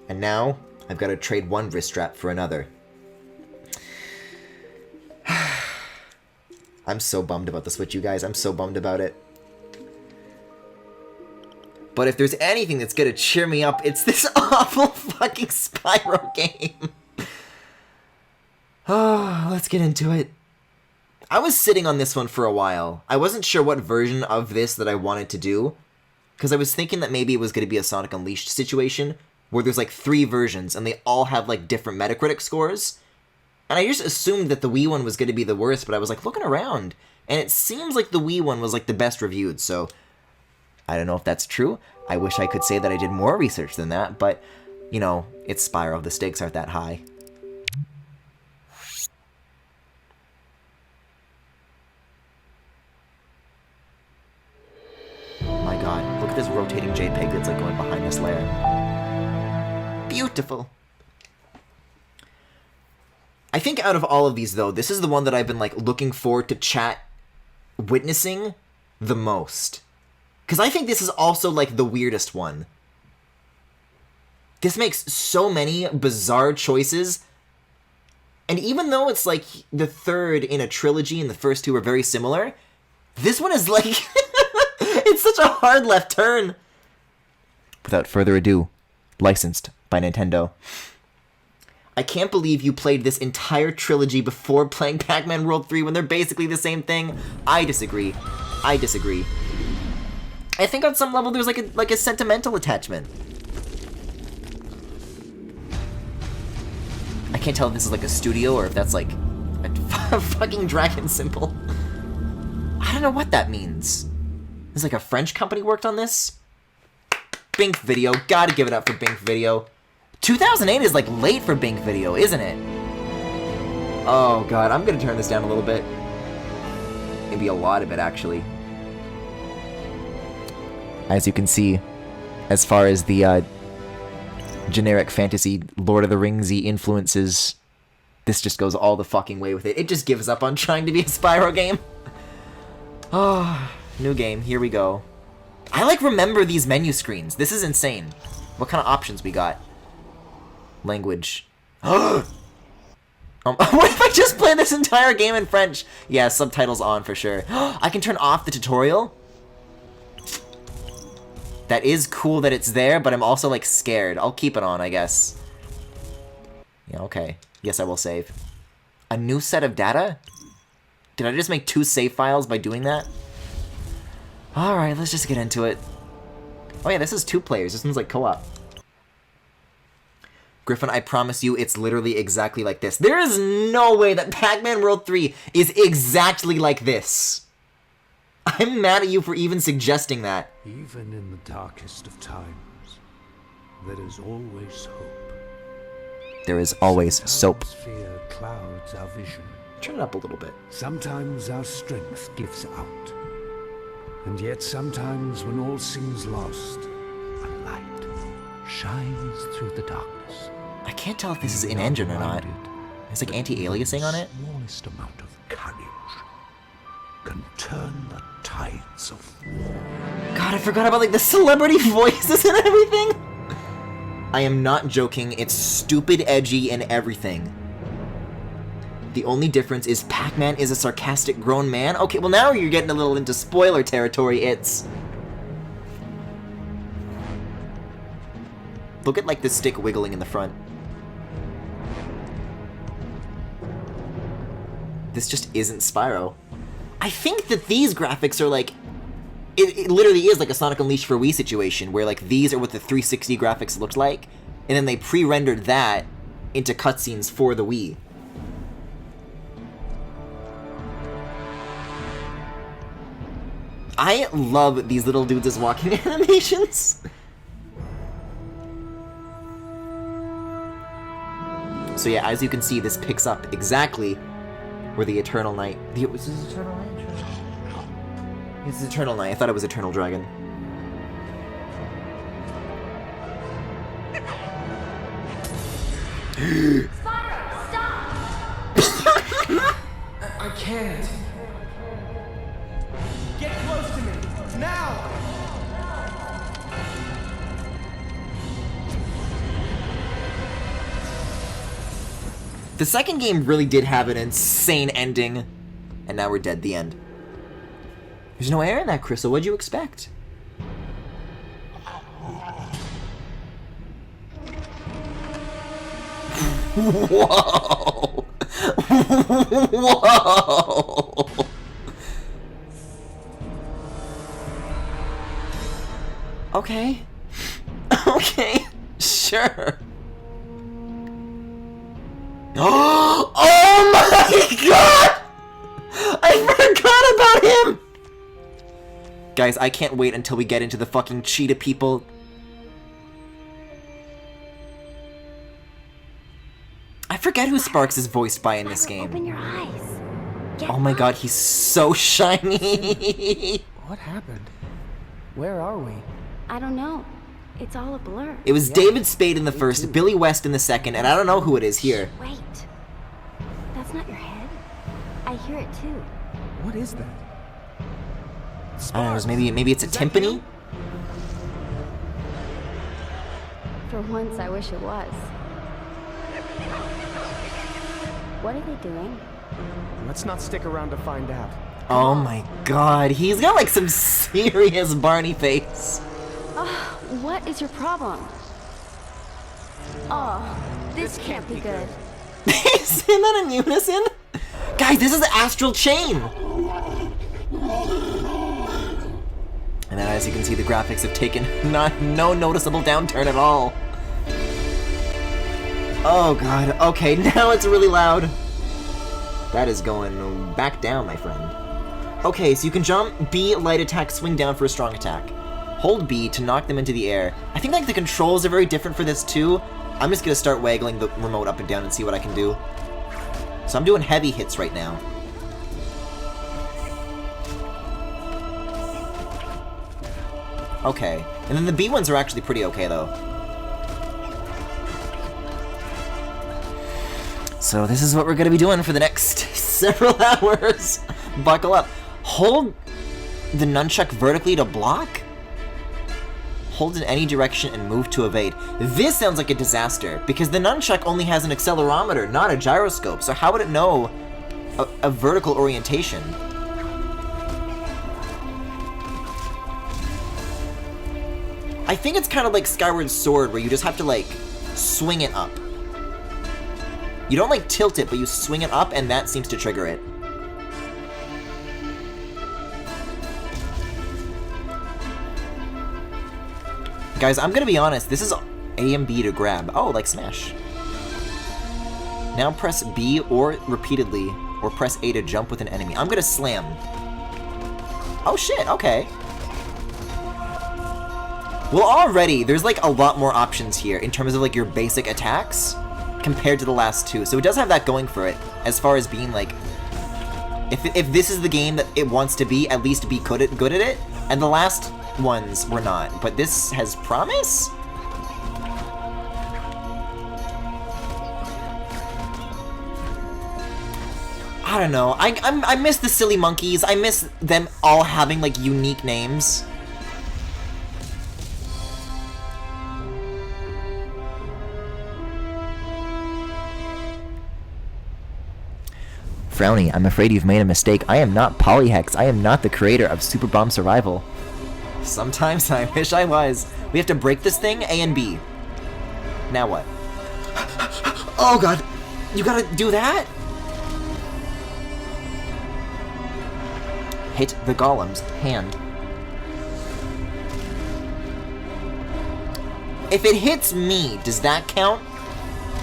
And now, I've got to trade one wrist strap for another. I'm so bummed about the Switch, you guys. I'm so bummed about it. But if there's anything that's gonna cheer me up, it's this awful fucking Spyro game. Oh, let's get into it. I was sitting on this one for a while. I wasn't sure what version of this that I wanted to do, because I was thinking that maybe it was going to be a Sonic Unleashed situation, where there's like 3 versions, and they all have like different Metacritic scores. And I just assumed that the Wii one was going to be the worst, but I was like looking around, and it seems like the Wii one was like the best reviewed, so I don't know if that's true. I wish I could say that I did more research than that, but, you know, it's Spyro. The stakes aren't that high. My god, look at this rotating JPEG that's like going behind this layer. Beautiful. I think out of all of these, though, this is the one that I've been like looking forward to chat witnessing the most. Because I think this is also like the weirdest one. This makes so many bizarre choices. And even though it's like the third in a trilogy and the first 2 are very similar, this one is like... it's such a hard left turn. Without further ado, licensed by Nintendo. I can't believe you played this entire trilogy before playing Pac-Man World 3 when they're basically the same thing. I disagree. I disagree. I think on some level there's like a sentimental attachment. I can't tell if this is like a studio or if that's like a fucking dragon symbol. I don't know what that means. There's like a French company worked on this? Bink Video. Gotta give it up for Bink Video. 2008 is like late for Bink Video, isn't it? Oh god, I'm gonna turn this down a little bit. Maybe a lot of it, actually. As you can see, as far as the generic fantasy Lord of the Rings-y influences, this just goes all the fucking way with it. It just gives up on trying to be a Spyro game. Oh, new game, here we go. I like remember these menu screens. This is insane. What kind of options we got? Language. What if I just play this entire game in French? Yeah, subtitles on for sure. I can turn off the tutorial? That is cool that it's there, but I'm also, like, scared. I'll keep it on, I guess. Yeah, okay. Yes, I will save. A new set of data? Did I just make 2 save files by doing that? Alright, let's just get into it. Oh yeah, this is 2 players. This one's like co-op. Griffin, I promise you, it's literally exactly like this. There is no way that Pac-Man World 3 is exactly like this. I'm mad at you for even suggesting that. Even in the darkest of times, there is always hope. There is always soap. Sometimes fear clouds our vision. Turn it up a little bit. Sometimes our strength gives out. And yet sometimes when all seems lost, a light shines through the darkness. I can't tell if this is in-engine or not. It's like anti-aliasing on it. The smallest amount of courage can turn the tides of war. God, I forgot about like the celebrity voices and everything. I am not joking. It's stupid, edgy, and everything. The only difference is Pac-Man is a sarcastic grown man. Okay, well now you're getting a little into spoiler territory. It's... Look at like the stick wiggling in the front. This just isn't Spyro. I think that these graphics are like... It literally is like a Sonic Unleashed for Wii situation, where like these are what the 360 graphics looked like, and then they pre-rendered that into cutscenes for the Wii. I love these little dudes as walking animations. So yeah, as you can see, this picks up exactly where the Eternal Night... Was this Eternal Night? It's Eternal Night. I thought it was Eternal Dragon. Spyro, stop! I can't. Get close to me, now! The second game really did have an insane ending. And now we're dead. The end. There's no air in that crystal. What'd you expect? Whoa! Whoa! Okay. Okay. Sure. Oh my god! I forgot about him! Guys, I can't wait until we get into the fucking cheetah people. I forget who Sparks is voiced by in this game. Open your eyes. Get Oh my up. god, he's so shiny! What happened? Where are we? I don't know. It's all a blur. It was David Spade in the first, Billy West in the second, and I don't know who it is here. Wait. That's not your head. I hear it too. What is that? I don't know, maybe it's a timpani? For once, I wish it was. What are they doing? Let's not stick around to find out. Oh my god, he's got like some serious Barney face. What is your problem? Oh, this can't be good. Isn't that in unison? Guys, this is Astral Chain! And then as you can see, the graphics have taken no noticeable downturn at all. Oh god, okay, now it's really loud. That is going back down, my friend. Okay, so you can jump, B, light attack, swing down for a strong attack. Hold B to knock them into the air. I think like the controls are very different for this too. I'm just gonna start waggling the remote up and down and see what I can do. So I'm doing heavy hits right now. Okay, and then the B ones are actually pretty okay though. So this is what we're gonna be doing for the next several hours. Buckle up. Hold the nunchuck vertically to block? Hold in any direction and move to evade. This sounds like a disaster, because the nunchuck only has an accelerometer, not a gyroscope, so how would it know a vertical orientation? I think it's kind of like Skyward Sword, where you just have to, like, swing it up. You don't, like, tilt it, but you swing it up, and that seems to trigger it. Guys, I'm gonna be honest, this is A and B to grab. Oh, like Smash. Now press B or repeatedly, or press A to jump with an enemy. I'm gonna slam. Oh shit, okay. Well, already, there's like a lot more options here in terms of like your basic attacks compared to the last two. So it does have that going for it, as far as being like, if this is the game that it wants to be, at least be good at it, and the last ones were not, but this has promise? I don't know. I miss the silly monkeys. I miss them all having like unique names. Frowny, I'm afraid you've made a mistake. I am not Polyhex. I am not the creator of Super Bomb Survival. Sometimes I wish I was. We have to break this thing, A and B. Now what? Oh god! You gotta do that? Hit the golem's hand. If it hits me, does that count?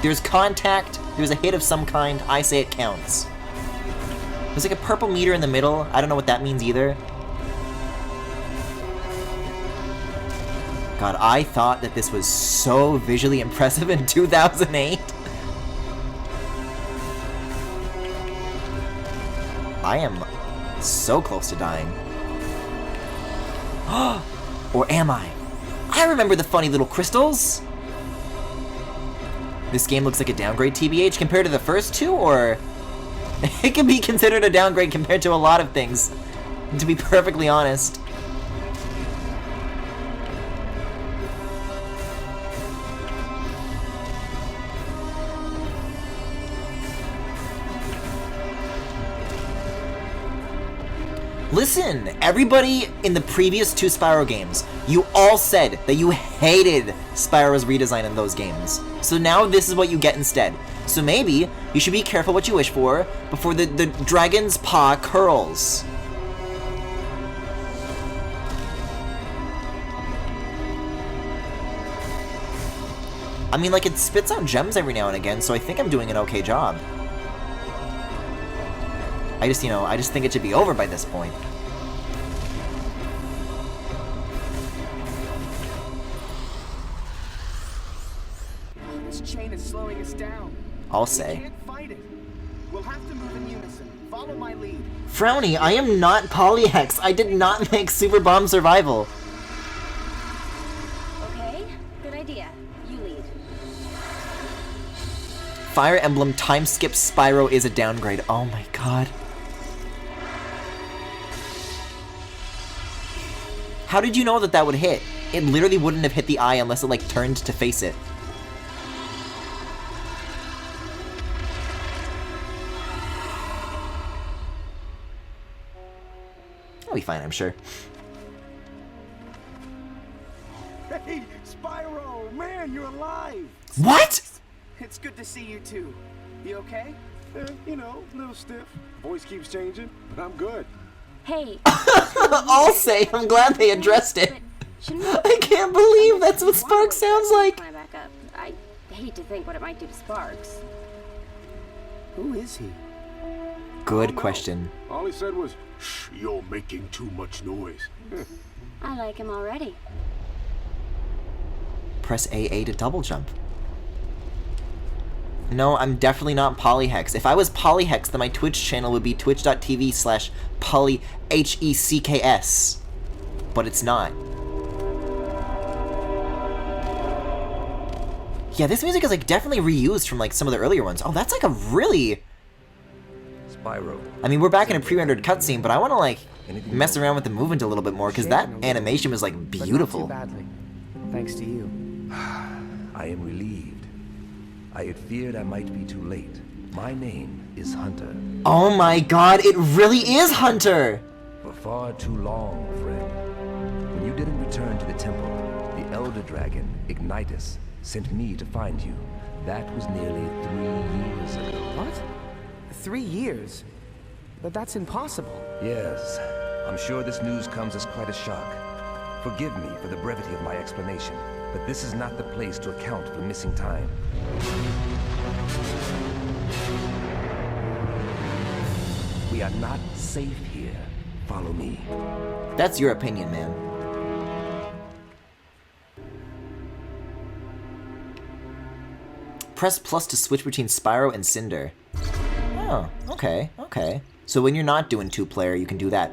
There's contact, there's a hit of some kind, I say it counts. There's like a purple meter in the middle, I don't know what that means either. God, I thought that this was so visually impressive in 2008. I am so close to dying. Or am I? I remember the funny little crystals! This game looks like a downgrade, TBH, compared to the first two, or... It can be considered a downgrade compared to a lot of things, to be perfectly honest. Listen, everybody in the previous 2 Spyro games, you all said that you hated Spyro's redesign in those games. So now this is what you get instead. So maybe you should be careful what you wish for before the dragon's paw curls. I mean, like, it spits out gems every now and again, so I think I'm doing an okay job. I just, you know, I just think it should be over by this point. This chain is slowing us down. I'll We say. can't fight it. We'll have to move in unison. Follow my lead. Frowny, I am not Polyhex. I did not make Super Bomb Survival. Okay, good idea. You lead. Fire Emblem Time Skip Spyro is a downgrade. Oh my god. How did you know that that would hit? It literally wouldn't have hit the eye unless it, like, turned to face it. I'll be fine, I'm sure. Hey, Spyro! Man, you're alive! What?! It's good to see you too. You okay? You know, a little stiff. Voice keeps changing, but I'm good. Hey. I'll say, I'm glad they addressed it. Shouldn't I can't believe that's what Sparks sounds like. Can I back up? I hate to think what it might do to Sparks. Who is he? Good question. All he said was, "Shh, you're making too much noise." I like him already. Press AA to double jump. No, I'm definitely not Polyhex. If I was Polyhex, then my Twitch channel would be twitch.tv/polyhecks. But it's not. Yeah, this music is, like, definitely reused from, like, some of the earlier ones. Oh, that's, like, a really... Spyro. I mean, we're back in a pre-rendered cutscene, but I want to, like, mess around with the movement a little bit more, because that animation was, like, beautiful. But not too badly. Thanks to you. I am relieved. I had feared I might be too late. My name is Hunter. Oh my god, it really is Hunter! For far too long, friend. When you didn't return to the temple, the Elder Dragon, Ignitus, sent me to find you. That was nearly 3 years ago. What? 3 years? But that's impossible. Yes, I'm sure this news comes as quite a shock. Forgive me for the brevity of my explanation, but this is not the place to account for missing time. We are not safe here. Follow me. That's your opinion, man. Press plus to switch between Spyro and Cinder. Oh, okay, okay. So when you're not doing 2-player, you can do that.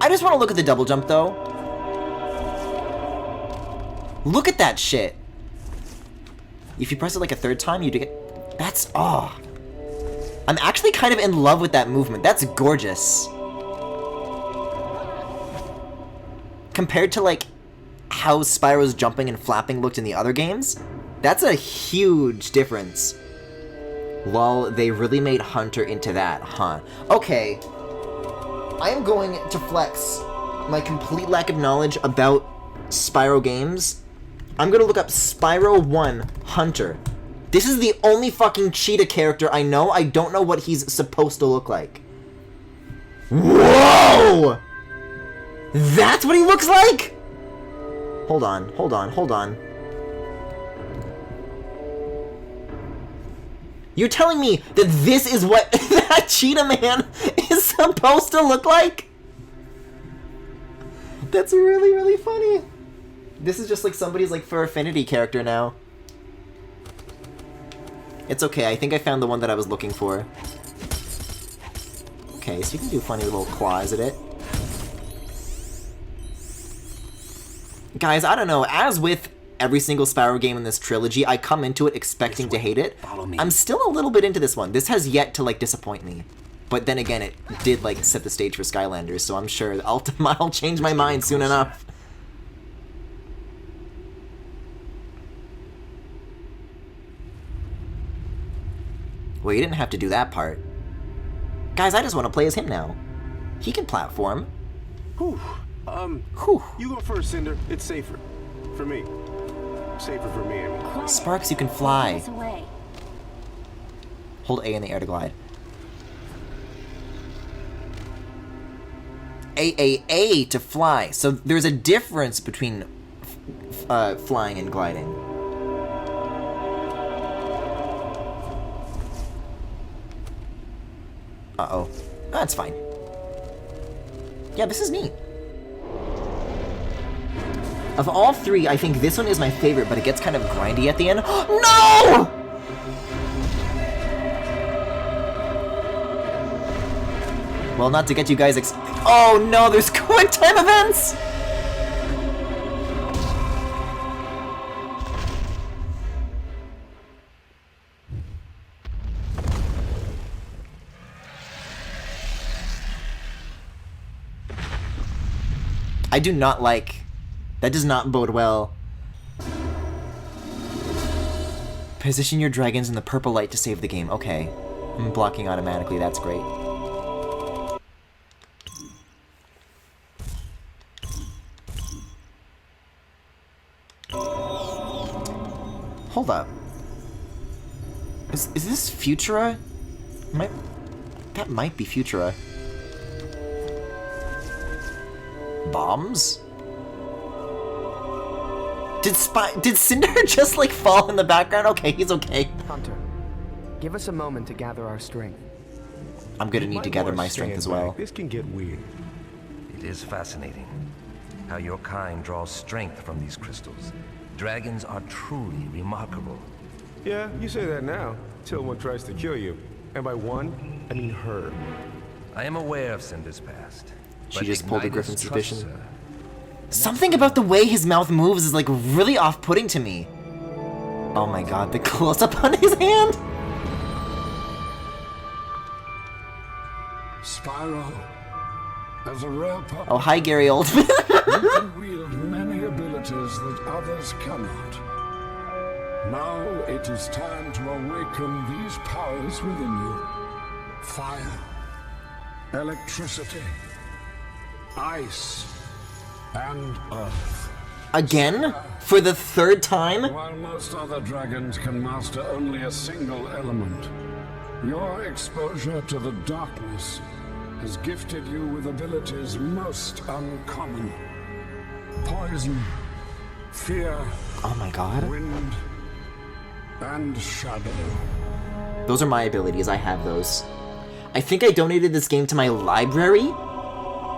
I just want to look at the double jump, though. Look at that shit. If you press it like a 3rd time, you get... That's... Oh. I'm actually kind of in love with that movement. That's gorgeous. Compared to, like, how Spyro's jumping and flapping looked in the other games, that's a huge difference. Lol, they really made Hunter into that, huh? Okay. I am going to flex my complete lack of knowledge about Spyro games. I'm gonna look up Spyro 1 Hunter. This is the only fucking cheetah character I know. I don't know what he's supposed to look like. Whoa! That's what he looks like?! Hold on, hold on, hold on. You're telling me that this is what that cheetah man is supposed to look like? That's really, really funny. This is just like somebody's like Fur Affinity character now. It's okay, I think I found the one that I was looking for. Okay, so you can do funny little claws at it. Guys, I don't know, as with every single Spyro game in this trilogy, I come into it expecting to hate it. I'm still a little bit into this one. This has yet to, like, disappoint me. But then again, it did, like, set the stage for Skylanders, so I'm sure I'll change my mind soon enough. Well, you didn't have to do that part. Guys, I just want to play as him now. He can platform. Whew. Whew. You go first, Cinder. It's safer. For me. Safer for me, I mean. Quiet. Sparks, you can Get fly. us away. Hold A in the air to glide. A to fly. So there's a difference between flying and gliding. Uh-oh. That's fine. Yeah, this is neat. Of all three, I think this one is my favorite, but it gets kind of grindy at the end. No! Well, not to get you guys oh no, there's quick time events! I do not like... That does not bode well. Position your dragons in the purple light to save the game. Okay. I'm blocking automatically, that's great. Hold up. Is this Futura? That might be Futura. Bombs? Did Cinder just like fall in the background? Okay, he's okay. Hunter, give us a moment to gather our strength. I'm gonna need to gather my strength as well. This can get weird. It is fascinating how your kind draws strength from these crystals. Dragons are truly remarkable. Yeah, you say that now, till one tries to kill you. And by one, I mean her. I am aware of Cinder's past. She but just pulled a Ignitus Griffin suspicion. trusts her. Something about the way his mouth moves is like really off-putting to me. Oh my god, the close-up on his hand! Spyro, as a rare puppet, Oh, hi, Gary Oldman. you can wield many abilities that others cannot. Now it is time to awaken these powers within you. Fire, electricity, ice, and earth. Again? For the third time? While most other dragons can master only a single element, your exposure to the darkness has gifted you with abilities most uncommon. Poison, fear, Oh my god. wind, and shadow. Those are my abilities, I have those. I think I donated this game to my library?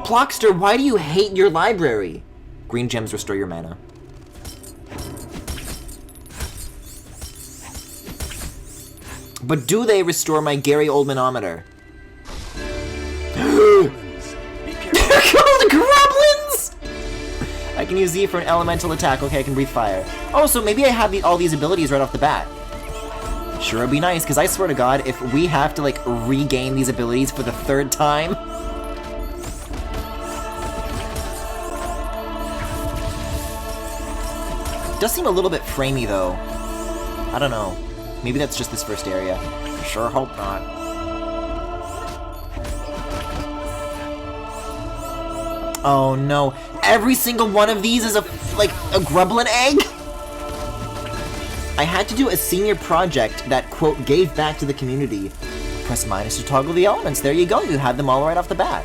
Plockster, why do you hate your library? Green gems restore your mana. But do they restore my Gary Oldmanometer? They're called Grublins! I can use Z for an elemental attack. Okay, I can breathe fire. Oh, so maybe I have all these abilities right off the bat. Sure, it'd be nice, because I swear to God, if we have to, like, regain these abilities for the third time... Does seem a little bit framey, though. I don't know. Maybe that's just this first area. Sure hope not. Oh no. Every single one of these is a Grublin egg? I had to do a senior project that, quote, gave back to the community. Press minus to toggle the elements. There you go. You had them all right off the bat.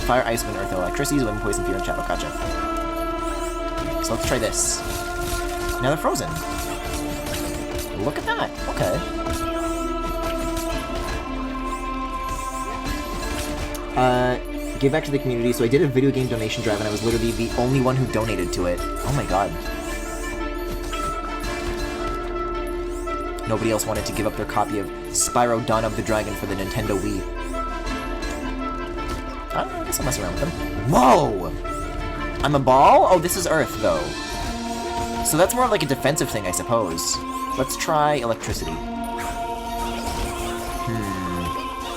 Fire, ice, wind, earth, and electricity, wind, poison, fear, and shadow. Gotcha. So let's try this. Now they're frozen. Look at that. Okay. Give back to the community. So I did a video game donation drive, and I was literally the only one who donated to it. Oh my god. Nobody else wanted to give up their copy of Spyro Dawn of the Dragon for the Nintendo Wii. I guess I'll mess around with them. Whoa! I'm a ball? Oh, this is Earth, though. So that's more of like a defensive thing, I suppose. Let's try electricity.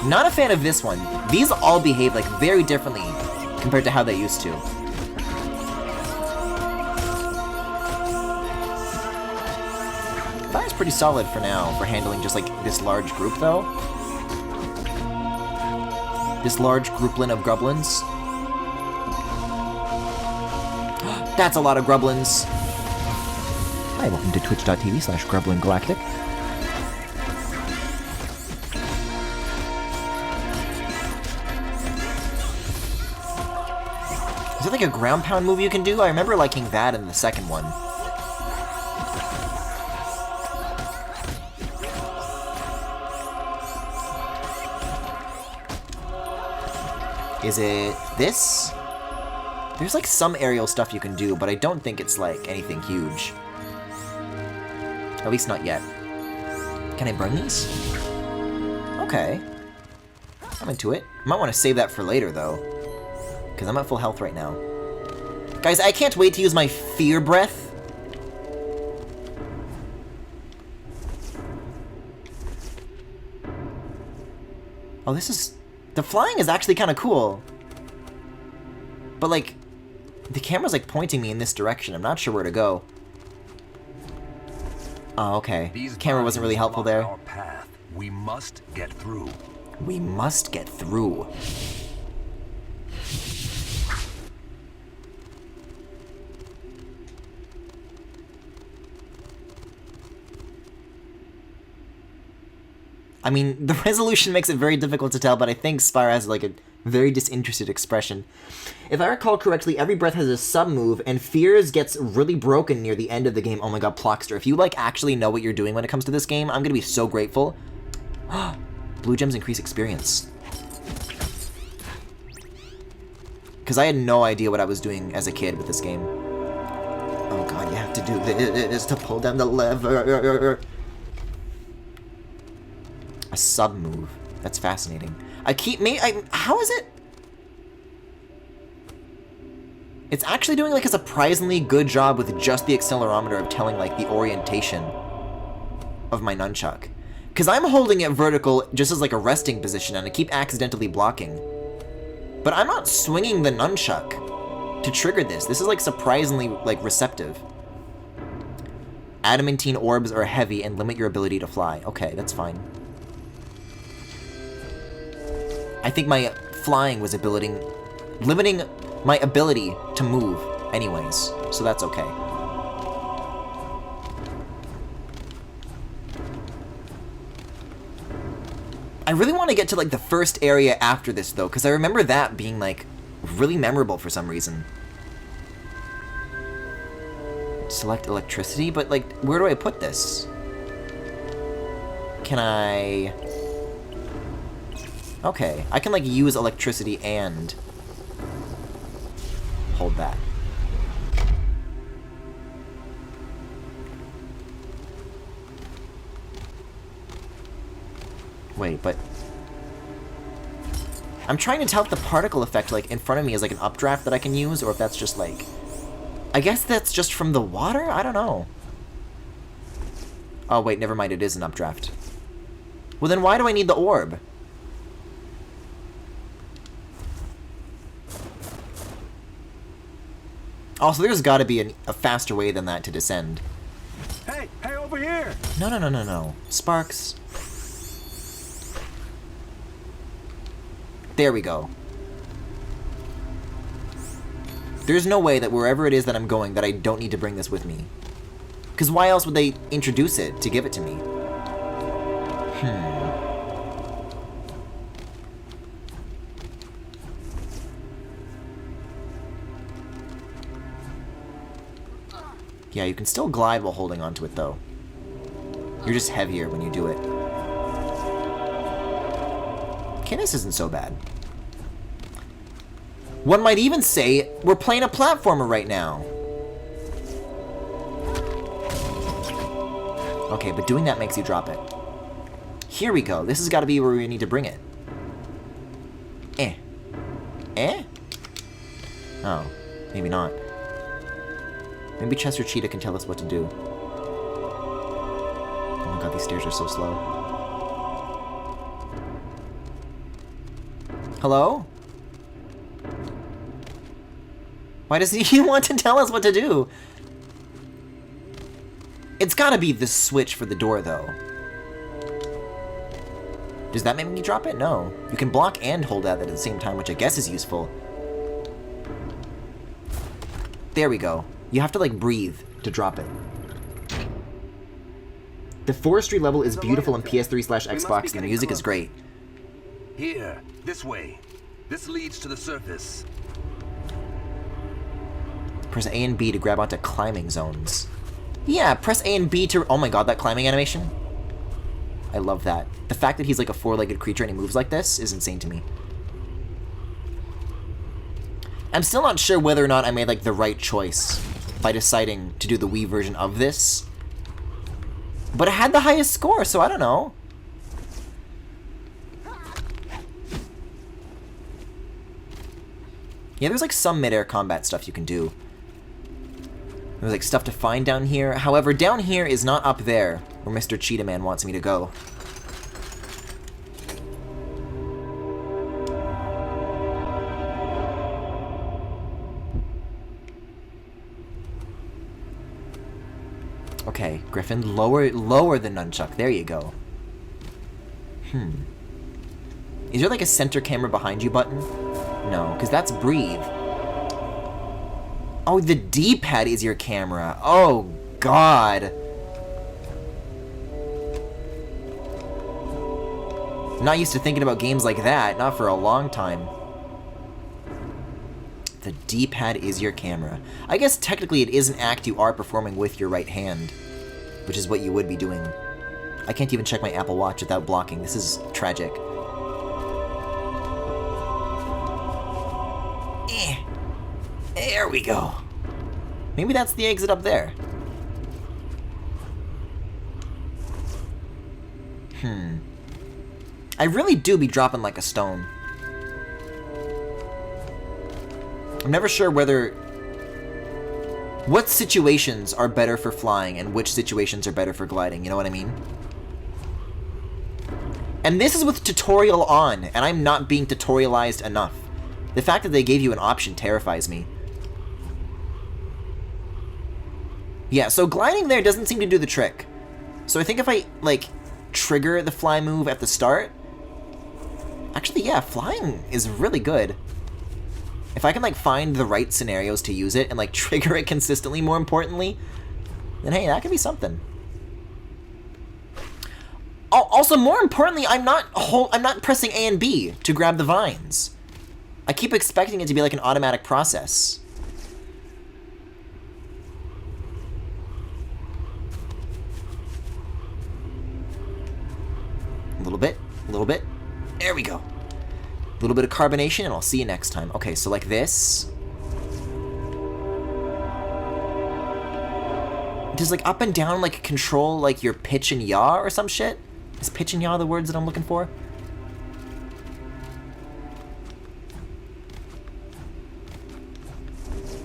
Not a fan of this one. These all behave like very differently compared to how they used to. Fire's pretty solid for now, for handling just like this large group though. This large grouplin of grublins. That's a lot of grublins. Hi, welcome to twitch.tv/GrublinGalactic. Is there like a ground pound move you can do? I remember liking that in the second one. Is it this? There's like some aerial stuff you can do, but I don't think it's like anything huge. At least not yet. Can I burn these? Okay. I'm into it. Might want to save that for later though, because I'm at full health right now. Guys, I can't wait to use my fear breath. Oh, this is... The flying is actually kind of cool. But, like, the camera's, like, pointing me in this direction. I'm not sure where to go. Oh, okay. The camera wasn't really helpful there. Our path. We must get through. We must get through. I mean, the resolution makes it very difficult to tell, but I think Spyro has like a very disinterested expression. If I recall correctly, every breath has a sub-move, and Fears gets really broken near the end of the game. Oh my god, Plockster, if you like actually know what you're doing when it comes to this game, I'm gonna be so grateful. Blue gems increase experience. Because I had no idea what I was doing as a kid with this game. Oh god, you have to do this to pull down the lever. A sub-move. That's fascinating. How is it? It's actually doing like a surprisingly good job with just the accelerometer of telling like the orientation of my nunchuck. Because I'm holding it vertical just as like a resting position and I keep accidentally blocking. But I'm not swinging the nunchuck to trigger this. This is like surprisingly like receptive. Adamantine orbs are heavy and limit your ability to fly. Okay, that's fine. I think my flying was limiting my ability to move anyways, so that's okay. I really want to get to like the first area after this though, because I remember that being like really memorable for some reason. Select electricity, but like where do I put this? Can I... Okay, I can like use electricity and hold that. Wait, but I'm trying to tell if the particle effect like in front of me is like an updraft that I can use, or if that's just like, I guess that's just from the water? I don't know. Oh wait, never mind, it is an updraft. Well then why do I need the orb? Also, there's got to be a faster way than that to descend. Hey, over here! No. Sparks. There we go. There's no way that wherever it is that I'm going that I don't need to bring this with me. Because why else would they introduce it to give it to me? Yeah, you can still glide while holding onto it, though. You're just heavier when you do it. Okay, this isn't so bad. One might even say we're playing a platformer right now. Okay, but doing that makes you drop it. Here we go. This has got to be where we need to bring it. Oh, maybe not. Maybe Chester Cheetah can tell us what to do. Oh my god, these stairs are so slow. Hello? Why does he want to tell us what to do? It's gotta be the switch for the door, though. Does that make me drop it? No. You can block and hold out at the same time, which I guess is useful. There we go. You have to, like, breathe to drop it. The forestry level is beautiful in PS3/Xbox. The music is great. Here, this way. This leads to the surface. Press A and B to grab onto climbing zones. Yeah, press A and B to... Oh my god, that climbing animation. I love that. The fact that he's like a four-legged creature and he moves like this is insane to me. I'm still not sure whether or not I made like the right choice by deciding to do the Wii version of this. But it had the highest score, so I don't know. Yeah, there's like some mid-air combat stuff you can do. There's like stuff to find down here. However, down here is not up there where Mr. Cheetah Man wants me to go. Okay, Griffin, lower the nunchuck. There you go. Is there like a center camera behind you button? No, because that's breathe. Oh, the D-pad is your camera. Oh, God. Not used to thinking about games like that. Not for a long time. The D-pad is your camera. I guess technically it is an act you are performing with your right hand, which is what you would be doing. I can't even check my Apple Watch without blocking. This is tragic. There we go. Maybe that's the exit up there. I really do be dropping like a stone. I'm never sure what situations are better for flying and which situations are better for gliding, you know what I mean? And this is with tutorial on, and I'm not being tutorialized enough. The fact that they gave you an option terrifies me. Yeah, so gliding there doesn't seem to do the trick. So I think if I, like, trigger the fly move at the start... Actually, yeah, flying is really good. If I can, like, find the right scenarios to use it and, like, trigger it consistently, more importantly, then, hey, that could be something. Also, more importantly, I'm not pressing A and B to grab the vines. I keep expecting it to be, like, an automatic process. A little bit, a little bit. There we go. A little bit of carbonation, and I'll see you next time. Okay, so like this. Does like up and down like control like your pitch and yaw or some shit? Is pitch and yaw the words that I'm looking for?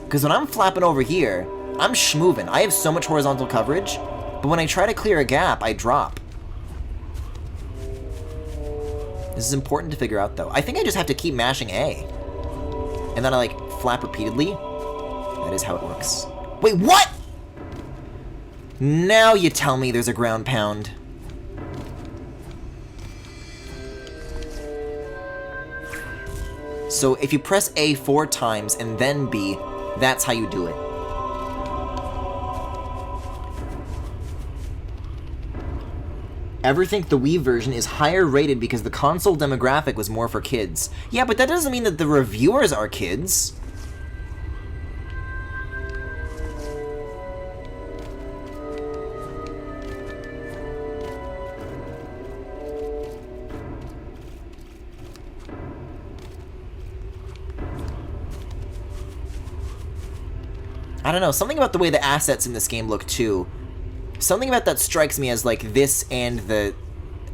Because when I'm flapping over here, I'm schmoovin'. I have so much horizontal coverage, but when I try to clear a gap, I drop. This is important to figure out, though. I think I just have to keep mashing A. And then I, like, flap repeatedly. That is how it works. Wait, what?! Now you tell me there's a ground pound. So if you press A 4 times and then B, that's how you do it. Ever think the Wii version is higher rated because the console demographic was more for kids? Yeah, but that doesn't mean that the reviewers are kids. I don't know, something about the way the assets in this game look too. Something about that strikes me as like this and the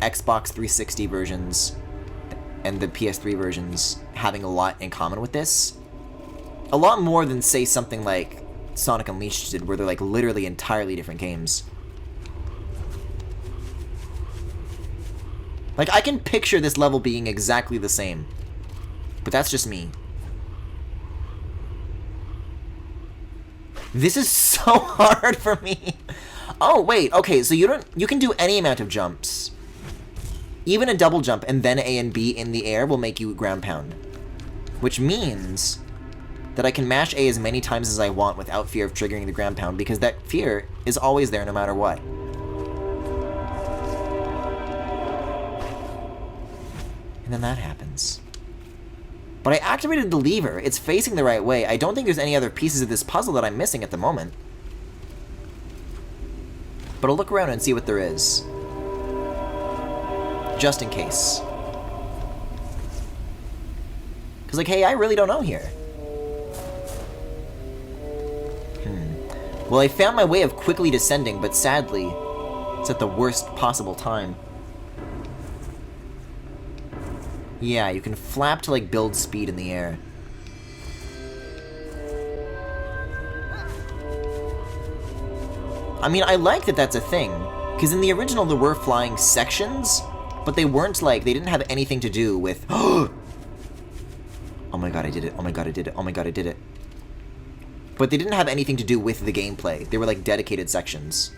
Xbox 360 versions and the PS3 versions having a lot in common with this. A lot more than, say, something like Sonic Unleashed did, where they're like literally entirely different games. Like, I can picture this level being exactly the same, but that's just me. This is so hard for me. Oh, wait, okay, so you can do any amount of jumps. Even a double jump and then A and B in the air will make you ground pound. Which means that I can mash A as many times as I want without fear of triggering the ground pound, because that fear is always there no matter what. And then that happens. But I activated the lever. It's facing the right way. I don't think there's any other pieces of this puzzle that I'm missing at the moment. But I'll look around and see what there is. Just in case. Because, like, hey, I really don't know here. Well, I found my way of quickly descending, but sadly, it's at the worst possible time. Yeah, you can flap to, like, build speed in the air. I mean, I like that that's a thing, because in the original there were flying sections, but they weren't, like, they didn't have anything to do with... Oh my god, I did it. Oh my god, I did it. Oh my god, I did it. But they didn't have anything to do with the gameplay. They were, like, dedicated sections.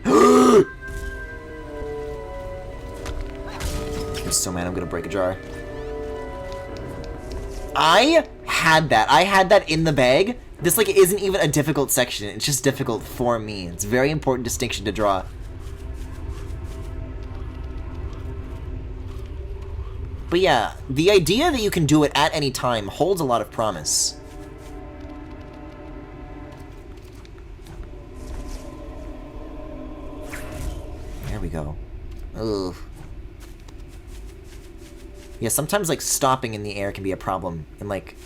I'm so mad I'm gonna break a jar. I had that. I had that in the bag. This, like, isn't even a difficult section. It's just difficult for me. It's a very important distinction to draw. But yeah, the idea that you can do it at any time holds a lot of promise. There we go. Ugh. Yeah, sometimes, like, stopping in the air can be a problem in, like,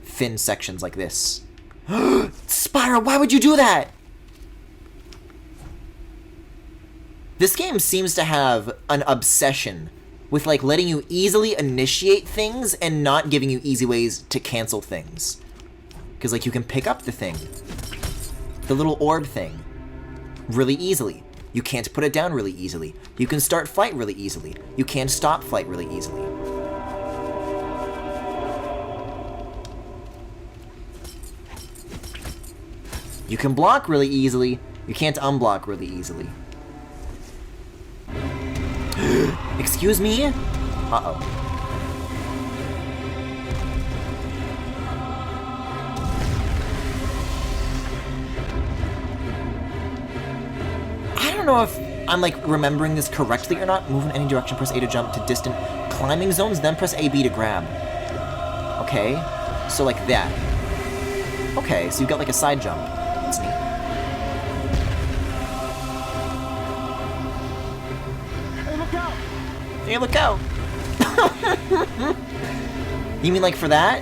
thin sections like this. Spyro, why would you do that? This game seems to have an obsession with, like, letting you easily initiate things and not giving you easy ways to cancel things. Because, like, you can pick up the thing, the little orb thing, really easily. You can't put it down really easily. You can start fight really easily. You can stop fight really easily. You can block really easily. You can't unblock really easily. Excuse me? Uh-oh. I don't know if I'm, like, remembering this correctly or not. Move in any direction, press A to jump to distant climbing zones, then press AB to grab. Okay, so like that. Okay, so you've got, like, a side jump. That's neat. Hey, look out! Hey, look out! You mean, like, for that?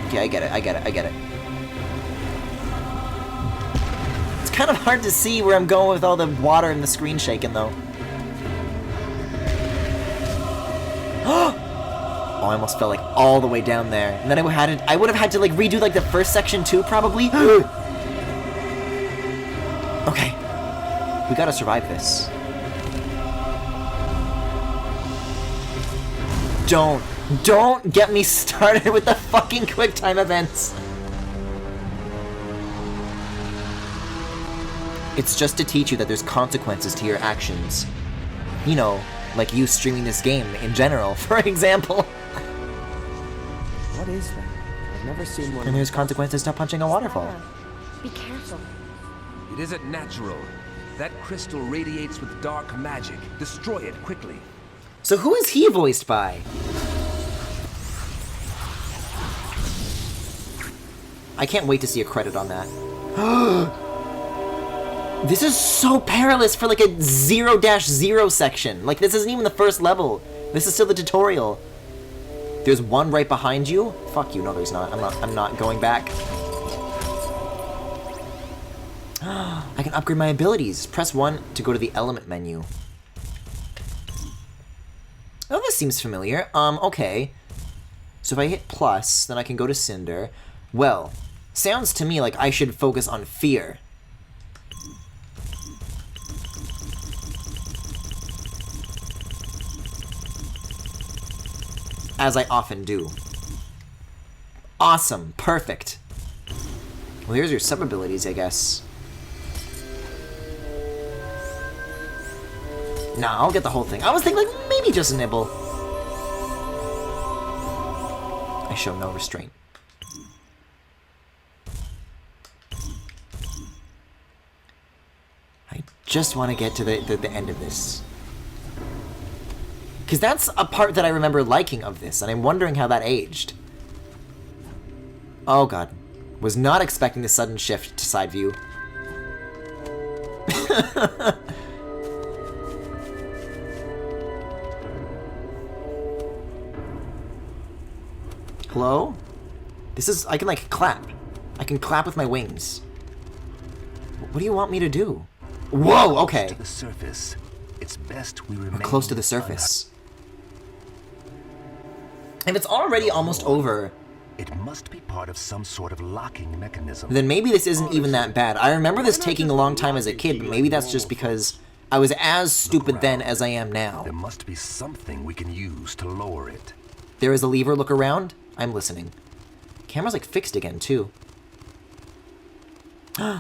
Okay, I get it, I get it, I get it. It's kind of hard to see where I'm going with all the water and the screen shaking, though. Oh, I almost fell, like, all the way down there. And then I would have had to, like, redo, like, the first section, too, probably. Okay. We gotta survive this. Don't get me started with the fucking quick time events. It's just to teach you that there's consequences to your actions. You know, like you streaming this game in general, for example. What is that? I've never seen one. And there's consequences to punching a waterfall. Be careful. It isn't natural. That crystal radiates with dark magic. Destroy it quickly. So who is he voiced by? I can't wait to see a credit on that. This is so perilous for, like, a 0-0 section. Like, this isn't even the first level. This is still the tutorial. There's one right behind you? Fuck you, no there's not. I'm not going back. I can upgrade my abilities. Press 1 to go to the element menu. Oh, this seems familiar. Okay. So if I hit plus, then I can go to Cinder. Well, sounds to me like I should focus on fear. As I often do. Awesome. Perfect. Well, here's your sub-abilities, I guess. Nah, I'll get the whole thing. I was thinking, like, maybe just a nibble. I show no restraint. I just want to get to the end of this. Because that's a part that I remember liking of this, and I'm wondering how that aged. Oh god. Was not expecting the sudden shift to side view. Hello? This is... I can, like, clap. I can clap with my wings. What do you want me to do? Whoa, okay. To the surface. It's best we remain We're close to the surface. If it's already almost over... It must be part of some sort of locking mechanism. Then maybe this isn't even that bad. I remember this taking a long time as a kid, but maybe that's just because I was as stupid then as I am now. There must be something we can use to lower it. There is a lever, look around. I'm listening. Camera's like fixed again, too. You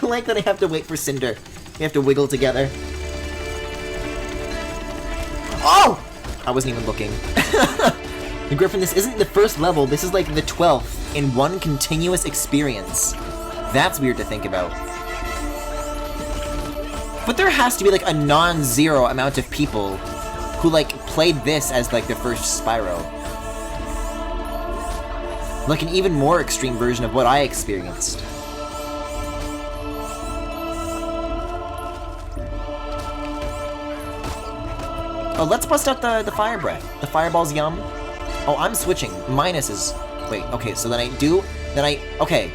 like that I have to wait for Cinder. We have to wiggle together. Oh! I wasn't even looking. Griffin, this isn't the first level, this is like the 12th in one continuous experience. That's weird to think about. But there has to be like a non-zero amount of people who like played this as like the first Spyro. Like an even more extreme version of what I experienced. Oh, let's bust out the fire breath. The fireball's yum. Oh, I'm switching. Minus is... Wait, okay, so then I do... Then I... Okay.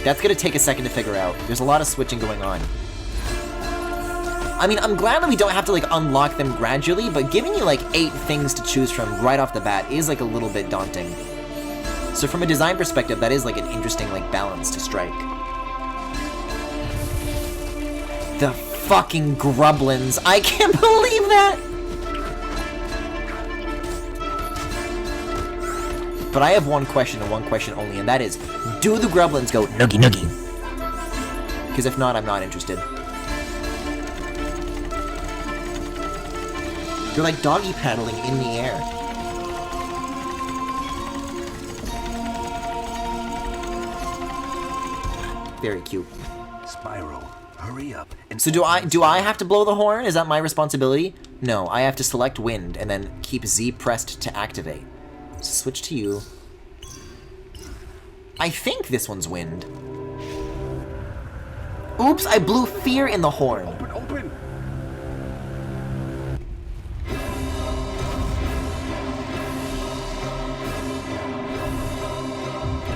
That's gonna take a second to figure out. There's a lot of switching going on. I mean, I'm glad that we don't have to, like, unlock them gradually, but giving you, like, 8 things to choose from right off the bat is, like, a little bit daunting. So from a design perspective, that is, like, an interesting, like, balance to strike. The fucking grublins. I can't believe that! But I have one question and one question only, and that is, do the grublins go noogie noogie? Because if not, I'm not interested. They're like doggy paddling in the air. Very cute. Spyro, hurry up and... So do I have to blow the horn? Is that my responsibility? No, I have to select wind and then keep Z pressed to activate. Switch to you. I think this one's wind. Oops, I blew fear in the horn. Open, open!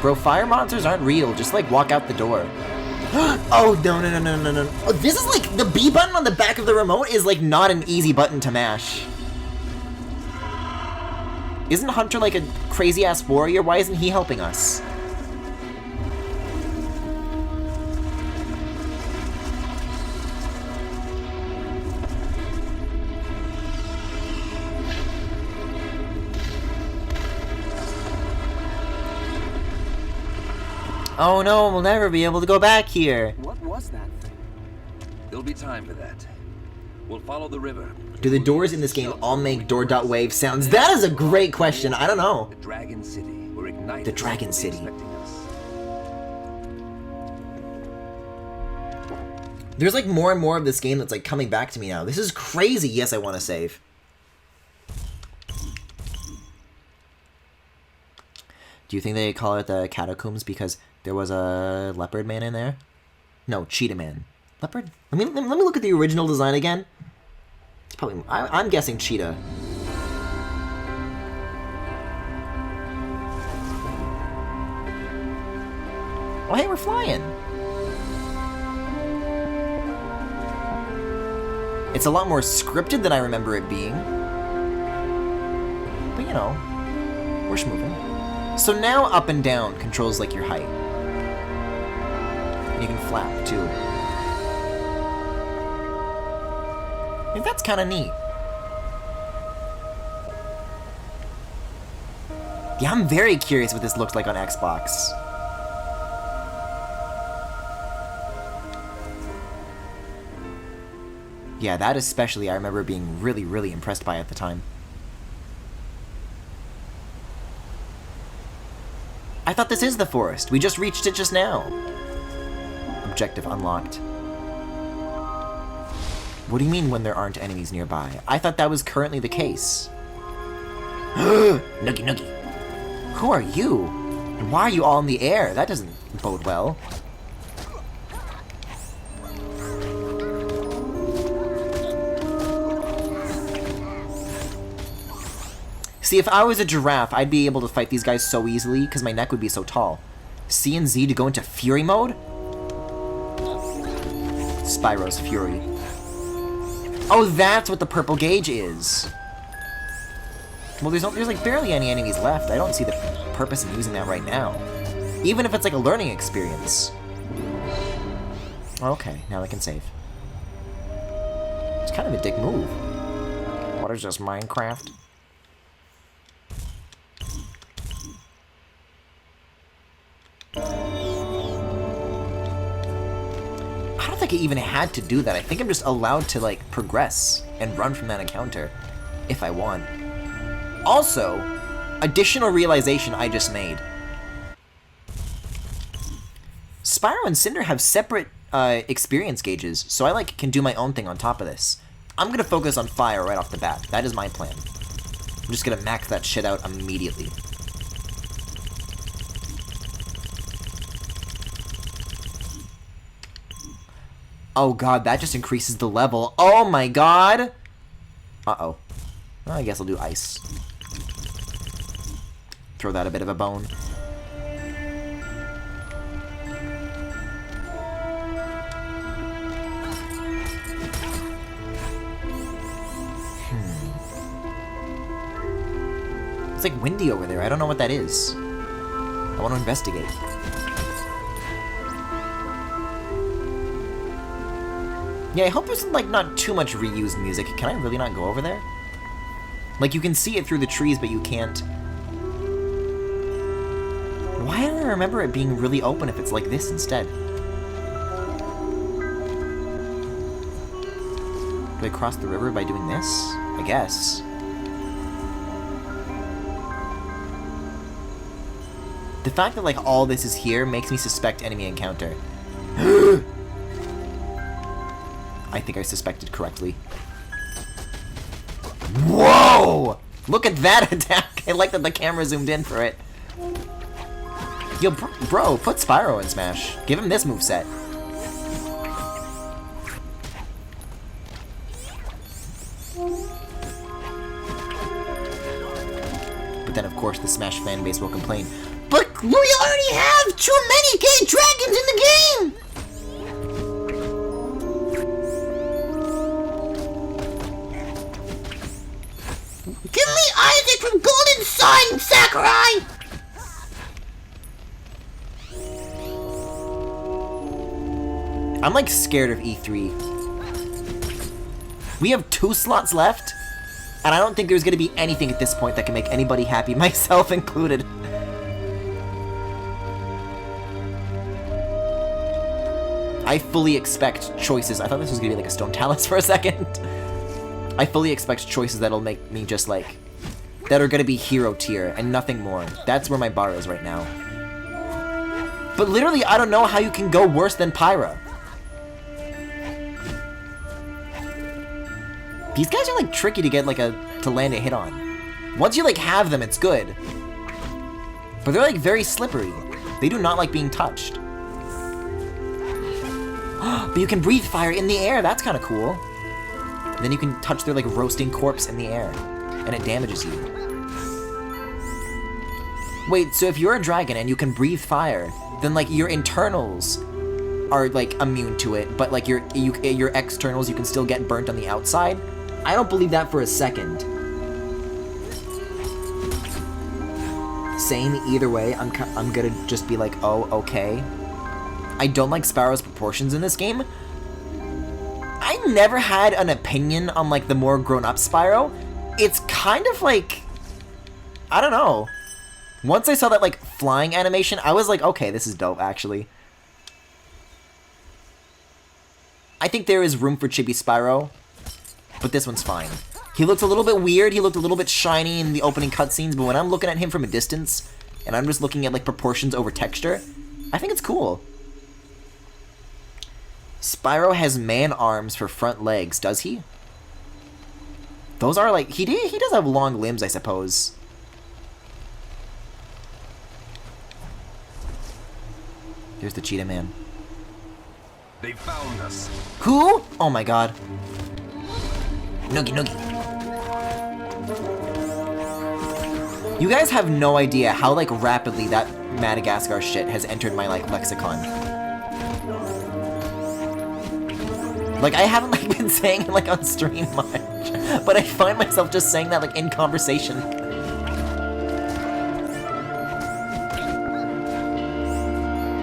Bro, fire monsters aren't real. Just like walk out the door. Oh, no. Oh, this is like, the B button on the back of the remote is like not an easy button to mash. Isn't Hunter like a crazy-ass warrior? Why isn't he helping us? Oh no, we'll never be able to go back here. What was that thing? There'll be time for that. We'll follow the river. Do the doors in this game all make door.wave sounds? That is a great question. I don't know. The Dragon City, where Ignite The Dragon City. expecting us. There's like more and more of this game that's like coming back to me now. This is crazy. Yes, I want to save. Do you think they call it the Catacombs because there was a leopard man in there? No, cheetah man. Leopard? Let me look at the original design again. It's probably... I'm guessing cheetah. Oh, hey, we're flying. It's a lot more scripted than I remember it being. But, you know, we're schmoovin'. So now up and down controls like your height. And you can flap too. I think that's kind of neat. Yeah, I'm very curious what this looks like on Xbox. Yeah, that especially I remember being really, really impressed by at the time. I thought this is the forest. We just reached it just now. Objective unlocked. What do you mean when there aren't enemies nearby? I thought that was currently the case. Noogie Noogie. Who are you? And why are you all in the air? That doesn't bode well. See, if I was a giraffe, I'd be able to fight these guys so easily because my neck would be so tall. C and Z to go into Fury mode? Spyro's Fury. Oh, that's what the purple gauge is. Well, there's like barely any enemies left. I don't see the purpose in using that right now. Even if it's like a learning experience. Okay, now I can save. It's kind of a dick move. What is this, Minecraft? I don't think I even had to do that. I think I'm just allowed to, like, progress and run from that encounter if I want. Also, additional realization I just made. Spyro and Cinder have separate experience gauges, so I, like, can do my own thing on top of this. I'm gonna focus on fire right off the bat. That is my plan. I'm just gonna max that shit out immediately. Oh god, that just increases the level. Oh my god! Uh-oh. Well, I guess I'll do ice. Throw that a bit of a bone. It's like windy over there. I don't know what that is. I want to investigate. Yeah, I hope there's, like, not too much reused music. Can I really not go over there? Like, you can see it through the trees, but you can't... Why do I remember it being really open if it's like this instead? Do I cross the river by doing this? I guess. The fact that, like, all this is here makes me suspect enemy encounter. I think I suspected correctly. Whoa! Look at that attack! I like that the camera zoomed in for it. Yo, bro, put Spyro in Smash. Give him this moveset. But then, of course, the Smash fanbase will complain. But we already have too many gay dragons in the game! Give me Isaac from Golden Sun, Sakurai! I'm like scared of E3. We have 2 slots left, and I don't think there's gonna be anything at this point that can make anybody happy, myself included. I fully expect choices. I thought this was gonna be like a Stone Talus for a second. I fully expect choices that'll make me just like... that are gonna be hero tier and nothing more. That's where my bar is right now. But literally, I don't know how you can go worse than Pyra. These guys are like tricky to get like to land a hit on. Once you like have them, it's good. But they're like very slippery. They do not like being touched. But you can breathe fire in the air. That's kind of cool. Then you can touch their like roasting corpse in the air, and it damages you. Wait, so if you're a dragon and you can breathe fire, then like your internals are like immune to it, but like your externals you can still get burnt on the outside? I don't believe that for a second. Same either way. I'm gonna just be like, oh, okay. I don't like Spyro's proportions in this game. I never had an opinion on like the more grown-up Spyro. It's kind of like, I don't know. Once I saw that like flying animation, I was like, okay, this is dope actually. I think there is room for Chibi Spyro but this one's fine. He looked a little bit weird, he looked a little bit shiny in the opening cutscenes, but when I'm looking at him from a distance, and I'm just looking at, like, proportions over texture, I think it's cool. Spyro has man arms for front legs, does he? Those are, like, he does have long limbs, I suppose. Here's the Cheetah Man. They found us. Who? Oh my god. Noogie Noogie. You guys have no idea how, like, rapidly that Madagascar shit has entered my, like, lexicon. Like, I haven't, like, been saying it, like, on stream much, but I find myself just saying that, like, in conversation.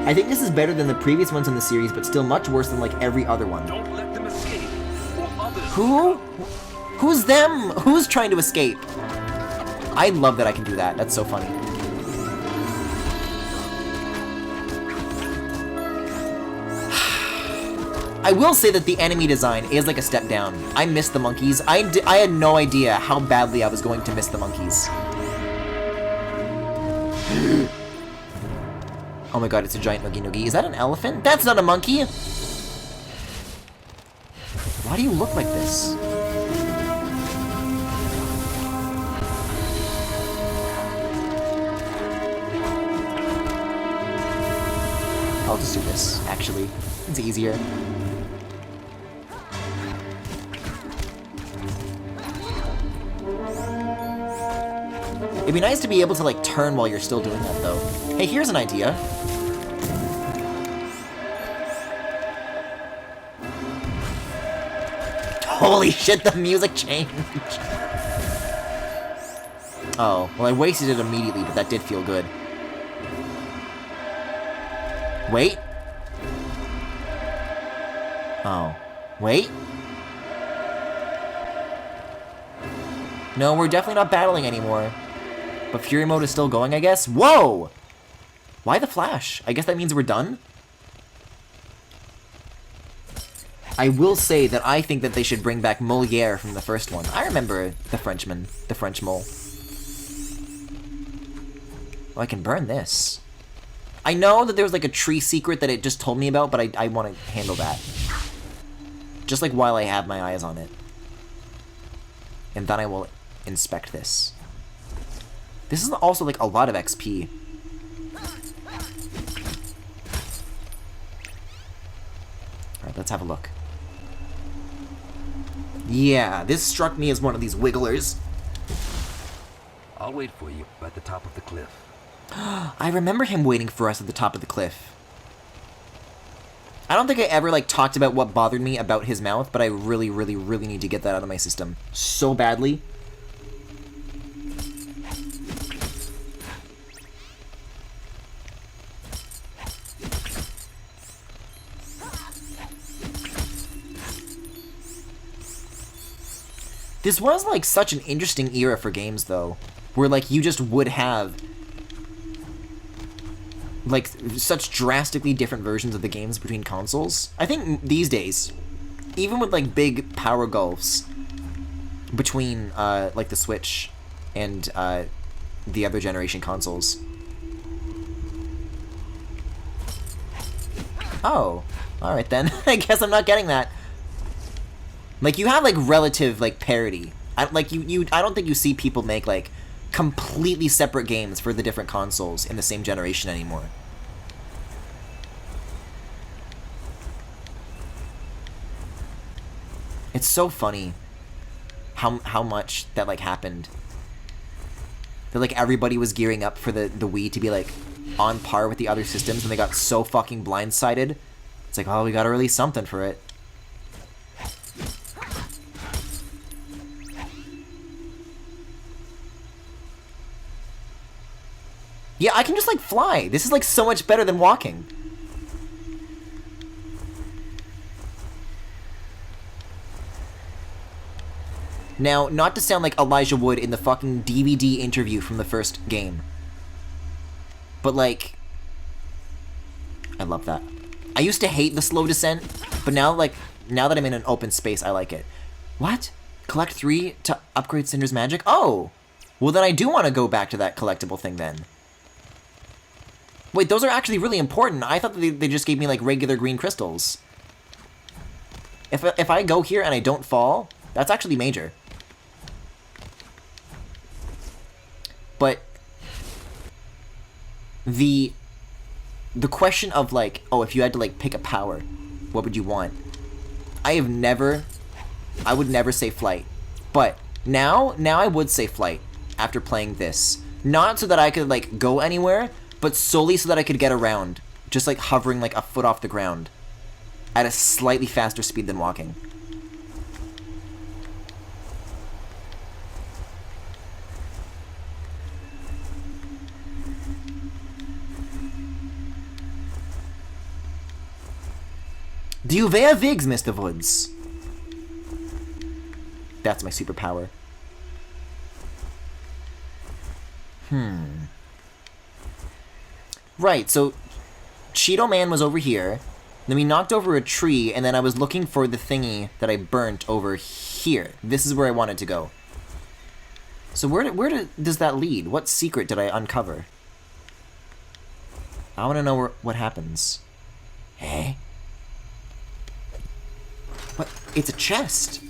I think this is better than the previous ones in the series, but still much worse than, like, every other one. Don't let them escape. Or others. Who? Who's them? Who's trying to escape? I love that I can do that. That's so funny. I will say that the enemy design is like a step down. I missed the monkeys. I had no idea how badly I was going to miss the monkeys. Oh my god, it's a giant Noogie Noogie. Is that an elephant? That's not a monkey! Why do you look like this? I'll just do this, actually. It's easier. It'd be nice to be able to, like, turn while you're still doing that, though. Hey, here's an idea. Holy shit, the music changed! Oh, well, I wasted it immediately, but that did feel good. Wait. Oh. Wait. No, we're definitely not battling anymore. But Fury Mode is still going, I guess? Whoa! Why the flash? I guess that means we're done? I will say that I think that they should bring back Moliere from the first one. I remember the Frenchman, the French mole. Oh, I can burn this. I know that there was like a tree secret that it just told me about, but I want to handle that. Just like while I have my eyes on it. And then I will inspect this. This is also like a lot of XP. Alright, let's have a look. Yeah, this struck me as one of these wigglers. I'll wait for you at the top of the cliff. I remember him waiting for us at the top of the cliff. I don't think I ever, like, talked about what bothered me about his mouth, but I really, really, really need to get that out of my system. So badly. This was, like, such an interesting era for games, though. Where, like, you just would have, like, such drastically different versions of the games between consoles. I think these days, even with, like, big power gulfs between, like, the Switch and, the other generation consoles. Oh, alright then. I guess I'm not getting that. Like, you have, like, relative, like, parity. I don't think you see people make, like, completely separate games for the different consoles in the same generation anymore. It's so funny how much that, like, happened. That, like, everybody was gearing up for the Wii to be, like, on par with the other systems, and they got so fucking blindsided. It's like, oh, we gotta release something for it. Yeah, I can just, like, fly. This is, like, so much better than walking. Now, not to sound like Elijah Wood in the fucking DVD interview from the first game. But, like, I love that. I used to hate the slow descent, but now, like, now that I'm in an open space, I like it. What? Collect 3 to upgrade Cinder's magic? Oh! Well, then I do want to go back to that collectible thing then. Wait, those are actually really important. I thought that they just gave me, like, regular green crystals. If I go here and I don't fall, that's actually major. But the question of, like, oh, if you had to, like, pick a power, what would you want? I would never say flight. But now I would say flight after playing this. Not so that I could, like, go anywhere, but solely so that I could get around. Just, like, hovering, like, a foot off the ground. At a slightly faster speed than walking. Do you wear wigs, Mr. Woods? That's my superpower. Right, so Cheeto Man was over here. Then we knocked over a tree, and then I was looking for the thingy that I burnt over here. This is where I wanted to go. So where does that lead? What secret did I uncover? I want to know what happens. Eh? What? It's a chest.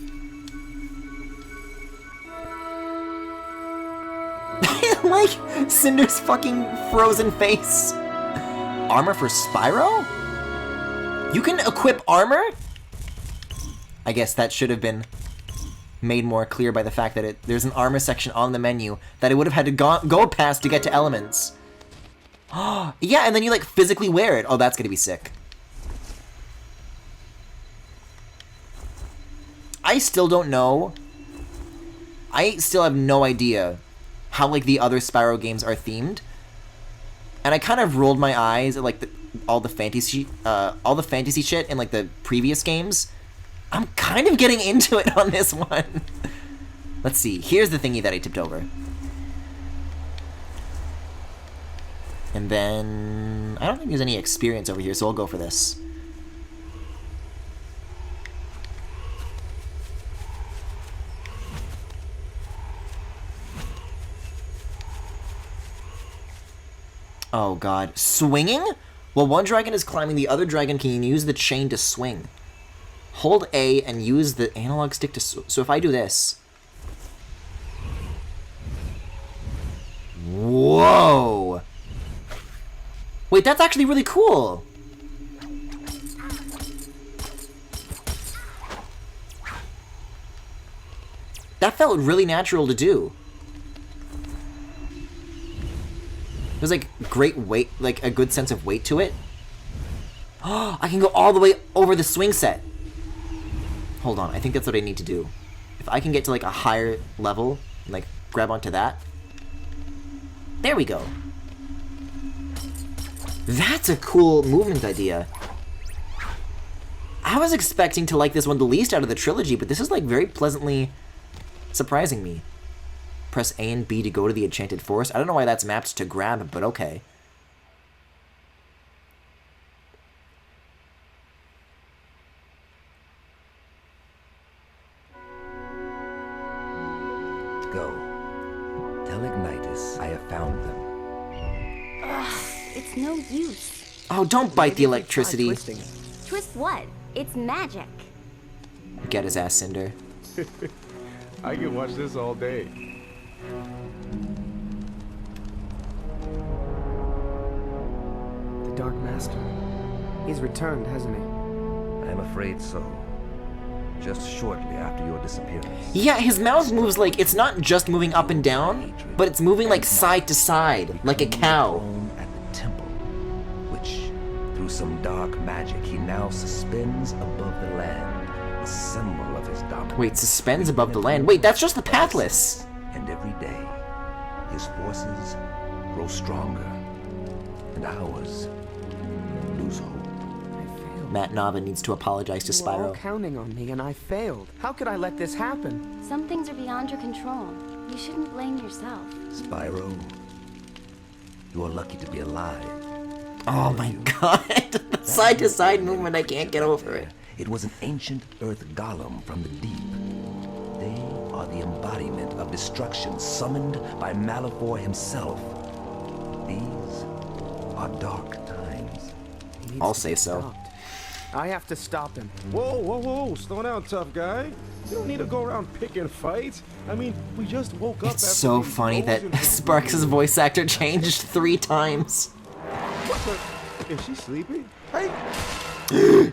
I like Cinder's fucking frozen face. Armor for Spyro? You can equip armor? I guess that should have been made more clear by the fact that there's an armor section on the menu that I would have had to go past to get to elements. Yeah, and then you, like, physically wear it. Oh, that's gonna be sick. I still don't know. I still have no idea how, like, the other Spyro games are themed. And I kind of rolled my eyes at, like, all the fantasy shit in, like, the previous games. I'm kind of getting into it on this one. Let's see. Here's the thingy that I tipped over. And then I don't think there's any experience over here, so I'll go for this. Oh god. Swinging? While one dragon is climbing, the other dragon can use the chain to swing. Hold A and use the analog stick to so if I do this. Whoa! Wait, that's actually really cool! That felt really natural to do. There's, like, great weight, like, a good sense of weight to it. Oh, I can go all the way over the swing set. Hold on, I think that's what I need to do. If I can get to, like, a higher level, and, like, grab onto that. There we go. That's a cool movement idea. I was expecting to like this one the least out of the trilogy, but this is, like, very pleasantly surprising me. Press A and B to go to the Enchanted Forest. I don't know why that's mapped to grab, but okay. Go. Tell Ignitus I have found them. Ugh, it's no use. Oh, don't bite the electricity. Twist what? It's magic. Get his ass, Cinder. I can watch this all day. The Dark Master. He's returned, hasn't he? I am afraid so. Just shortly after your disappearance. Yeah, his mouth moves like, it's not just moving up and down, but it's moving like side to side, like a cow. At the temple, which, through some dark magic, he now suspends above the land, a symbol of his dominance. Wait, suspends above the land? Wait, that's just the Pathless! And every day, his forces grow stronger, and ours lose hope. I failed. Matt Nava needs to apologize to You were all Spyro. counting on me, and I failed. How could I let this happen? Some things are beyond your control. You shouldn't blame yourself. Spyro, you are lucky to be alive. Oh my god, the side to side movement, I can't get over it. It was an ancient earth golem from the deep. They are the embodiment of destruction summoned by Malifaux himself. These are dark times. He needs I'll to say be so. stopped. I have to stop him. Whoa, whoa, whoa, slow down, tough guy. You don't need to go around picking fights. I mean, we just woke up. It's after so the funny that explosion. Sparks' voice actor changed 3 times. What the? Is she sleeping? Hey!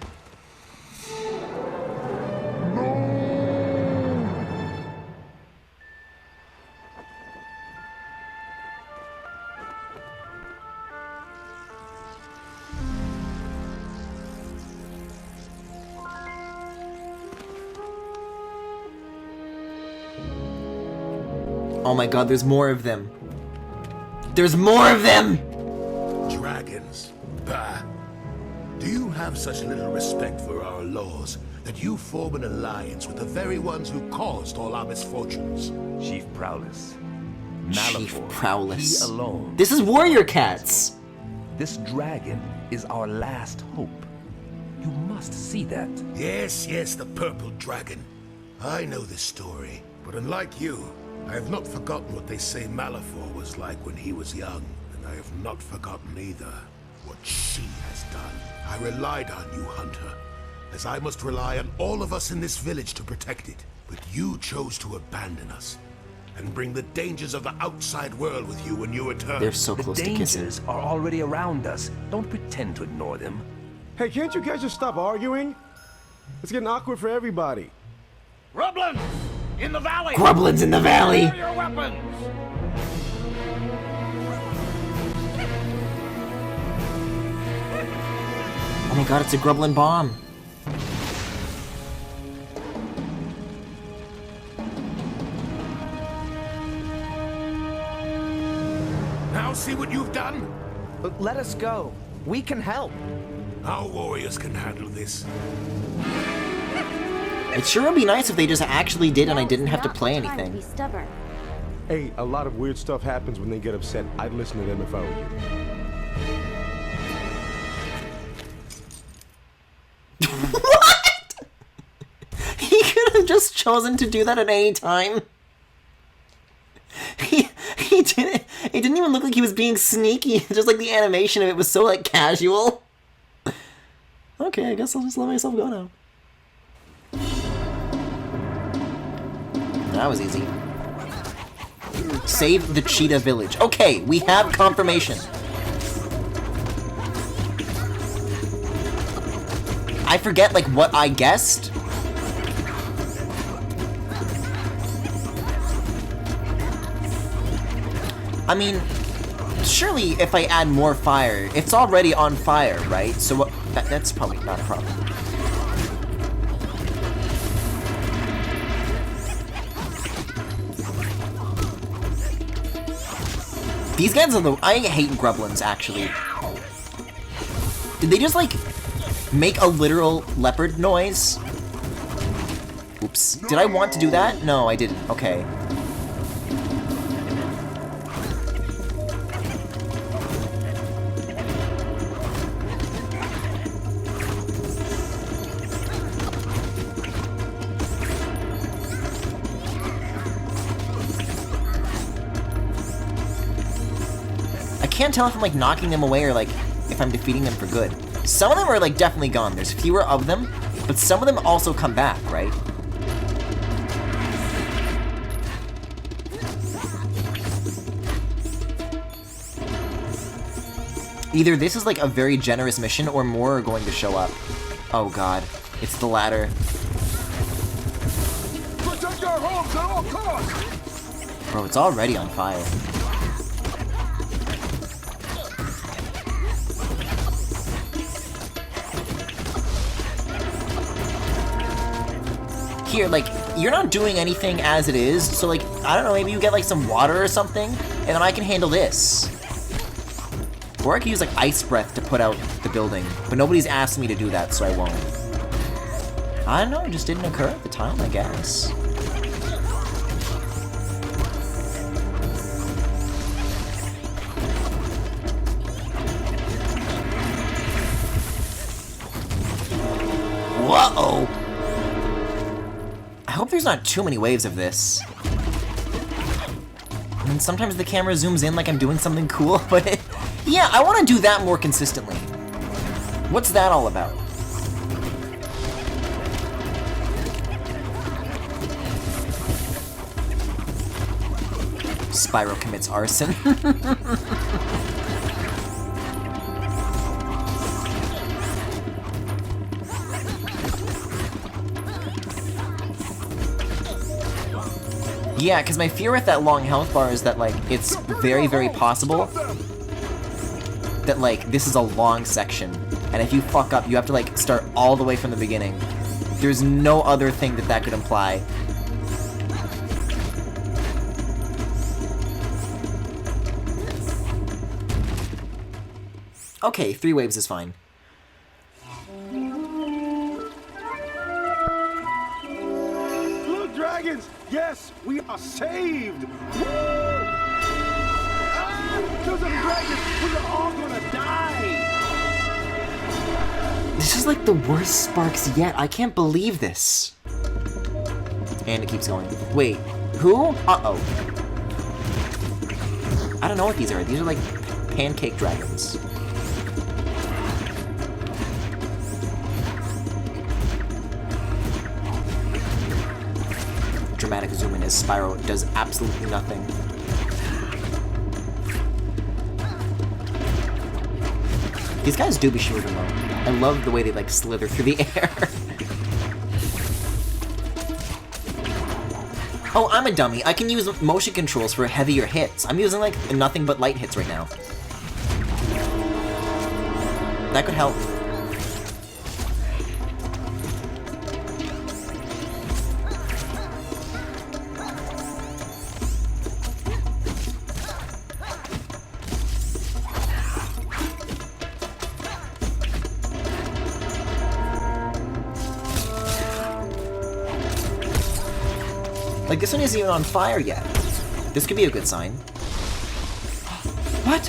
Oh my god, there's more of them. There's more of them! Dragons? Bah! Do you have such little respect for our laws that you form an alliance with the very ones who caused all our misfortunes? Chief Prowless. Chief Malifaux, Prowless. he alone. This is Warrior Cats! This dragon is our last hope. You must see that. Yes, yes, the purple dragon. I know this story, but unlike you, I have not forgotten what they say Malifaux was like when he was young, and I have not forgotten either what she has done. I relied on you, Hunter, as I must rely on all of us in this village to protect it. But you chose to abandon us and bring the dangers of the outside world with you when you return. They're so The close to kissing. dangers are already around us. Don't pretend to ignore them. Hey, can't you guys just stop arguing? It's getting awkward for everybody. Grublins! In the valley! Grublins in the valley! Prepare your weapons! Oh my god, it's a Grublin bomb. Now see what you've done? Let us go. We can help. Our warriors can handle this. It sure would be nice if they just actually did and I Now's didn't have to not play the time to anything. be stubborn. Hey, a lot of weird stuff happens when they get upset. I'd listen to them if I were you. What? He could have just chosen to do that at any time. He didn't. It didn't even look like he was being sneaky. Just like the animation of it was so like casual. Okay, I guess I'll just let myself go now. That was easy. Save the cheetah village. Okay, we have confirmation. I forget, like, what I guessed. I mean, surely if I add more fire, it's already on fire, right? So what, that's probably not a problem. These guys are the... I hate Grublins, actually. Did they just, like, make a literal leopard noise? Oops. Did I want to do that? No, I didn't. Okay. I can't tell if I'm, like, knocking them away or, like, if I'm defeating them for good. Some of them are, like, definitely gone. There's fewer of them, but some of them also come back, right? Either this is, like, a very generous mission, or more are going to show up. Oh, God. It's the latter. Protect our homes at all costs! Bro, it's already on fire. Here, like, you're not doing anything as it is, so, like, I don't know, maybe you get, like, some water or something, and then I can handle this. Or I could use, like, ice breath to put out the building, but nobody's asked me to do that, so I won't. I don't know, it just didn't occur at the time, I guess. Whoa! I hope there's not too many waves of this. And sometimes the camera zooms in like I'm doing something cool, but yeah, I want to do that more consistently. What's that all about? Spyro commits arson. Yeah, because my fear with that long health bar is that, like, it's very, very possible that, like, this is a long section, and if you fuck up, you have to, like, start all the way from the beginning. There's no other thing that that could imply. Okay, 3 waves is fine. Look, dragons! Yes, we are saved! Woo! Ah! Those are the dragons! We are all gonna die! This is like the worst sparks yet. I can't believe this. And it keeps going. Wait, who? Uh-oh. I don't know what these are. These are like pancake dragons. Dramatic zoom in as Spyro does absolutely nothing. These guys do be shooting though. I love the way they like slither through the air. Oh, I'm a dummy. I can use motion controls for heavier hits. I'm using like nothing but light hits right now. That could help. Like, this one isn't even on fire yet. This could be a good sign. What?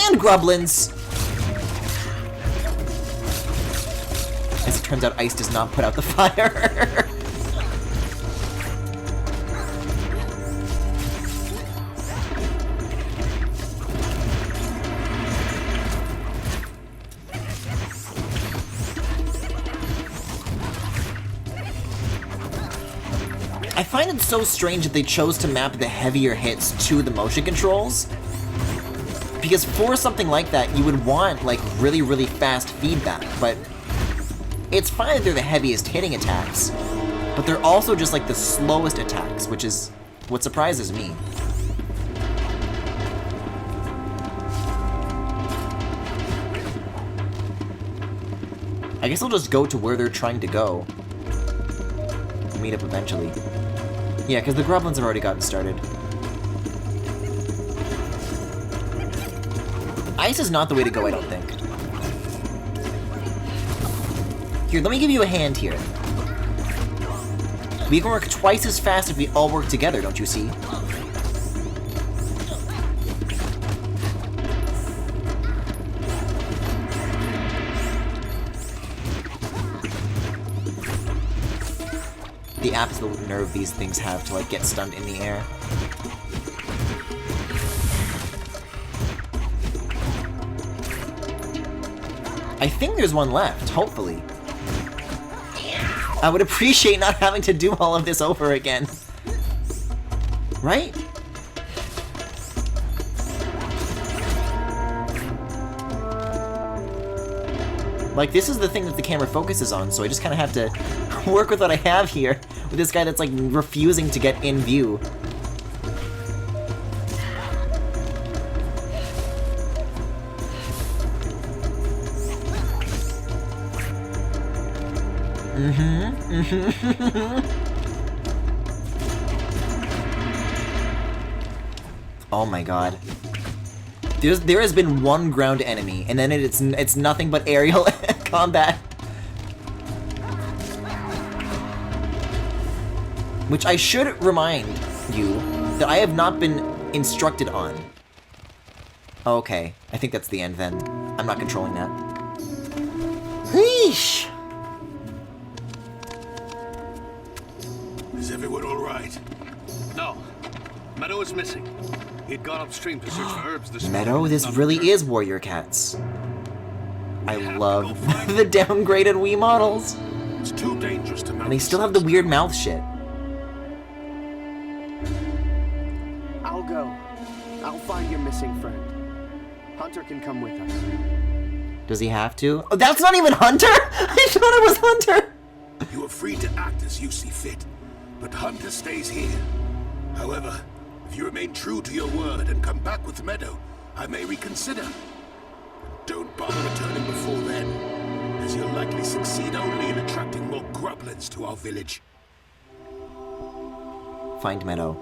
And grublins! As it turns out, ice does not put out the fire. I find it so strange that they chose to map the heavier hits to the motion controls. Because for something like that, you would want, like, really, really fast feedback, but it's fine that they're the heaviest hitting attacks, but they're also just, like, the slowest attacks, which is what surprises me. I guess I'll just go to where they're trying to go. Meet up eventually. Yeah, because the grublins have already gotten started. Ice is not the way to go, I don't think. Here, let me give you a hand here. We can work twice as fast if we all work together, don't you see? The absolute nerve these things have to, like, get stunned in the air. I think there's one left, hopefully. I would appreciate not having to do all of this over again. Right? Like, this is the thing that the camera focuses on, so I just kind of have to work with what I have here, with this guy that's, like, refusing to get in view. Oh my god. There has been one ground enemy, and then it's nothing but aerial combat. Which I should remind you that I have not been instructed on. Okay, I think that's the end then. I'm not controlling that. Yeesh! Is everyone all right? No. Meadow is missing. He'd gone upstream to search for herbs this morning. Meadow, this really is Warrior Cats. I love the downgraded Wii models. It's too dangerous to And they still have the weird mouth shit. I'll go. I'll find your missing friend. Hunter can come with us. Does he have to? Oh, that's not even Hunter? I thought it was Hunter! You are free to act as you see fit, but Hunter stays here. However, if you remain true to your word and come back with Meadow, I may reconsider. Don't bother returning before then, as you'll likely succeed only in attracting more grublins to our village. Find Meadow.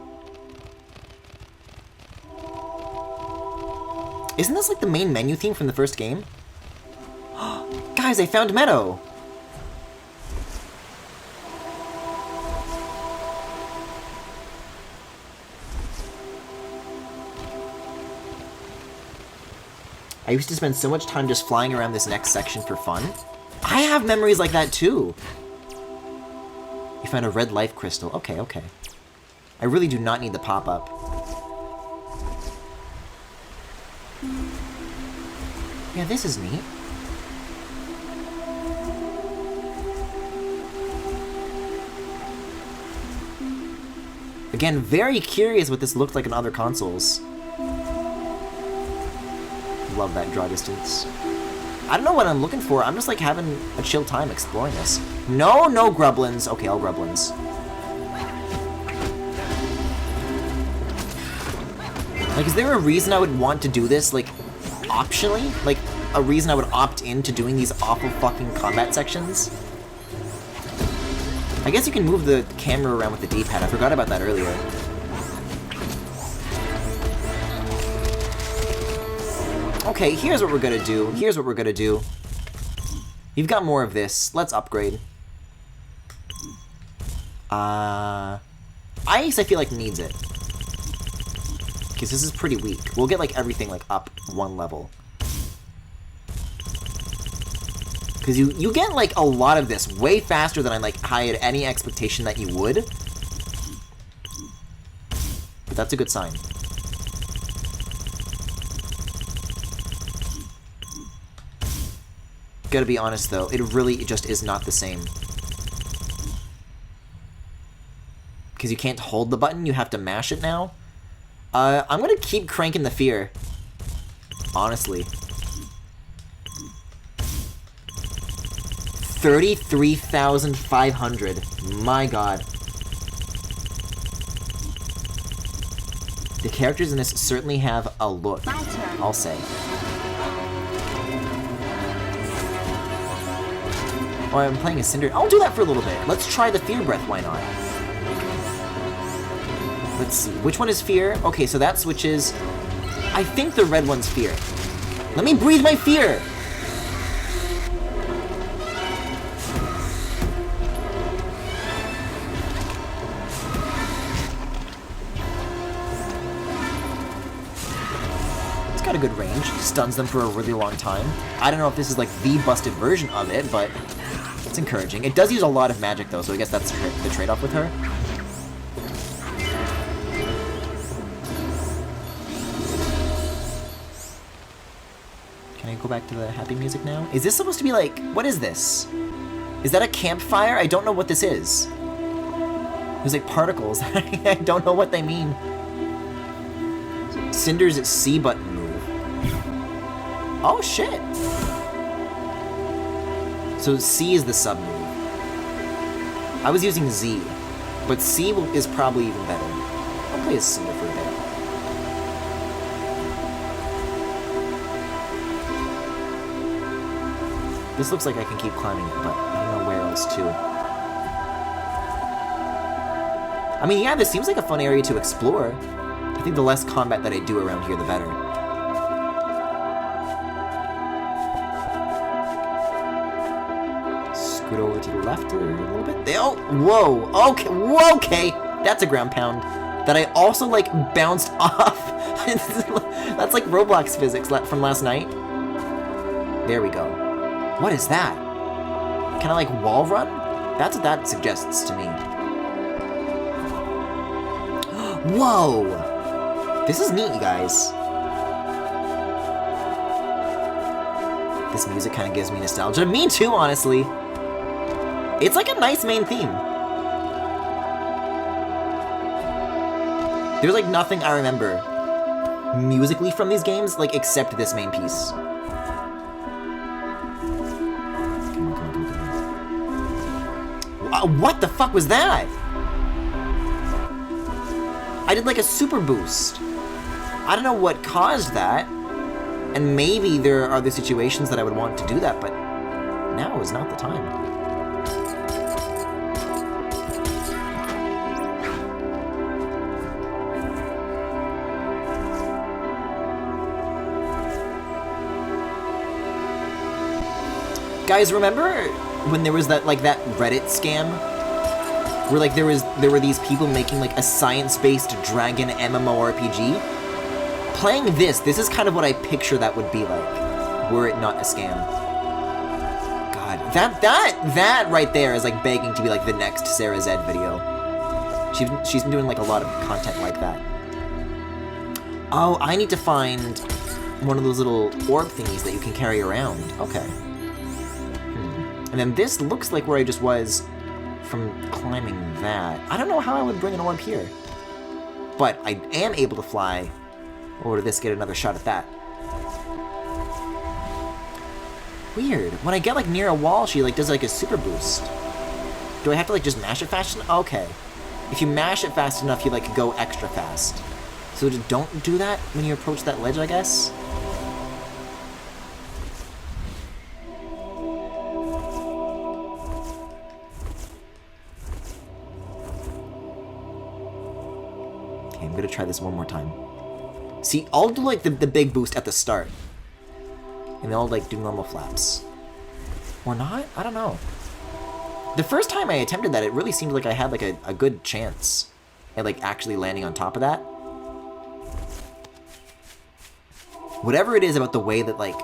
Isn't this like the main menu theme from the first game? Guys, I found Meadow! I used to spend so much time just flying around this next section for fun. I have memories like that too! You found a red life crystal. Okay, okay. I really do not need the pop-up. Yeah, this is neat. Again, very curious what this looked like on other consoles. Love that draw distance. I don't know what I'm looking for. I'm just like having a chill time exploring this. No, no grublins. Okay, all grublins. Like, is there a reason I would want to do this, like, optionally? Like, a reason I would opt into doing these awful fucking combat sections? I guess you can move the camera around with the D-pad. I forgot about that earlier. Okay, here's what we're gonna do. Here's what we're gonna do. You've got more of this. Let's upgrade. Ice, I feel like needs it. Because this is pretty weak. We'll get, like, everything, like, up one level. Because you get, like, a lot of this way faster than I had any expectation that you would. But that's a good sign. Gotta be honest, though, it really just is not the same. Because you can't hold the button, you have to mash it now. I'm gonna keep cranking the fear. Honestly. 33,500. My god. The characters in this certainly have a look, I'll say. Oh, I'm playing a Cinder. I'll do that for a little bit. Let's try the Fear Breath, why not? Let's see. Which one is Fear? Okay, so that switches. I think the red one's Fear. Let me breathe my fear! It's got a good range. Stuns them for a really long time. I don't know if this is like the busted version of it, but it's encouraging. It does use a lot of magic though, so I guess that's the trade-off with her. Can I go back to the happy music now? Is this supposed to be like, what is this? Is that a campfire? I don't know what this is. There's like particles. I don't know what they mean. Cinder's C button move. Oh shit! So C is the sub move. I was using Z, but C is probably even better. I'll play as Cinder for a bit. This looks like I can keep climbing it, but I don't know where else to. I mean, yeah, this seems like a fun area to explore. I think the less combat that I do around here, the better. Scoot over to the left a little bit. Oh, whoa, okay, whoa, okay. That's a ground pound that I also, like, bounced off. That's like Roblox physics from last night. There we go. What is that? Can I, like, wall run? That's what that suggests to me. Whoa! This is neat, you guys. This music kind of gives me nostalgia. Me too, honestly. It's like a nice main theme. There's like nothing I remember musically from these games, like, except this main piece. What the fuck was that? I did like a super boost. I don't know what caused that. And maybe there are other situations that I would want to do that, but now is not the time. Guys, remember when there was that, like, that Reddit scam? Where, like, there were these people making, like, a science-based dragon MMORPG? Playing this is kind of what I picture that would be like, were it not a scam. God, that right there is, like, begging to be, like, the next Sarah Zed video. She's been doing, like, a lot of content like that. Oh, I need to find one of those little orb thingies that you can carry around. Okay. And then this looks like where I just was from climbing that. I don't know how I would bring an orb here. But I am able to fly over to this, get another shot at that. Weird. When I get, like, near a wall, she, like, does, like, a super boost. Do I have to, like, just mash it fast enough? Okay. If you mash it fast enough, you, like, go extra fast. So just don't do that when you approach that ledge, I guess? I'm gonna try this one more time. See, I'll do, like, the big boost at the start. And then I'll, like, do normal flaps. Or not? I don't know. The first time I attempted that, it really seemed like I had, like, a good chance at, like, actually landing on top of that. Whatever it is about the way that, like,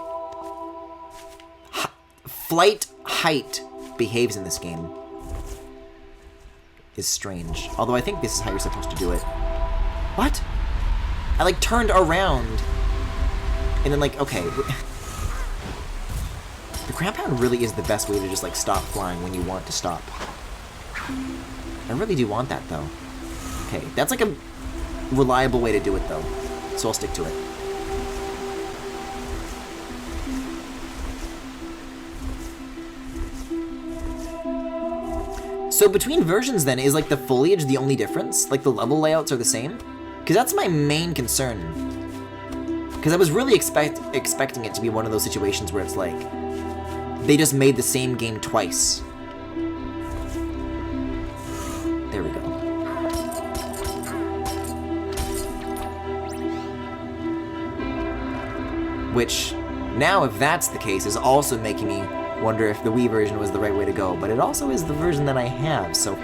flight height behaves in this game is strange. Although I think this is how you're supposed to do it. What? I, like, turned around, and then, like, okay. The ground pound really is the best way to just, like, stop flying when you want to stop. I really do want that, though. Okay, that's, like, a reliable way to do it, though. So I'll stick to it. So between versions, then, is, like, the foliage the only difference? Like, the level layouts are the same? Because that's my main concern. Because I was really expecting it to be one of those situations where it's like, they just made the same game twice. There we go. Which, now if that's the case, is also making me wonder if the Wii version was the right way to go. But it also is the version that I have, so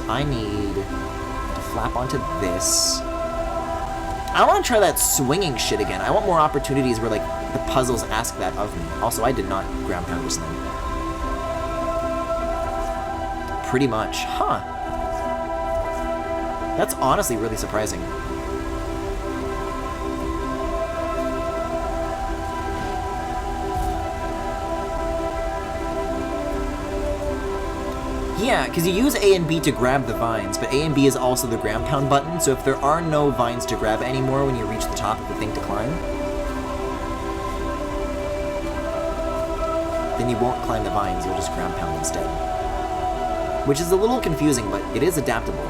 I need to flap onto this. I want to try that swinging shit again. I want more opportunities where, like, the puzzles ask that of me. Also, I did not ground pound this thing. Pretty much. Huh. That's honestly really surprising. Yeah, because you use A and B to grab the vines, but A and B is also the ground pound button, so if there are no vines to grab anymore when you reach the top of the thing to climb, then you won't climb the vines, you'll just ground pound instead. Which is a little confusing, but it is adaptable.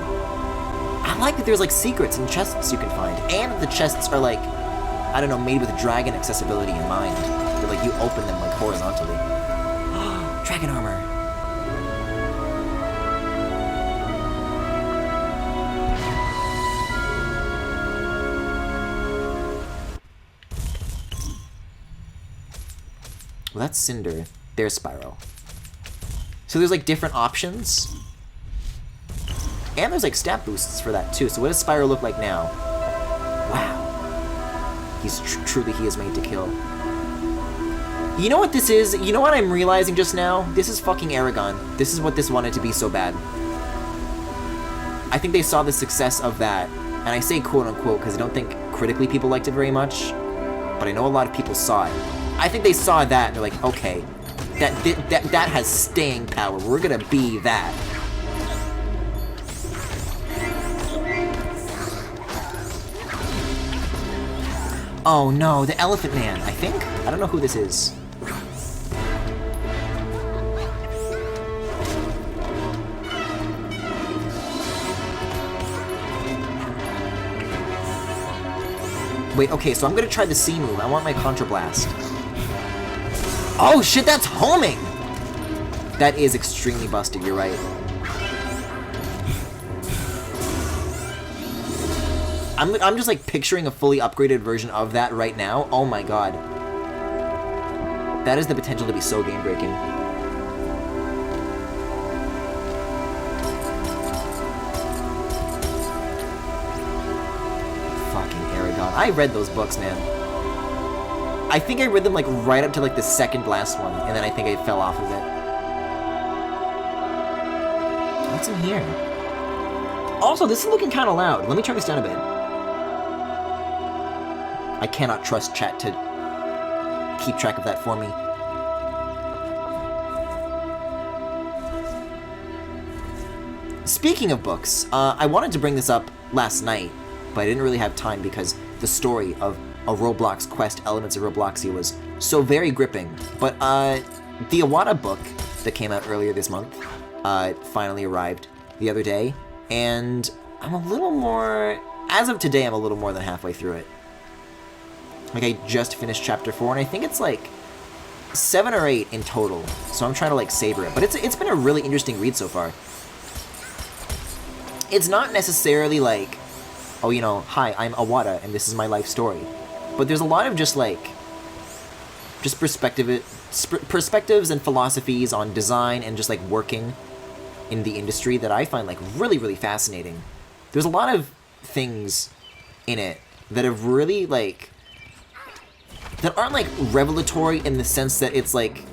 I like that there's, like, secrets and chests you can find, and the chests are, like, I don't know, made with dragon accessibility in mind. Where, like, you open them, like, horizontally. Dragon armor! Well, that's Cinder. There's Spyro. So there's, like, different options. And there's, like, stat boosts for that, too. So what does Spyro look like now? Wow. He's truly he is made to kill. You know what this is? You know what I'm realizing just now? This is fucking Aragon. This is what this wanted to be so bad. I think they saw the success of that, and I say quote-unquote because I don't think critically people liked it very much, but I know a lot of people saw it. I think they saw that and they're like, okay, that has staying power. We're gonna be that. Oh no, the Elephant Man, I think? I don't know who this is. Wait, okay, so I'm gonna try the C move. I want my Contrablast. Oh shit, that's homing! That is extremely busted, you're right. I'm just like picturing a fully upgraded version of that right now. Oh my god. That has the potential to be so game-breaking. Fucking Aragon. I read those books, man. I think I read them like right up to like the second last one, and then I think I fell off of it. What's in here? Also, this is looking kind of loud. Let me turn this down a bit. I cannot trust chat to keep track of that for me. Speaking of books, I wanted to bring this up last night, but I didn't really have time because the story of a Roblox quest, Elements of Robloxia, was so very gripping. But the Iwata book that came out earlier this month finally arrived the other day, and I'm a little more... As of today, I'm a little more than halfway through it. Like, I just finished chapter 4, and I think it's like 7 or 8 in total. So I'm trying to like savor it. But it's been a really interesting read so far. It's not necessarily like, oh, you know, hi, I'm Iwata, and this is my life story. But there's a lot of just like, just perspectives and philosophies on design and just like working in the industry that I find like really, really fascinating. There's a lot of things in it that have really like, that aren't like revelatory in the sense that it's like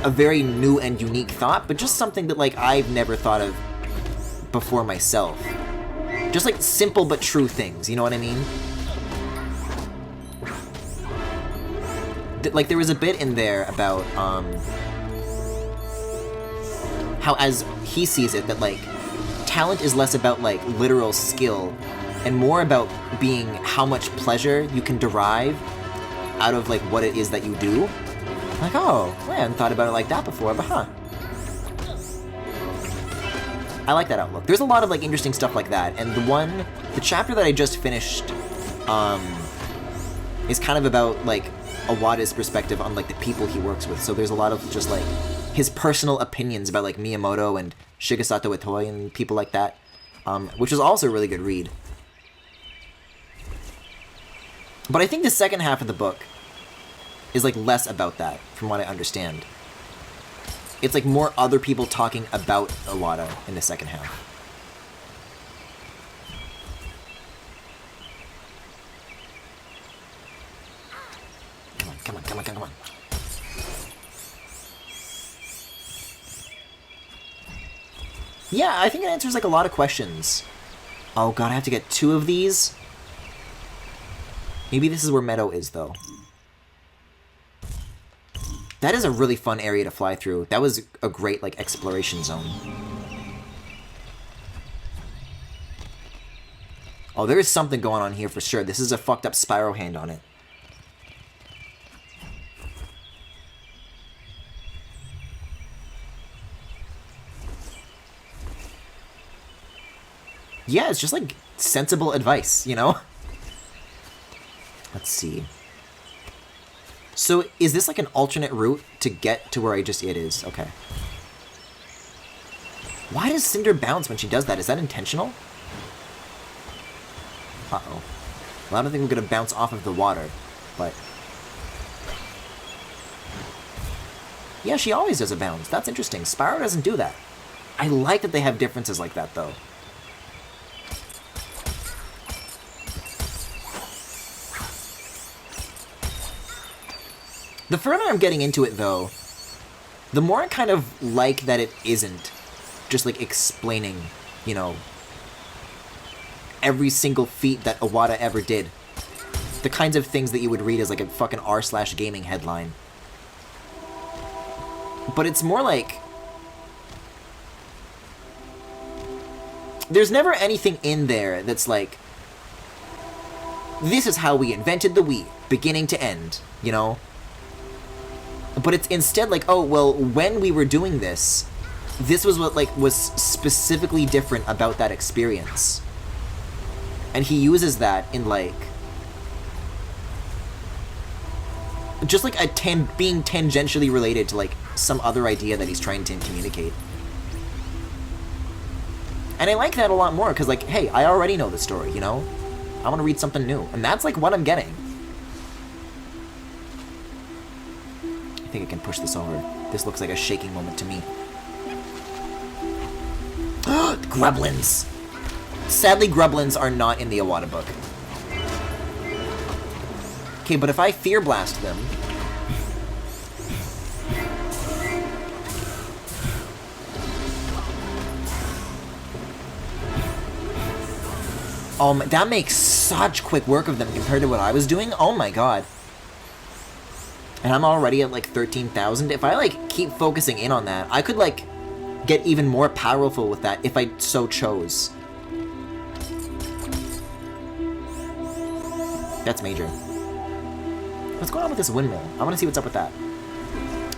a very new and unique thought, but just something that like I've never thought of before myself. Just like simple but true things, you know what I mean? Like there was a bit in there about how, as he sees it, that like talent is less about like literal skill and more about being how much pleasure you can derive out of like what it is that you do. Like, oh, well, I hadn't thought about it like that before, but huh. I like that outlook. There's a lot of like interesting stuff like that, and the chapter that I just finished is kind of about like Iwata's perspective on like the people he works with. So there's a lot of just like his personal opinions about like Miyamoto and Shigesato Itoi and people like that, which is also a really good read. But I think the second half of the book is like less about that, from what I understand. It's like more other people talking about Iwata in the second half. Come on, come on, come on, come on. Yeah, I think it answers like a lot of questions. Oh god, I have to get 2 of these? Maybe this is where Meadow is, though. That is a really fun area to fly through. That was a great, like, exploration zone. Oh, there is something going on here for sure. This is a fucked up Spyro hand on it. Yeah, it's just, like, sensible advice, you know? Let's see. So, is this like an alternate route to get to where it is? Okay. Why does Cinder bounce when she does that? Is that intentional? Uh-oh. Well, I don't think we're going to bounce off of the water, but... Yeah, she always does a bounce. That's interesting. Spyro doesn't do that. I like that they have differences like that, though. The further I'm getting into it, though, the more I kind of like that it isn't just, like, explaining, you know, every single feat that Iwata ever did. The kinds of things that you would read as, like, a fucking r/gaming headline. But it's more like... there's never anything in there that's like, this is how we invented the Wii, beginning to end, you know? But it's instead like, oh, well, when we were doing this, this was what, like, was specifically different about that experience. And he uses that in, like, just, like, being tangentially related to, like, some other idea that he's trying to communicate. And I like that a lot more, because, like, hey, I already know the story, you know? I want to read something new. And that's, like, what I'm getting. I think I can push this over. This looks like a shaking moment to me. Grublins! Sadly, Grublins are not in the Iwata book. Okay, but if I Fear Blast them... that makes such quick work of them compared to what I was doing. Oh my god. And I'm already at, like, 13,000. If I, like, keep focusing in on that, I could, like, get even more powerful with that if I so chose. That's major. What's going on with this windmill? I want to see what's up with that.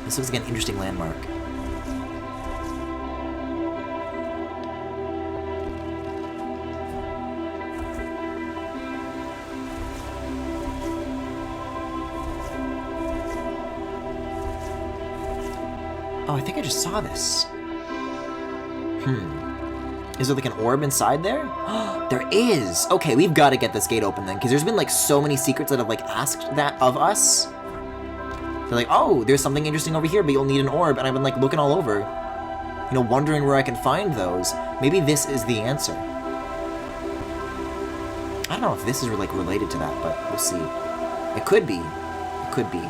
This looks like an interesting landmark. Oh, I think I just saw this. Is there, like, an orb inside there? There is! Okay, we've got to get this gate open then, because there's been, like, so many secrets that have, like, asked that of us. They're like, oh, there's something interesting over here, but you'll need an orb, and I've been, like, looking all over. You know, wondering where I can find those. Maybe this is the answer. I don't know if this is, like, related to that, but we'll see. It could be. It could be.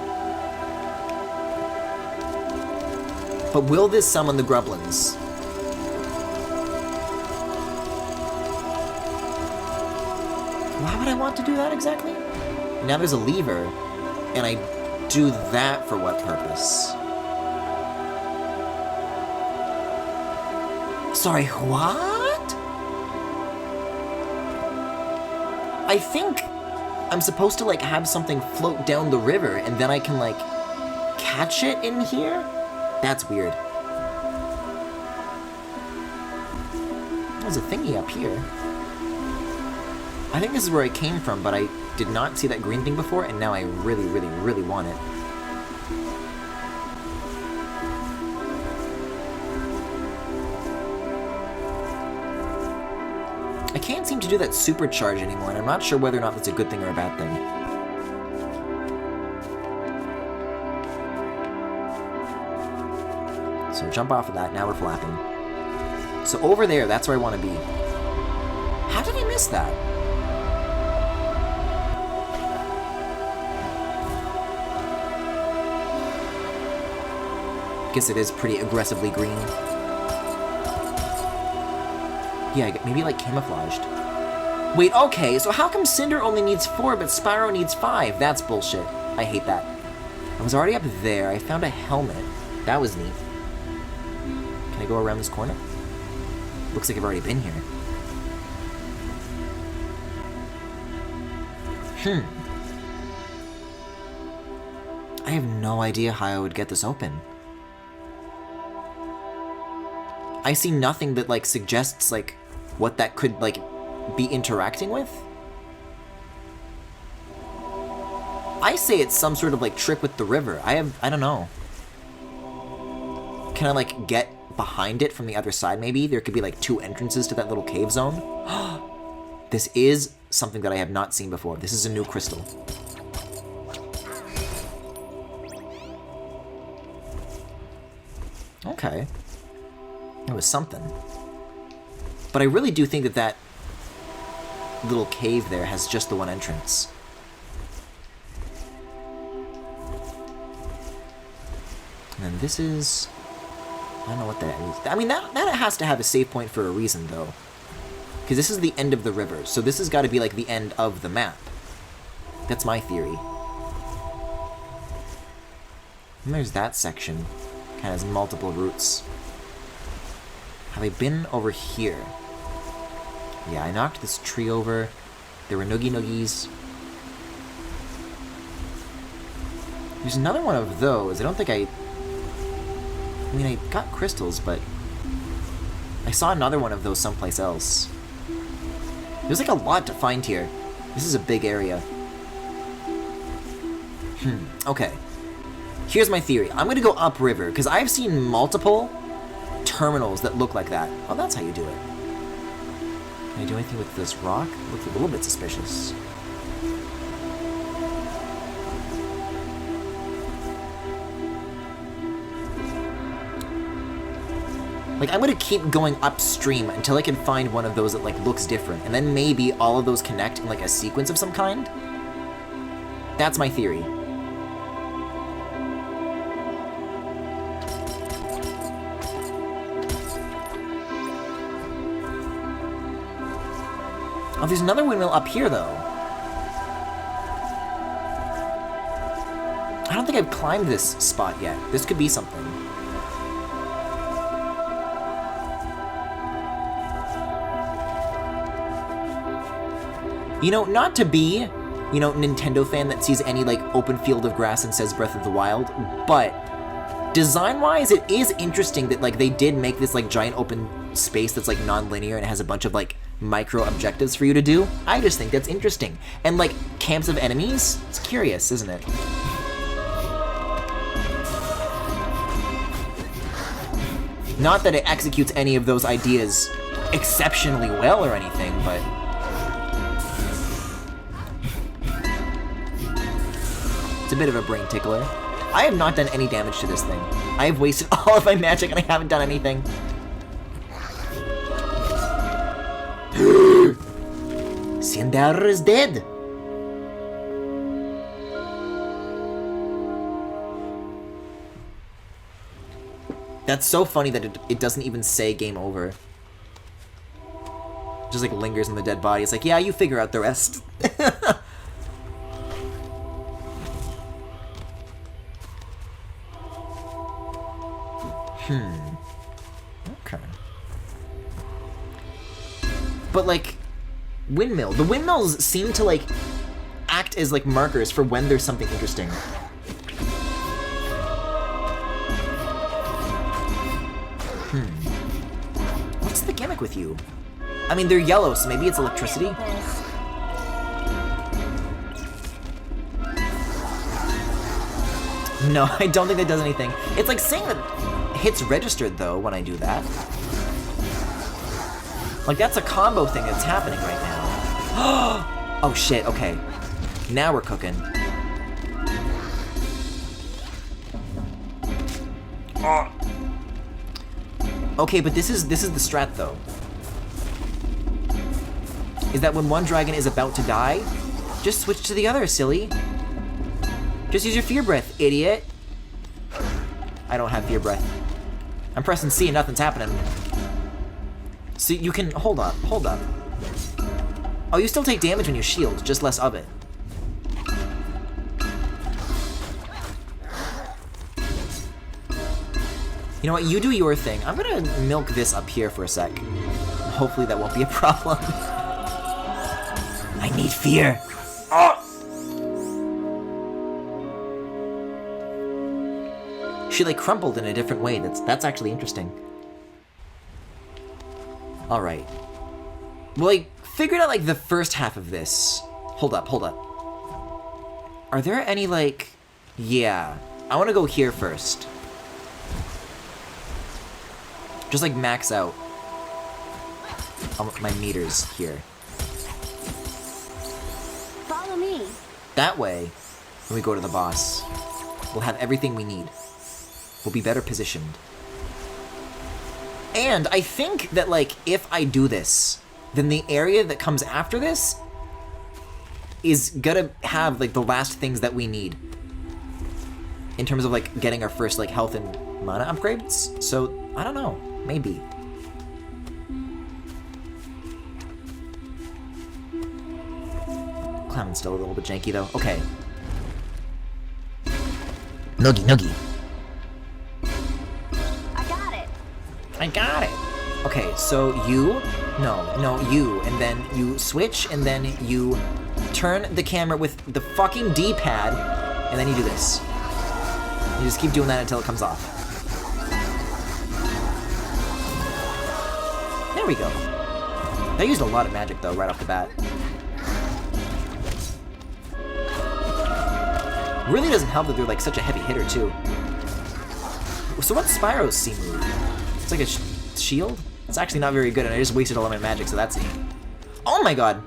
But will this summon the Grublins? Why would I want to do that exactly? Now there's a lever, and I do that for what purpose? Sorry, what? I think I'm supposed to, like, have something float down the river, and then I can, like, catch it in here? That's weird. There's a thingy up here. I think this is where I came from, but I did not see that green thing before, and now I really, really, really want it. I can't seem to do that supercharge anymore, and I'm not sure whether or not that's a good thing or a bad thing. So jump off of that, now we're flapping. So over there, that's where I want to be. How did I miss that? Guess it is pretty aggressively green. Yeah, maybe like camouflaged. Wait, okay, so how come Cinder only needs 4 but Spyro needs 5? That's bullshit. I hate that. I was already up there, I found a helmet. That was neat. Can I go around this corner? Looks like I've already been here. I have no idea how I would get this open. I see nothing that, like, suggests, like, what that could, like, be interacting with. I say it's some sort of, like, trick with the river. I don't know. Can I, like, get behind it from the other side, maybe? There could be, like, 2 entrances to that little cave zone. This is something that I have not seen before. This is a new crystal. Okay. It was something. But I really do think that that little cave there has just the one entrance. this is... I don't know what that is. I mean, that has to have a save point for a reason, though. Because this is the end of the river, so this has got to be, like, the end of the map. That's my theory. And there's that section. Kind of has multiple routes. Have I been over here? Yeah, I knocked this tree over. There were noogie noogies. There's another one of those. I don't think I mean, I got crystals, but I saw another one of those someplace else. There's like a lot to find here. This is a big area. Okay. Here's my theory. I'm gonna go upriver, because I've seen multiple terminals that look like that. Oh, that's how you do it. Can I do anything with this rock? It looks a little bit suspicious. Like, I'm gonna keep going upstream until I can find one of those that, like, looks different. And then maybe all of those connect in, like, a sequence of some kind. That's my theory. Oh, there's another windmill up here, though. I don't think I've climbed this spot yet. This could be something. You know, not to be, you know, Nintendo fan that sees any, like, open field of grass and says Breath of the Wild, but design-wise, it is interesting that, like, they did make this, like, giant open space that's, like, non-linear and has a bunch of, like, micro objectives for you to do. I just think that's interesting. And, like, camps of enemies? It's curious, isn't it? Not that it executes any of those ideas exceptionally well or anything, but... it's a bit of a brain tickler. I have not done any damage to this thing. I have wasted all of my magic and I haven't done anything. Cinder is dead! That's so funny that it doesn't even say game over. Just like lingers in the dead body. It's like, yeah, you figure out the rest. Okay. But, like, windmill. The windmills seem to, like, act as, like, markers for when there's something interesting. What's the gimmick with you? I mean, they're yellow, so maybe it's electricity? No, I don't think that does anything. It's like saying that hits registered, though, when I do that. Like, that's a combo thing that's happening right now. Oh, shit, okay. Now we're cooking. Okay, but this is the strat, though. Is that when one dragon is about to die, just switch to the other, silly. Just use your fear breath, idiot. I don't have fear breath. I'm pressing C and nothing's happening. So you can, hold up. Oh, you still take damage when you shield, just less of it. You know what, you do your thing. I'm gonna milk this up here for a sec. Hopefully that won't be a problem. I need fear. Oh! She like crumpled in a different way. That's actually interesting. All right. Well, I figured out like the first half of this. Hold up. Are there any like... Yeah. I want to go here first. Just like max out my meters here. Follow me. That way, when we go to the boss, we'll have everything we need. We'll be better positioned. And I think that, like, if I do this, then the area that comes after this is gonna have, like, the last things that we need. In terms of, like, getting our first, like, health and mana upgrades, so I don't know. Maybe. Climbing's still a little bit janky though. Okay. Noogie noogie. I got it. I got it. Okay, so you, no, you, and then you switch, and then you turn the camera with the fucking D-pad, and then you do this. You just keep doing that until it comes off. There we go. They used a lot of magic though, right off the bat. Really doesn't help that they're like such a heavy hitter too. So what's Spyro's C move? It's like a shield? It's actually not very good, and I just wasted all of my magic, so that's neat. Oh my god!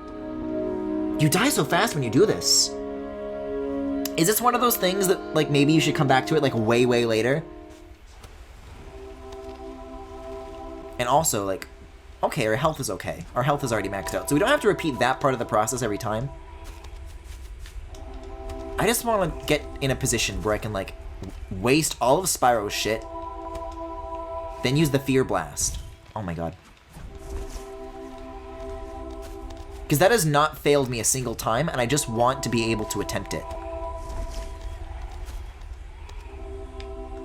You die so fast when you do this. Is this one of those things that, like, maybe you should come back to it, like, way, way later? And also, like, okay, our health is okay. Our health is already maxed out, so we don't have to repeat that part of the process every time. I just want to get in a position where I can, like, waste all of Spyro's shit, then use the Fear Blast. Oh my god. Because that has not failed me a single time, and I just want to be able to attempt it.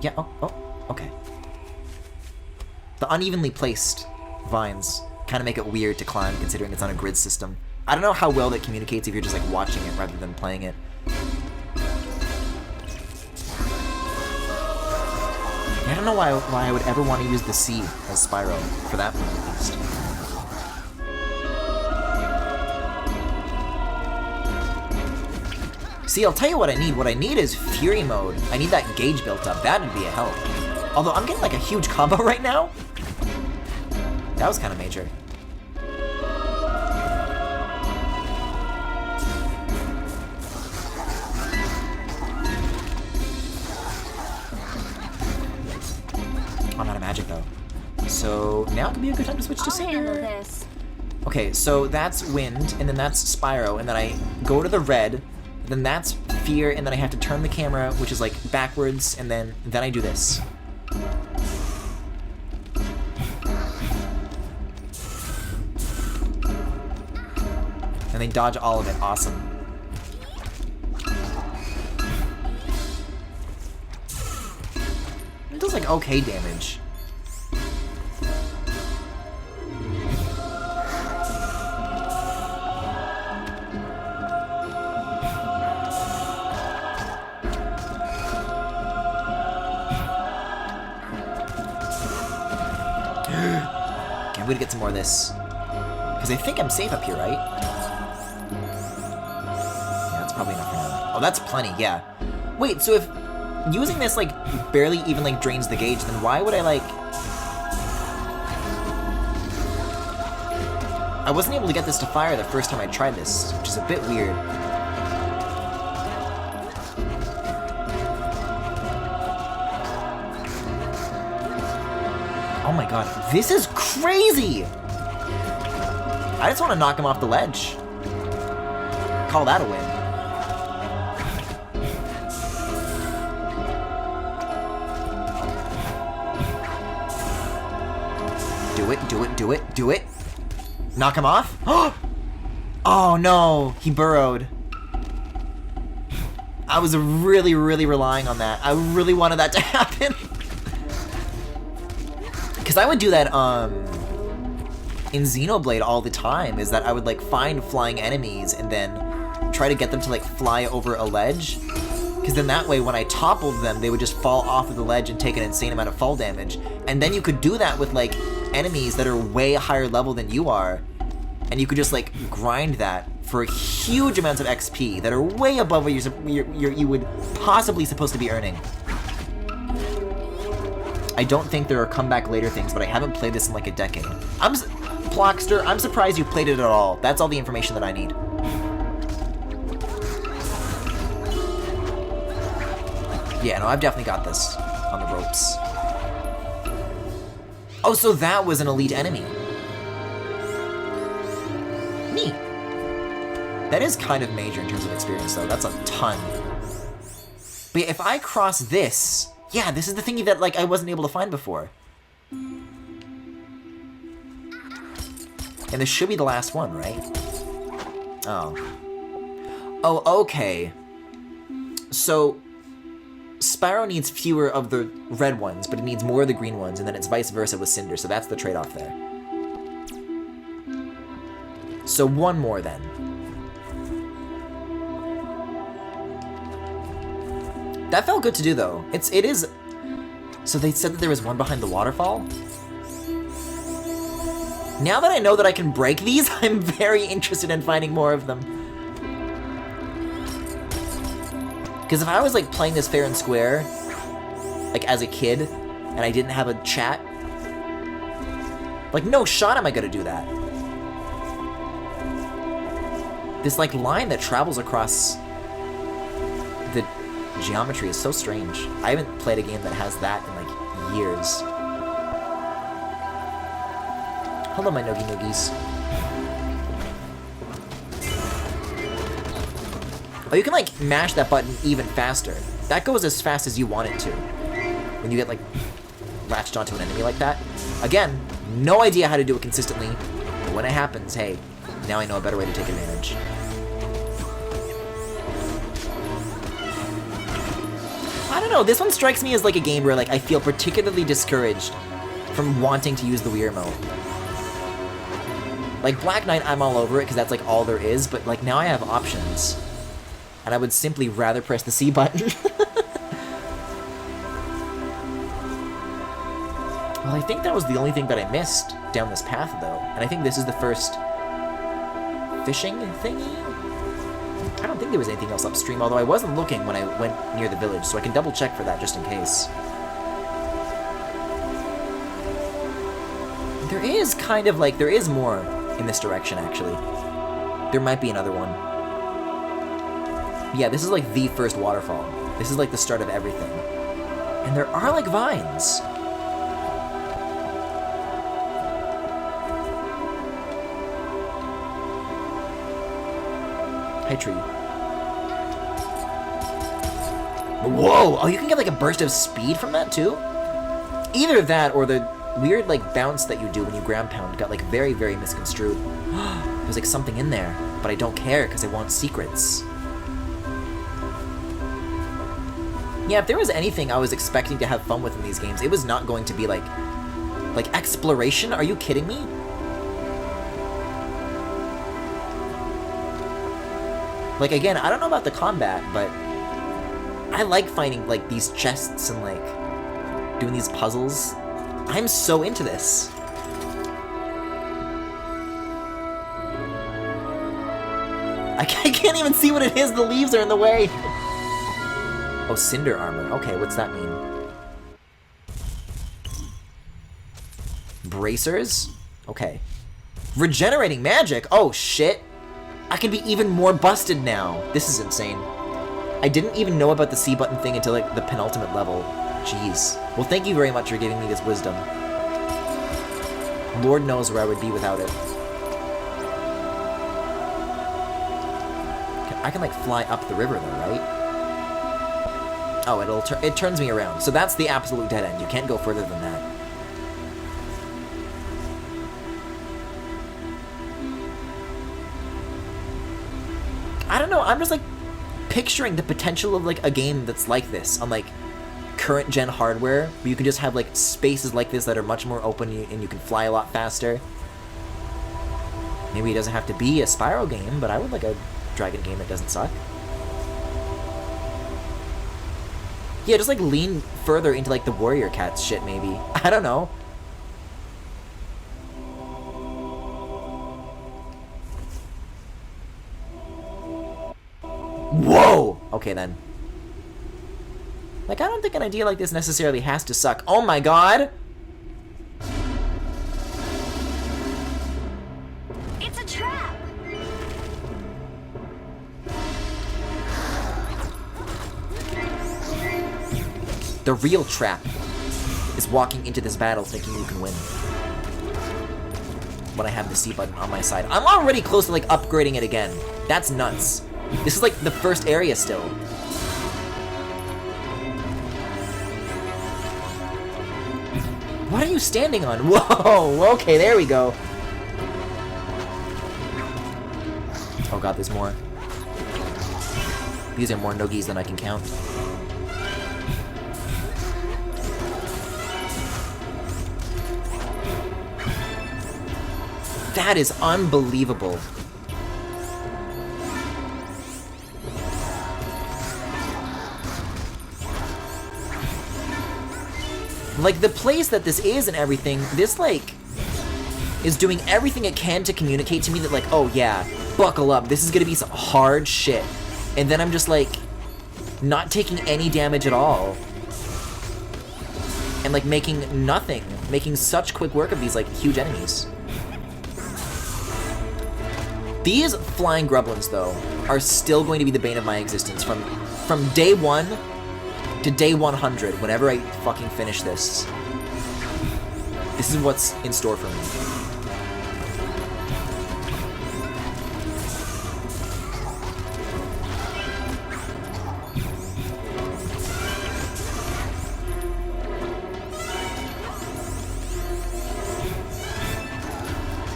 Yeah, oh, okay. The unevenly placed vines kind of make it weird to climb, considering it's on a grid system. I don't know how well that communicates if you're just, like, watching it rather than playing it. I don't know why I would ever want to use the C as Spyro, for that one at least. See, I'll tell you what I need. What I need is Fury Mode. I need that gauge built up. That'd be a help. Although I'm getting like a huge combo right now. That was kind of major. I'm out of magic though. So now could be a good time to switch to Cinder. Okay, so that's Wind, and then that's Spyro, and then I go to the red, then that's Fear, and then I have to turn the camera, which is like backwards, and then I do this. And they dodge all of it. Awesome. It does like okay damage. Okay, I'm gonna get some more of this. Because I think I'm safe up here, right? Yeah, that's probably enough for now. Oh, that's plenty, yeah. Wait, so if using this, like, barely even, like, drains the gauge, then why would I, like... I wasn't able to get this to fire the first time I tried this, which is a bit weird. Oh my god, this is crazy! I just want to knock him off the ledge. Call that a win. Do it, do it, do it, do it. Knock him off? Oh no, he burrowed. I was really, really relying on that. I really wanted that to happen. Because I would do that, in Xenoblade all the time, is that I would, like, find flying enemies and then try to get them to, like, fly over a ledge. Because then that way, when I toppled them, they would just fall off of the ledge and take an insane amount of fall damage. And then you could do that with, like, enemies that are way higher level than you are. And you could just, like, grind that for huge amounts of XP that are way above what you would possibly supposed to be earning. I don't think there are comeback later things, but I haven't played this in like a decade. Plockster, I'm surprised you played it at all. That's all the information that I need. Yeah, no, I've definitely got this on the ropes. Oh, so that was an elite enemy. Neat. That is kind of major in terms of experience, though. That's a ton. But yeah, if I cross this Yeah, this is the thingy that, like, I wasn't able to find before. And this should be the last one, right? Oh. Oh, okay. So, Spyro needs fewer of the red ones, but it needs more of the green ones, and then it's vice versa with Cinder, so that's the trade-off there. So one more, then. That felt good to do, though. It is... So they said that there was one behind the waterfall? Now that I know that I can break these, I'm very interested in finding more of them. Because if I was, like, playing this fair and square, like, as a kid, and I didn't have a chat, like, no shot am I gonna do that. This, like, line that travels across the geometry is so strange. I haven't played a game that has that in, like, years. Hello, my Noogie Noogies. Oh, you can, like, mash that button even faster. That goes as fast as you want it to. When you get, like, latched onto an enemy like that. Again, no idea how to do it consistently. But when it happens, hey, now I know a better way to take advantage. I don't know, this one strikes me as, like, a game where, like, I feel particularly discouraged from wanting to use the Wii Remote. Like, Black Knight, I'm all over it, because that's, like, all there is, but, like, now I have options. And I would simply rather press the C button. Well, I think that was the only thing that I missed down this path, though. And I think this is the first fishing thingy? I don't think there was anything else upstream, although I wasn't looking when I went near the village, so I can double check for that just in case. There is kind of, like, there is more in this direction, actually. There might be another one. Yeah, this is like the first waterfall. This is like the start of everything. And there are like vines. Hi, tree. Whoa! Oh, you can get like a burst of speed from that too? Either that or the weird like bounce that you do when you ground pound got like very, very misconstrued. There's like something in there, but I don't care because I want secrets. Yeah, if there was anything I was expecting to have fun with in these games, it was not going to be like exploration? Are you kidding me? Like, again, I don't know about the combat, but I like finding, like, these chests and, like, doing these puzzles. I'm so into this. I can't even see what it is. The leaves are in the way. Oh, cinder armor. Okay, what's that mean? Bracers? Okay. Regenerating magic? Oh, shit. I can be even more busted now. This is insane. I didn't even know about the C button thing until, like, the penultimate level. Jeez. Well, thank you very much for giving me this wisdom. Lord knows where I would be without it. I can, like, fly up the river, though, right? Oh, it turns me around. So that's the absolute dead end. You can't go further than that. I don't know. I'm just, like, picturing the potential of, like, a game that's like this on, like, current-gen hardware, where you can just have, like, spaces like this that are much more open and you can fly a lot faster. Maybe it doesn't have to be a Spyro game, but I would like a dragon game that doesn't suck. Yeah, just, like, lean further into, like, the Warrior Cats shit, maybe. I don't know. Whoa! Okay, then. Like, I don't think an idea like this necessarily has to suck. Oh my god! It's a trap! The real trap is walking into this battle thinking you can win. When I have the C button on my side. I'm already close to, like, upgrading it again. That's nuts. This is, like, the first area still. What are you standing on? Whoa! Okay, there we go. Oh god, there's more. These are more noogies than I can count. That is unbelievable. Like, the place that this is and everything, this, like, is doing everything it can to communicate to me that, like, oh yeah, buckle up, this is gonna be some hard shit. And then I'm just, like, not taking any damage at all. And, like, making nothing. Making such quick work of these, like, huge enemies. These flying grublins, though, are still going to be the bane of my existence from day 1 to day 100, whenever I fucking finish this. This is what's in store for me.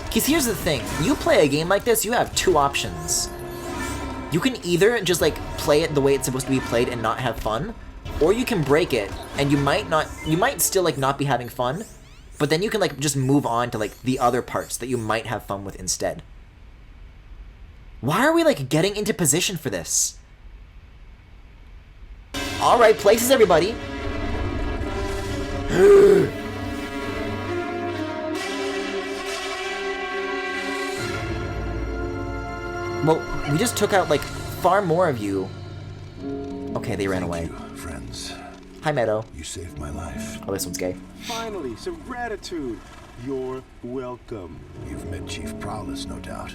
Because here's the thing, you play a game like this, you have 2 options. You can either just, like, play it the way it's supposed to be played and not have fun, or you can break it, and you might still, like, not be having fun, but then you can, like, just move on to, like, the other parts that you might have fun with instead. Why are we, like, getting into position for this? Alright, places, everybody. Well, we just took out, like, far more of you. Okay, they ran away. Thank you, friends. Hi, Meadow. You saved my life. Oh, this one's gay. Finally, some gratitude. You're welcome. You've met Chief Prowless, no doubt.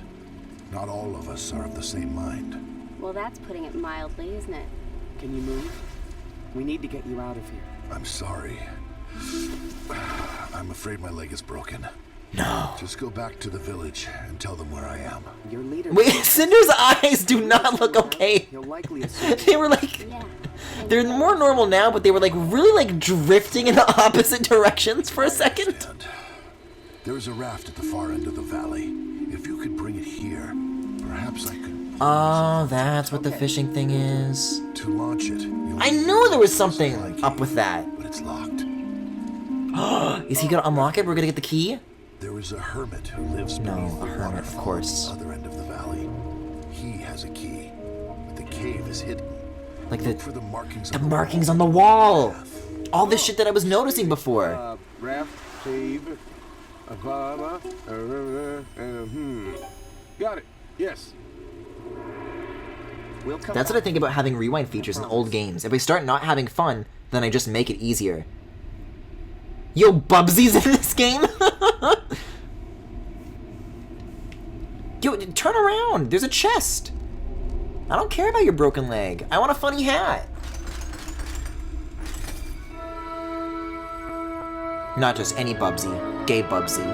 Not all of us are of the same mind. Well, that's putting it mildly, isn't it? Can you move? We need to get you out of here. I'm sorry. I'm afraid my leg is broken. No. Just go back to the village and tell them where I am. Your leader. Wait, Cinder's eyes do not look okay. He'll likely assume. They were like, Yeah. they're more normal now, but they were like really like drifting in the opposite directions for a second. And there is a raft at the far end of the valley. If you could bring it here, perhaps I could. Oh, that's what the fishing thing is. To launch it. I knew there was something up with that. But it's locked. Is he gonna unlock it? We're gonna get the key? There is a hermit who lives No, beneath a the hermit, of waterfall course. at the other end of the valley. He has a key, but the cave is hidden. Like Look for the markings. the on markings wall. on the wall. All this shit that I was noticing before. Raft, cave, Avama, Got it. Yes. We'll come That's what I think about having rewind features in old games. If I start not having fun, then I just make it easier. Yo, Bubsy's in this game? Yo, turn around. There's a chest. I don't care about your broken leg. I want a funny hat. Not just any Bubsy. Gay Bubsy.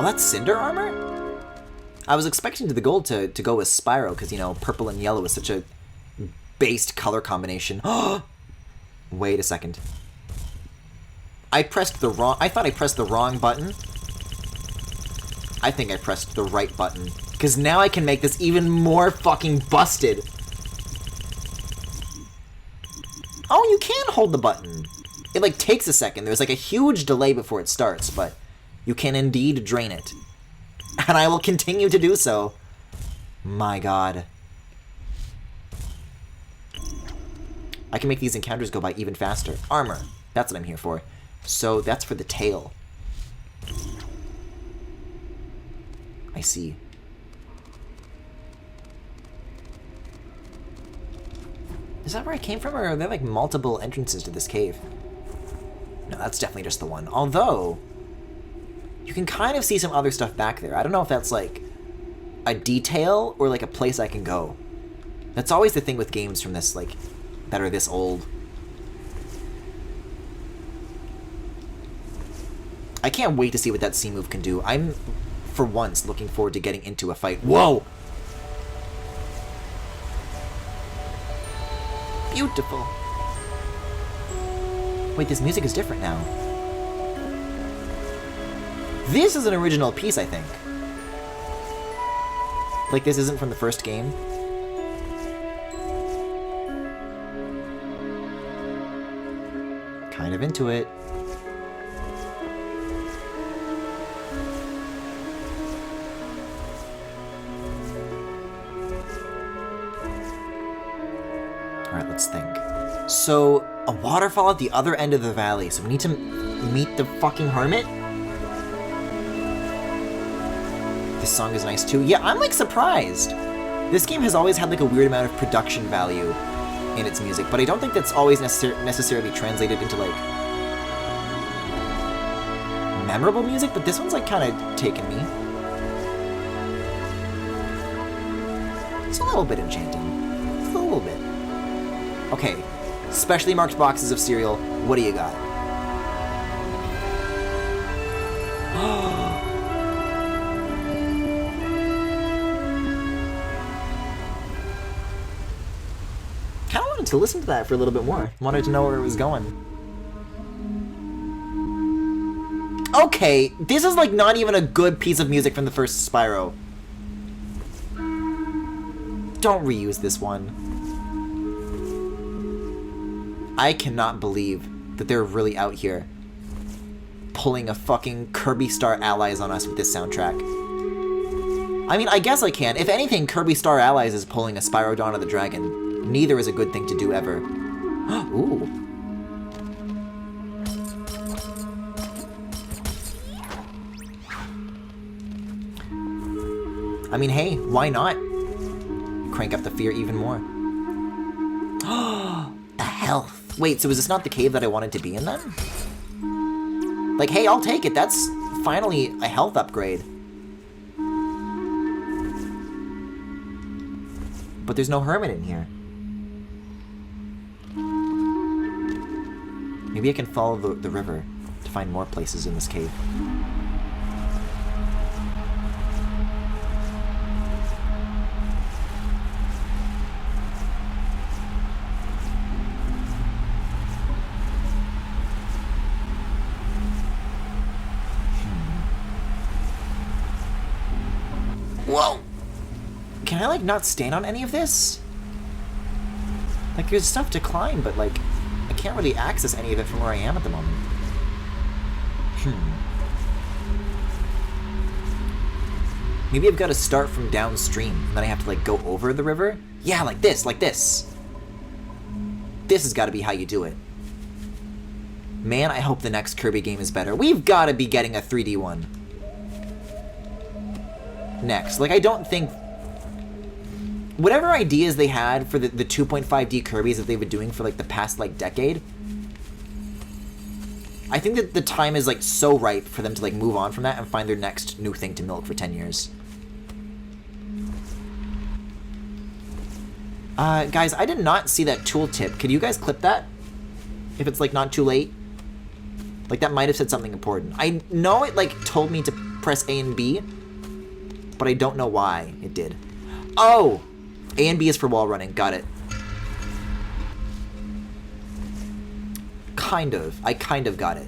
Oh, that's Cinder armor? I was expecting the gold to go with Spyro, because, you know, purple and yellow is such a based color combination. Wait a second. I thought I pressed the wrong button. I think I pressed the right button. Because now I can make this even more fucking busted. Oh, you can hold the button. It, like, takes a second. There's, like, a huge delay before it starts, but you can indeed drain it. And I will continue to do so. My god. I can make these encounters go by even faster. Armor. That's what I'm here for. So that's for the tail. I see. Is that where I came from, or are there like multiple entrances to this cave? No, that's definitely just the one. Although, you can kind of see some other stuff back there. I don't know if that's like a detail or like a place I can go. That's always the thing with games from this, like, that are this old. I can't wait to see what that C move can do. I'm, for once, looking forward to getting into a fight. Whoa! Beautiful. Wait, this music is different now. This is an original piece, I think. Like, this isn't from the first game. Kind of into it. Alright, let's think. So, a waterfall at the other end of the valley. So we need to meet the fucking hermit? This song is nice too. Yeah, I'm like surprised. This game has always had like a weird amount of production value in its music, but I don't think that's always necessarily translated into like memorable music, but this one's like kind of taken me. It's a little bit enchanting. Just a little bit. Okay, specially marked boxes of cereal. What do you got? Kind of wanted to listen to that for a little bit more. Wanted to know where it was going. Okay, this is like not even a good piece of music from the first Spyro. Don't reuse this one. I cannot believe that they're really out here pulling a fucking Kirby Star Allies on us with this soundtrack. I mean, I guess I can. If anything, Kirby Star Allies is pulling a Spyro Dawn of the Dragon. Neither is a good thing to do ever. Ooh. I mean, hey, why not? Crank up the fear even more. The health. Wait, so is this not the cave that I wanted to be in then? Like, hey, I'll take it. That's finally a health upgrade. But there's no hermit in here. Maybe I can follow the river to find more places in this cave. Whoa! Can I, like, not stand on any of this? Like, there's stuff to climb, but, like, I can't really access any of it from where I am at the moment. Maybe I've got to start from downstream, and then I have to, like, go over the river? Yeah, like this, like this! This has got to be how you do it. Man, I hope the next Kirby game is better. We've got to be getting a 3D one. Next. Like, I don't think... Whatever ideas they had for the 2.5D Kirby's that they've been doing for, like, the past, like, decade, I think that the time is, like, so ripe for them to, like, move on from that and find their next new thing to milk for 10 years. Guys, I did not see that tooltip. Could you guys clip that? If it's, like, not too late? Like, that might have said something important. I know it, like, told me to press A and B, but I don't know why it did. Oh! A and B is for wall running. Got it. Kind of. I kind of got it.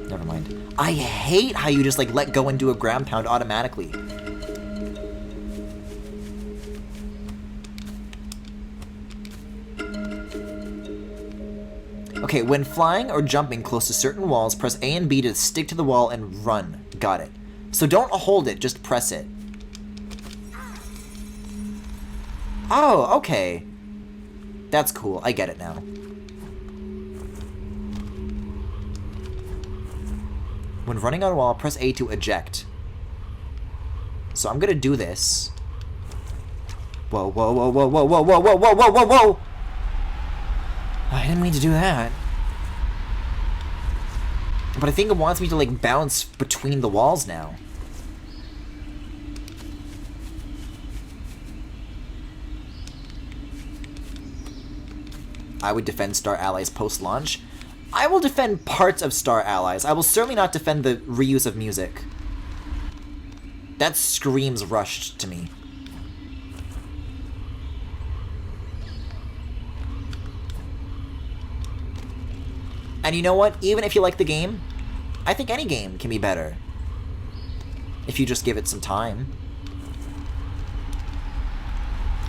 Never mind. I hate how you just, like, let go and do a ground pound automatically. Okay, when flying or jumping close to certain walls, press A and B to stick to the wall and run. Got it. So don't hold it, just press it. Oh, okay. That's cool. I get it now. When running on a wall, press A to eject. So I'm gonna do this. Whoa, whoa, whoa, whoa, whoa, whoa, whoa, whoa, whoa, whoa, whoa, whoa! I didn't mean to do that. But I think it wants me to, like, bounce between the walls now. I would defend Star Allies post-launch. I will defend parts of Star Allies. I will certainly not defend the reuse of music. That screams rushed to me. And you know what? Even if you like the game, I think any game can be better. If you just give it some time.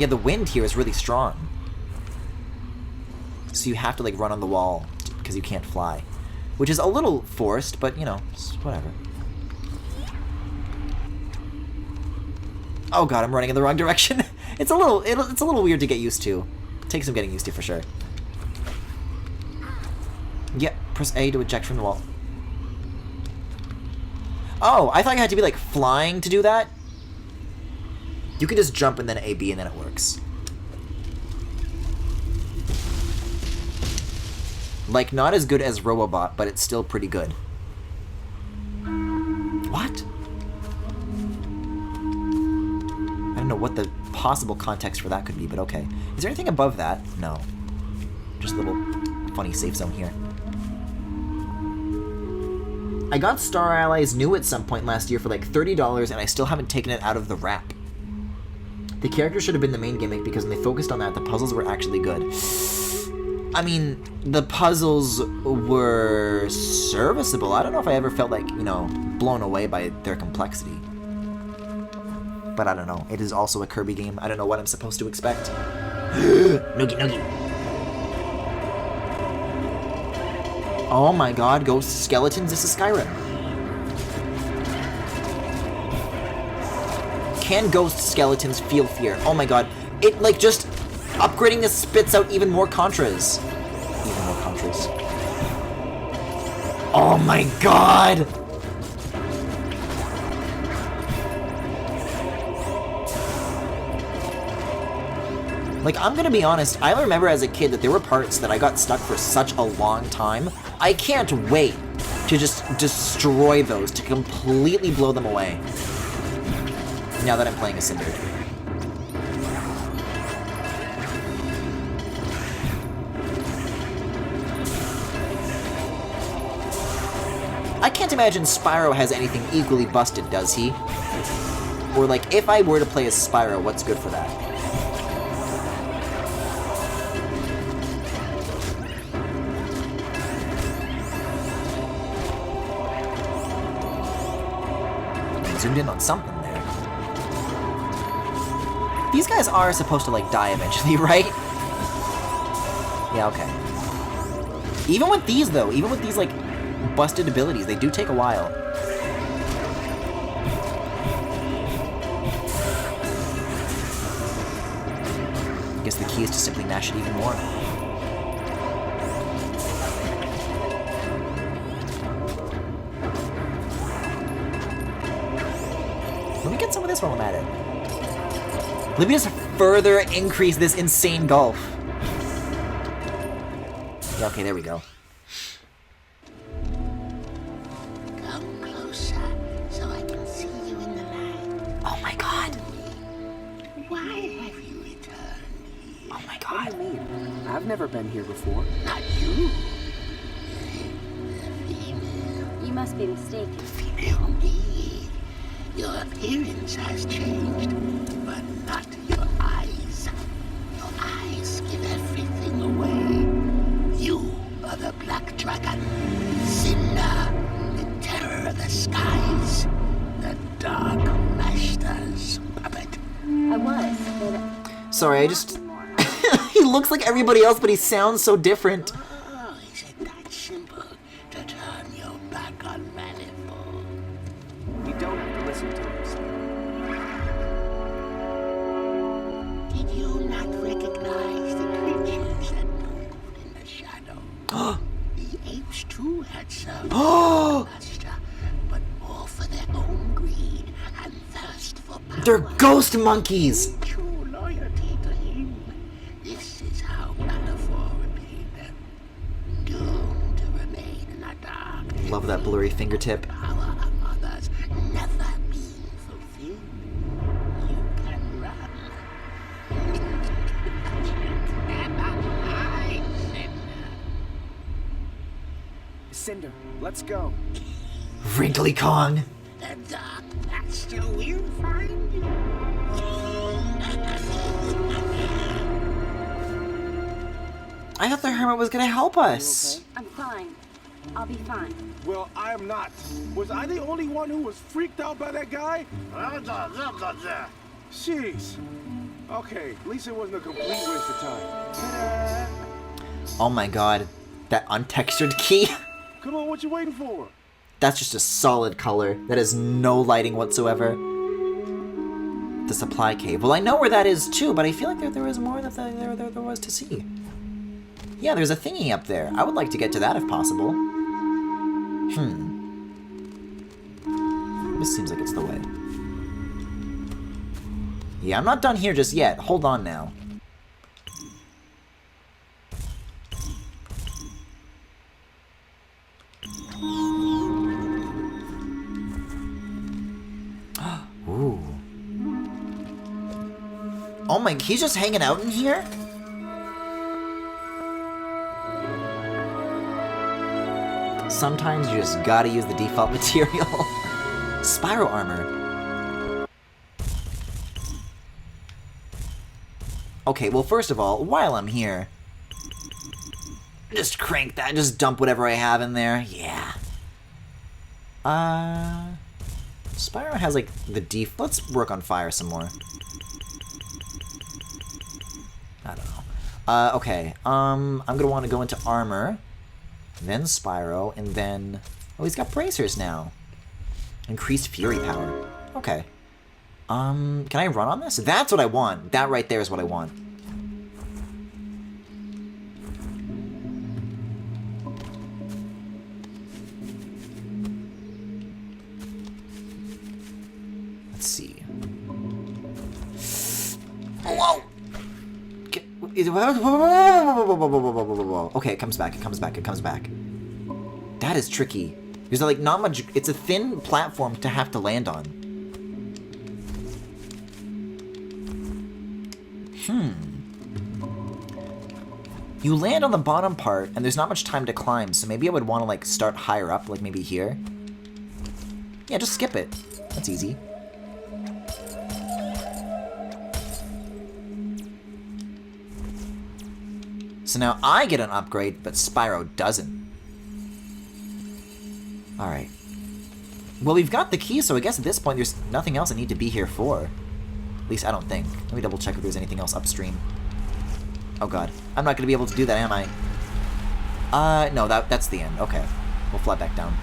Yeah, the wind here is really strong. So you have to like run on the wall because you can't fly. Which is a little forced, but you know, whatever. Oh god, I'm running in the wrong direction. It's a little weird to get used to. Takes some getting used to for sure. Yeah, press A to eject from the wall. Oh, I thought you had to be like flying to do that. You can just jump and then A, B, and then it works. Like, not as good as Robobot, but it's still pretty good. What? I don't know what the possible context for that could be, but okay. Is there anything above that? No. Just a little funny safe zone here. I got Star Allies New at some point last year for like $30, and I still haven't taken it out of the wrap. The character should have been the main gimmick, because when they focused on that, the puzzles were actually good. I mean, the puzzles were serviceable. I don't know if I ever felt like, you know, blown away by their complexity. But I don't know. It is also a Kirby game. I don't know what I'm supposed to expect. Noogie Noogie. Oh my god, ghost skeletons, this is Skyrim. Can ghost skeletons feel fear? Oh my god. It, like, just... Upgrading this spits out even more Contras. Even more Contras. Oh my god! Like, I'm gonna be honest, I remember as a kid that there were parts that I got stuck for such a long time. I can't wait to just destroy those, to completely blow them away. Now that I'm playing a Cinder. I can't imagine Spyro has anything equally busted, does he? Or like, if I were to play as Spyro, what's good for that? Zoomed in on something there. These guys are supposed to like die eventually, right? Yeah, okay. Even with these though, even with these like busted abilities, they do take a while. I guess the key is to simply mash it even more. Let me get some of this while I'm at it. Let me just further increase this insane gulf. Yeah, okay, there we go. Come closer so I can see you in the light. Oh my god. Why have you returned here? Oh my god. What do you mean? I've never been here before. Not you. You must be mistaken. Female indeed. Your appearance has changed, but not your eyes. Your eyes give everything away. You are the Black Dragon, Cinder, the terror of the skies, the Dark Master's puppet. I was, but... Sorry, I just... He looks like everybody else, but he sounds so different. Oh, is it that simple to turn your back on Manifold? You don't have to listen to him. Did you not recognize the creatures that moved in the shadow? The apes too had served the master, but all for their own greed and thirst for power. They're ghost monkeys! True loyalty to him. This is how Manifold repaid them. Doomed to remain in the dark. Love that blurry fingertip. Power of others never being fulfilled. You can run. Cinder, let's go. Wrinkly Kong. The Dark Master So we'll find you. I thought the hermit was gonna help us. Okay? I'm fine. I'll be fine. Well, I am not. Was I the only one who was freaked out by that guy? Jeez. Okay, at least it wasn't a complete waste of time. Oh my god. That untextured key? Come on, what you waiting for? That's just a solid color. That has no lighting whatsoever. The supply cave. Well, I know where that is too, but I feel like there was more that there was to see. Yeah, there's a thingy up there. I would like to get to that if possible. This seems like it's the way. Yeah, I'm not done here just yet. Hold on now. Ooh. Oh my, he's just hanging out in here? Sometimes you just gotta use the default material. Spyro armor. Okay, well, first of all, while I'm here, just crank that, just dump whatever I have in there. Yeah. Spyro has, like, the let's work on fire some more. I don't know. Okay, I'm gonna want to go into armor, then Spyro, and then... Oh, he's got bracers now. Increased fury power. Okay. Can I run on this? That's what I want. That right there is what I want. Let's see. Whoa! Okay, it comes back, it comes back, it comes back. That is tricky. There's like not much, it's a thin platform to have to land on. You land on the bottom part, and there's not much time to climb, so maybe I would want to like start higher up, like maybe here. Yeah, just skip it. That's easy. So now I get an upgrade, but Spyro doesn't. Alright. Well, we've got the key, so I guess at this point there's nothing else I need to be here for. At least I don't think. Let me double check if there's anything else upstream. Oh god. I'm not going to be able to do that, am I? No, that's the end. Okay. We'll fly back down.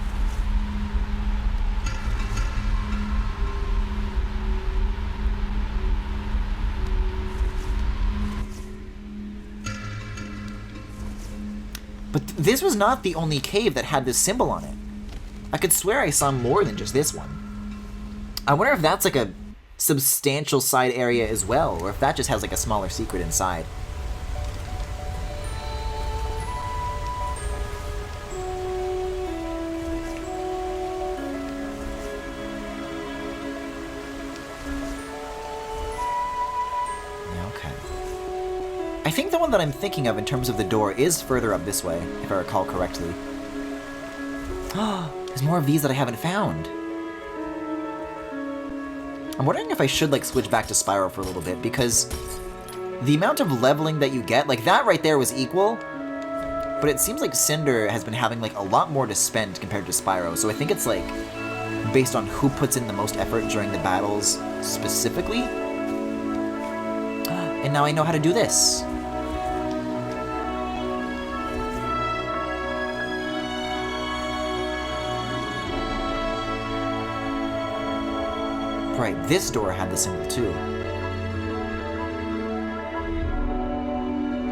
But this was not the only cave that had this symbol on it. I could swear I saw more than just this one. I wonder if that's like a substantial side area as well, or if that just has like a smaller secret inside. I think the one that I'm thinking of in terms of the door is further up this way, if I recall correctly. There's more of these that I haven't found. I'm wondering if I should like switch back to Spyro for a little bit, because the amount of leveling that you get, like that right there was equal, but it seems like Cinder has been having like a lot more to spend compared to Spyro, so I think it's like based on who puts in the most effort during the battles specifically. And now I know how to do this. Right, this door had the symbol too.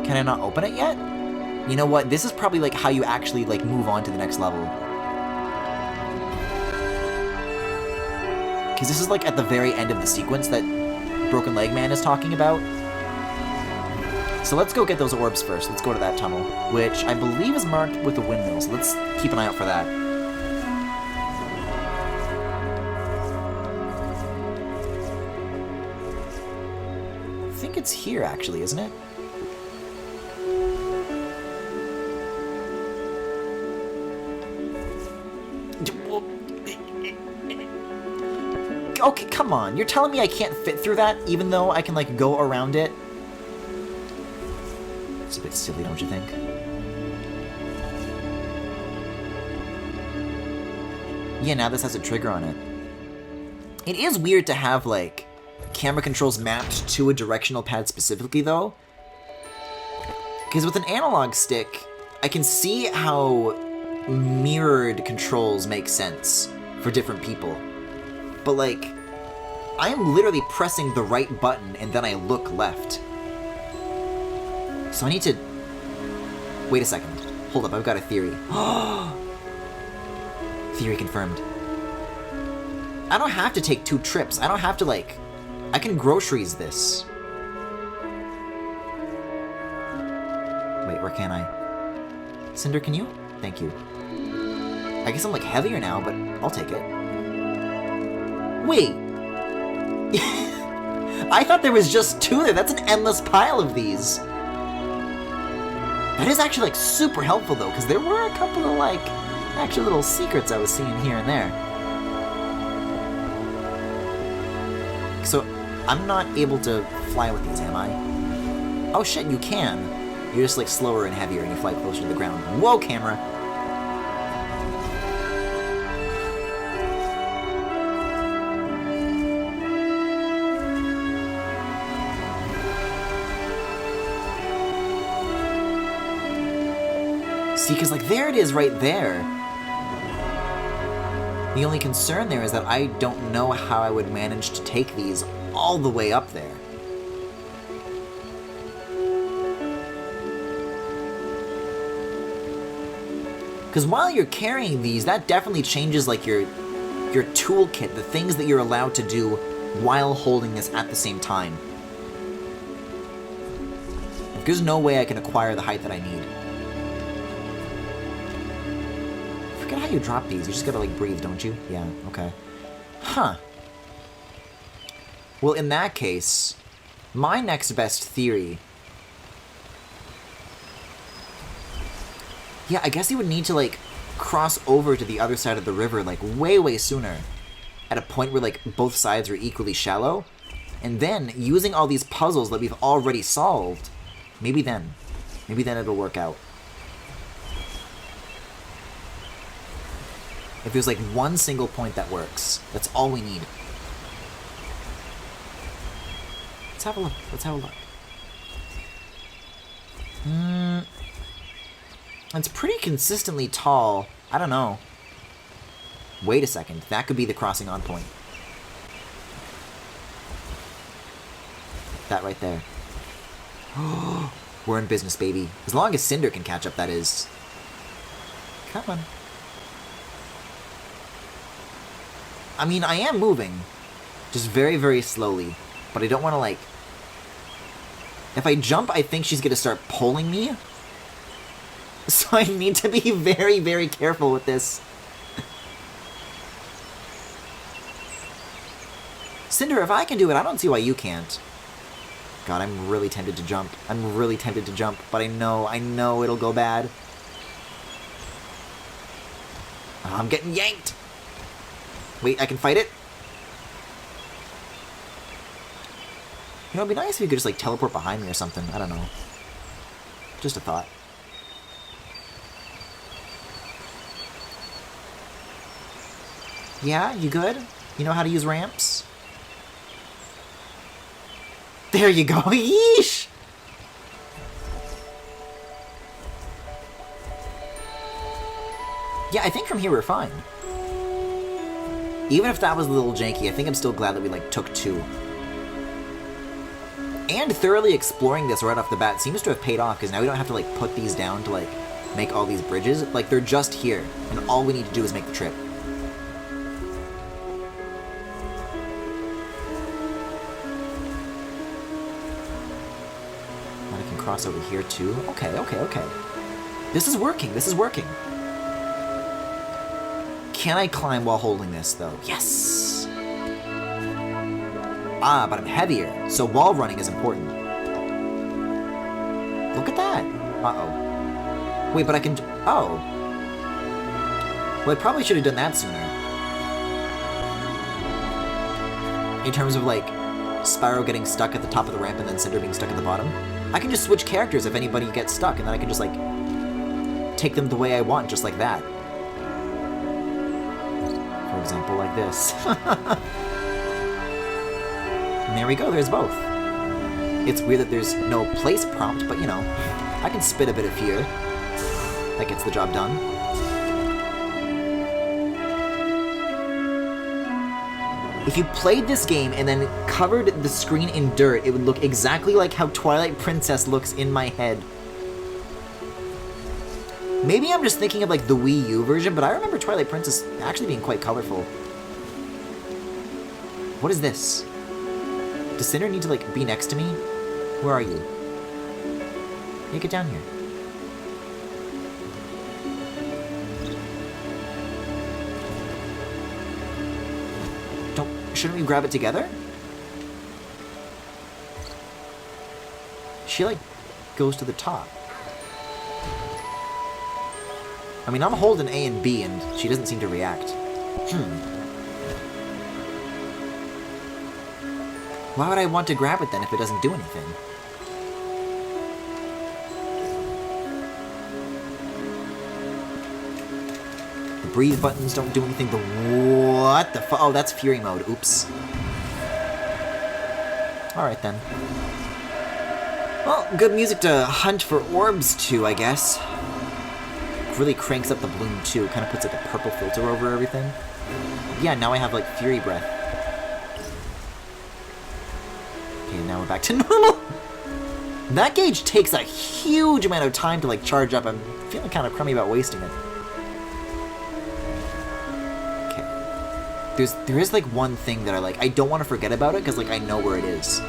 Can I not open it yet? You know what? This is probably like how you actually like move on to the next level. Because this is like at the very end of the sequence that Broken Leg Man is talking about. So let's go get those orbs first. Let's go to that tunnel, which I believe is marked with the windmills. Let's keep an eye out for that. I think it's here, actually, isn't it? okay, come on. You're telling me I can't fit through that, even though I can, like, go around it? It's a bit silly, don't you think? Yeah, now this has a trigger on it. It is weird to have, like, camera controls mapped to a directional pad specifically, though. Because with an analog stick, I can see how mirrored controls make sense for different people. But, like, I am literally pressing the right button and then I look left. So I need to... Wait a second. Hold up, I've got a theory. Theory confirmed. I don't have to take 2 trips. I don't have to, like... I can groceries this. Wait, where can I? Cinder, can you? Thank you. I guess I'm, like, heavier now, but I'll take it. Wait! I thought there was just 2 there. That's an endless pile of these. That is actually, like, super helpful, though, because there were a couple of, like, actual little secrets I was seeing here and there. So, I'm not able to fly with these, am I? Oh shit, you can. You're just, like, slower and heavier, and you fly closer to the ground. Whoa, camera! See, because, like, there it is right there. The only concern there is that I don't know how I would manage to take these all the way up there. Because while you're carrying these, that definitely changes, like, your toolkit, the things that you're allowed to do while holding this at the same time. Like, there's no way I can acquire the height that I need. I forget how you drop these. You just gotta, like, breathe, don't you? Yeah, okay. Huh. Well, in that case, my next best theory... Yeah, I guess you would need to, like, cross over to the other side of the river, like, way, way sooner. At a point where, like, both sides are equally shallow. And then, using all these puzzles that we've already solved, maybe then it'll work out. If there's, like, one single point that works, that's all we need. Let's have a look. Let's have a look. It's pretty consistently tall. I don't know. Wait a second. That could be the crossing on point. That right there. We're in business, baby. As long as Cinder can catch up, that is. Come on. I mean, I am moving. Just very, very slowly. But I don't want to, like... If I jump, I think she's going to start pulling me. So I need to be very, very careful with this. Cinder, if I can do it, I don't see why you can't. God, I'm really tempted to jump. I'm really tempted to jump, but I know it'll go bad. Oh, I'm getting yanked! Wait, I can fight it? You know, it'd be nice if you could just, like, teleport behind me or something. I don't know. Just a thought. Yeah, you good? You know how to use ramps? There you go! Yeesh! Yeah, I think from here we're fine. Even if that was a little janky, I think I'm still glad that we, like, took 2. And thoroughly exploring this right off the bat seems to have paid off, because now we don't have to, like, put these down to, like, make all these bridges. Like, they're just here, and all we need to do is make the trip. And I can cross over here, too. Okay, okay, okay. This is working, this is working. Can I climb while holding this, though? Yes! Ah, but I'm heavier, so wall running is important. Look at that! Uh-oh. Wait, but I can... Oh. Well, I probably should have done that sooner. in terms of, like, Spyro getting stuck at the top of the ramp and then Cinder being stuck at the bottom. I can just switch characters if anybody gets stuck, and then I can just, like, take them the way I want, just like that. For example, like this. And there we go, there's both. It's weird that there's no place prompt, but, you know, I can spit a bit of fear. That gets the job done. If you played this game and then covered the screen in dirt, it would look exactly like how Twilight Princess looks in my head. Maybe I'm just thinking of, like, the Wii U version, but I remember Twilight Princess actually being quite colorful. What is this? Does Cinder need to, like, be next to me? Where are you? Yeah, get down here. Shouldn't we grab it together? She, like, goes to the top. I mean, I'm holding A and B, and she doesn't seem to react. Why would I want to grab it, then, if it doesn't do anything? Breathe buttons don't do anything, but what the fu- oh, that's Fury mode. Oops. Alright then. Well, good music to hunt for orbs to, I guess. Really cranks up the bloom too. Kind of puts like a purple filter over everything. Yeah, now I have like Fury breath. Okay, now we're back to normal. That gauge takes a huge amount of time to like charge up. I'm feeling kind of crummy about wasting it. There is like one thing that I don't want to forget about it because like I know where it is.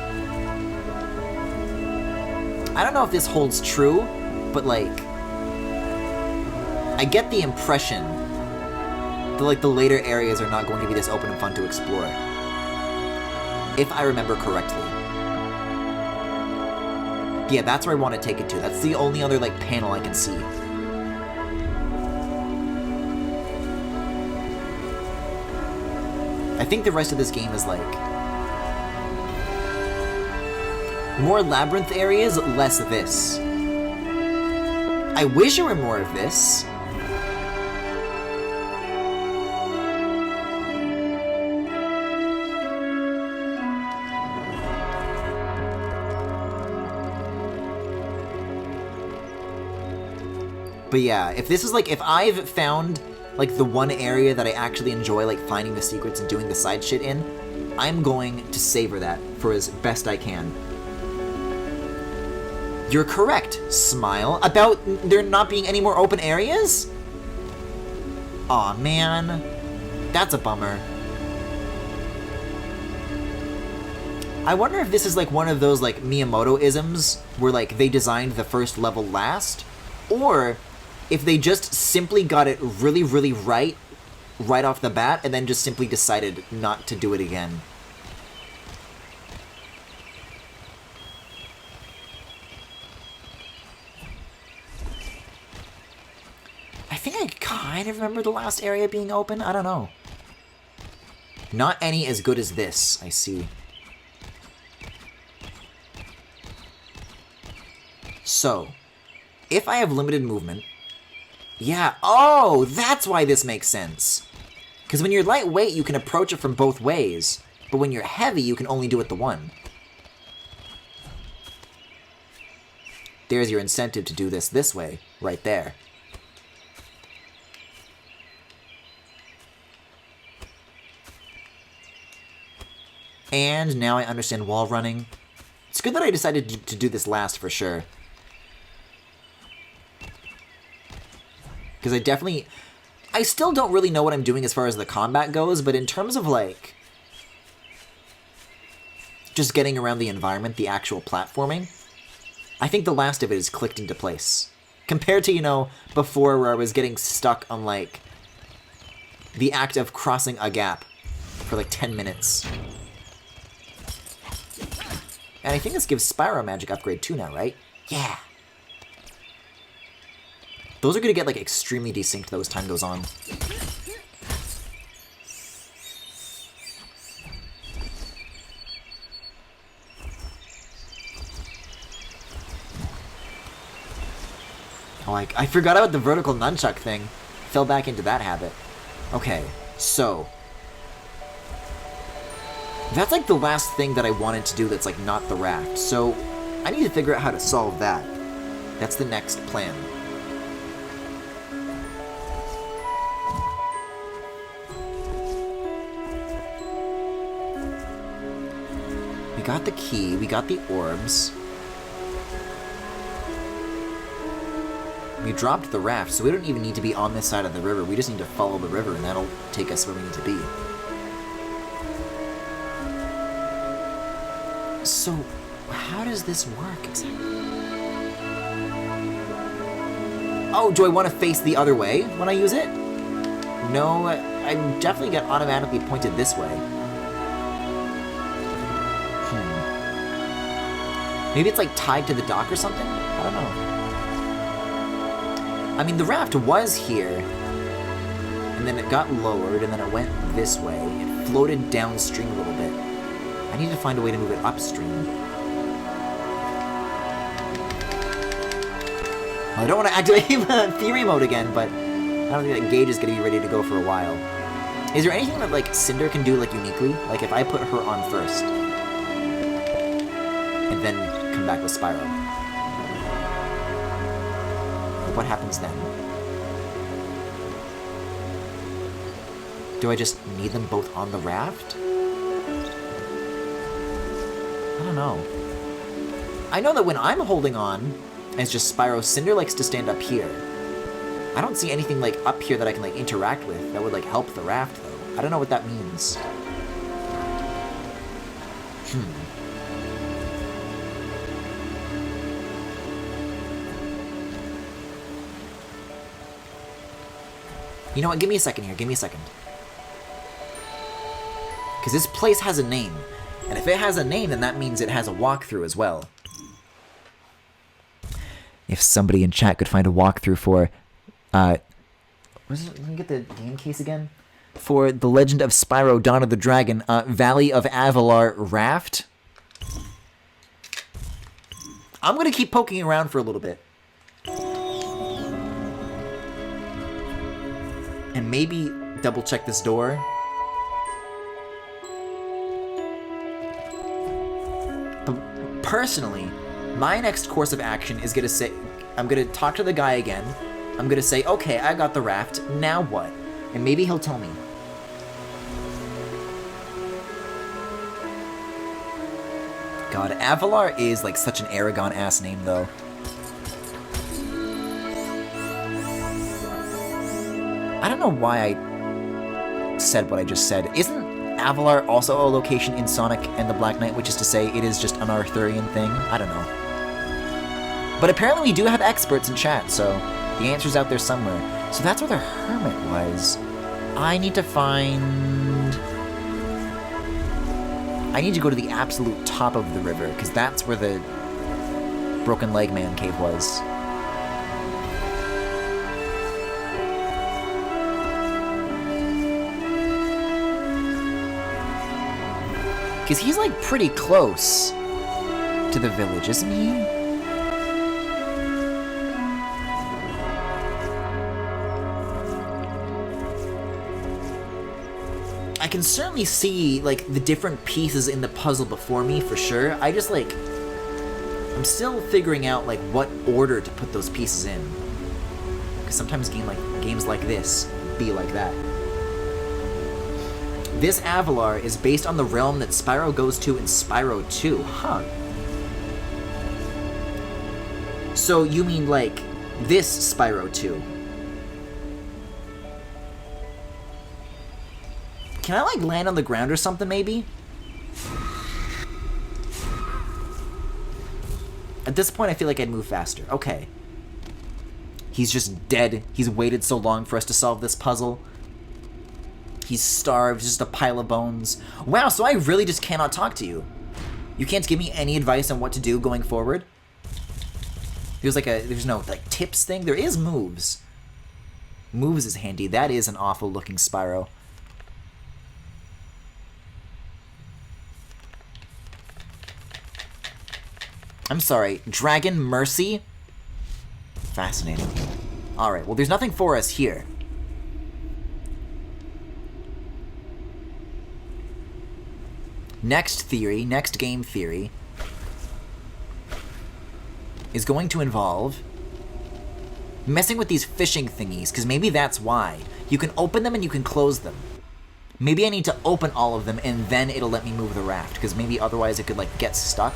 I don't know if this holds true, but like I get the impression that like the later areas are not going to be this open and fun to explore. If I remember correctly. Yeah, that's where I want to take it to. That's the only other like panel I can see. I think the rest of this game is like more labyrinth areas, less of this. I wish there were more of this. But yeah, if this is like, if I've found like the one area that I actually enjoy, like finding the secrets and doing the side shit in, I'm going to savor that for as best I can. You're correct, Smile, about there not being any more open areas? Aw, man. That's a bummer. I wonder if this is like one of those like Miyamoto-isms where like they designed the first level last, or if they just simply got it really, really right off the bat, and then just simply decided not to do it again. I think I kind of remember the last area being open. I don't know. Not any as good as this, I see. So, if I have limited movement, yeah, oh, that's why this makes sense. Because when you're lightweight, you can approach it from both ways, but when you're heavy, you can only do it the one. There's your incentive to do this way, right there. And now I understand wall running. It's good that I decided to do this last for sure. Because I still don't really know what I'm doing as far as the combat goes, but in terms of, like, just getting around the environment, the actual platforming, I think the last of it is clicked into place. Compared to, you know, before where I was getting stuck on, like, the act of crossing a gap for, like, 10 minutes. And I think this gives Spyro a magic upgrade too now, right? Yeah! Those are going to get, like, extremely desynced, though, as time goes on. Oh, I forgot about the vertical nunchuck thing. Fell back into that habit. Okay, so... that's like the last thing that I wanted to do that's like not the raft. So I need to figure out how to solve that. That's the next plan. We got the key, we got the orbs. We dropped the raft, so we don't even need to be on this side of the river. We just need to follow the river, and that'll take us where we need to be. So, how does this work exactly? Oh, do I want to face the other way when I use it? No, I definitely get automatically pointed this way. Maybe it's like tied to the dock or something? I don't know. I mean, the raft was here, and then it got lowered, and then it went this way. It floated downstream a little bit. I need to find a way to move it upstream. I don't want to activate Fury mode again, but I don't think that Gage is going to be ready to go for a while. Is there anything that, like, Cinder can do, like, uniquely? Like, if I put her on first, and then come back with Spyro. What happens then? Do I just need them both on the raft? I don't know. I know that when I'm holding on, it's just Spyro, Cinder likes to stand up here. I don't see anything like up here that I can like interact with that would like help the raft though. I don't know what that means. You know what? Give me a second here. Give me a second. Because this place has a name. And if it has a name, then that means it has a walkthrough as well. If somebody in chat could find a walkthrough for... let me get the game case again. For The Legend of Spyro Dawn of the Dragon, Valley of Avalar Raft. I'm going to keep poking around for a little bit. And maybe double check this door. But personally, my next course of action is gonna say, I'm gonna talk to the guy again. I'm gonna say, okay, I got the raft, now what? And maybe he'll tell me. God, Avalar is like such an Aragon-ass name though. I don't know why I said what I just said. Isn't Avalar also a location in Sonic and the Black Knight, which is to say it is just an Arthurian thing? I don't know. But apparently we do have experts in chat, so the answer's out there somewhere. So that's where the hermit was. I need to find... I need to go to the absolute top of the river, because that's where the Broken Leg Man cave was. Because he's, like, pretty close to the village, isn't he? I can certainly see, like, the different pieces in the puzzle before me, for sure. I just, like... I'm still figuring out, like, what order to put those pieces in. Because sometimes games like this be like that. This Avalar is based on the realm that Spyro goes to in Spyro 2. Huh. So you mean, like, this Spyro 2? Can I, like, land on the ground or something, maybe? At this point, I feel like I'd move faster. Okay. He's just dead. He's waited so long for us to solve this puzzle. He's starved, just a pile of bones. Wow, so I really just cannot talk to you. You can't give me any advice on what to do going forward? There's no, like, tips thing? There is moves. Moves is handy. That is an awful looking Spyro. I'm sorry, Dragon Mercy? Fascinating. Alright, well there's nothing for us here. Next theory, next game theory, is going to involve messing with these fishing thingies, because maybe that's why. You can open them and you can close them. Maybe I need to open all of them and then it'll let me move the raft, because maybe otherwise it could, like, get stuck.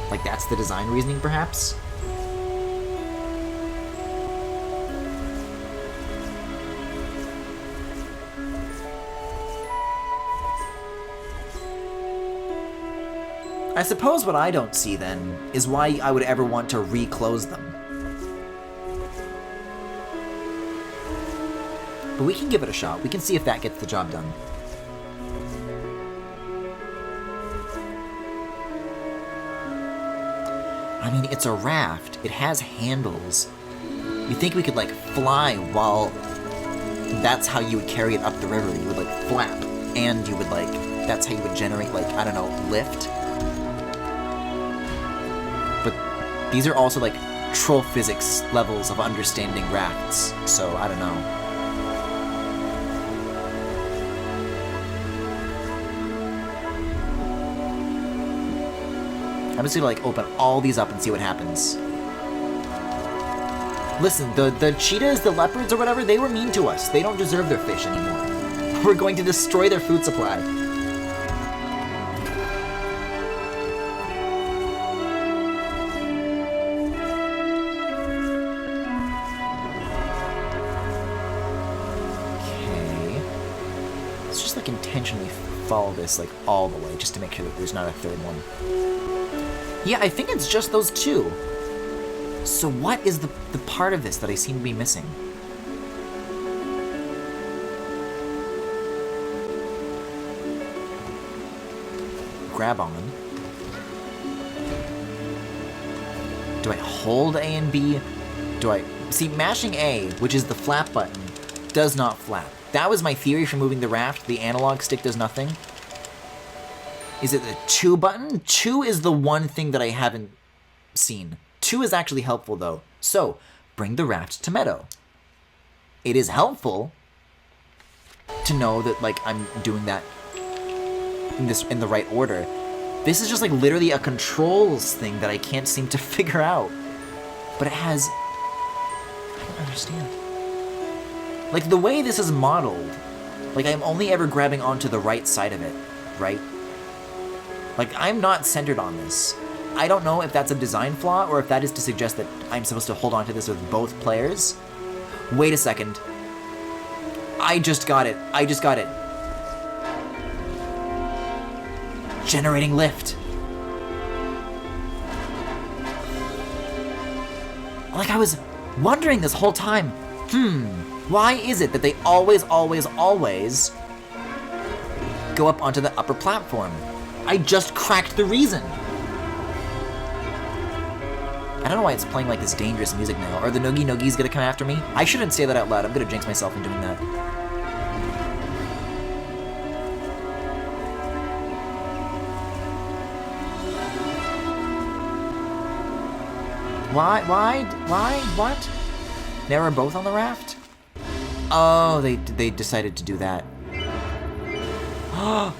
Like, that's the design reasoning, perhaps? I suppose what I don't see, then, is why I would ever want to re-close them. But we can give it a shot. We can see if that gets the job done. I mean, it's a raft. It has handles. You think we could, like, fly while... That's how you would carry it up the river. You would, like, flap. And you would, like... That's how you would generate, like, I don't know, lift? But these are also, like, troll physics levels of understanding rafts. So, I don't know. I'm just gonna, like, open all these up and see what happens. Listen, the cheetahs, the leopards, or whatever, they were mean to us. They don't deserve their fish anymore. We're going to destroy their food supply. Okay. Let's just, like, intentionally follow this, like, all the way, just to make sure that there's not a third one. Yeah, I think it's just those two. So what is the part of this that I seem to be missing? Grab on. Do I hold A and B? Do I... See, mashing A, which is the flap button, does not flap. That was my theory for moving the raft. The analog stick does nothing. Is it the 2 button? 2 is the one thing that I haven't seen. 2 is actually helpful, though. So, bring the raft to Meadow. It is helpful to know that, like, I'm doing that in the right order. This is just, like, literally a controls thing that I can't seem to figure out. But it has... I don't understand. Like, the way this is modeled, like, I'm only ever grabbing onto the right side of it, right? Like, I'm not centered on this. I don't know if that's a design flaw or if that is to suggest that I'm supposed to hold on to this with both players. Wait a second. I just got it. I just got it. Generating lift. Like, I was wondering this whole time, why is it that they always go up onto the upper platform? I just cracked the reason. I don't know why it's playing like this dangerous music now. Are the Noogie Noogies gonna come after me? I shouldn't say that out loud. I'm gonna jinx myself in doing that. What? Now we're both on the raft? Oh, they decided to do that.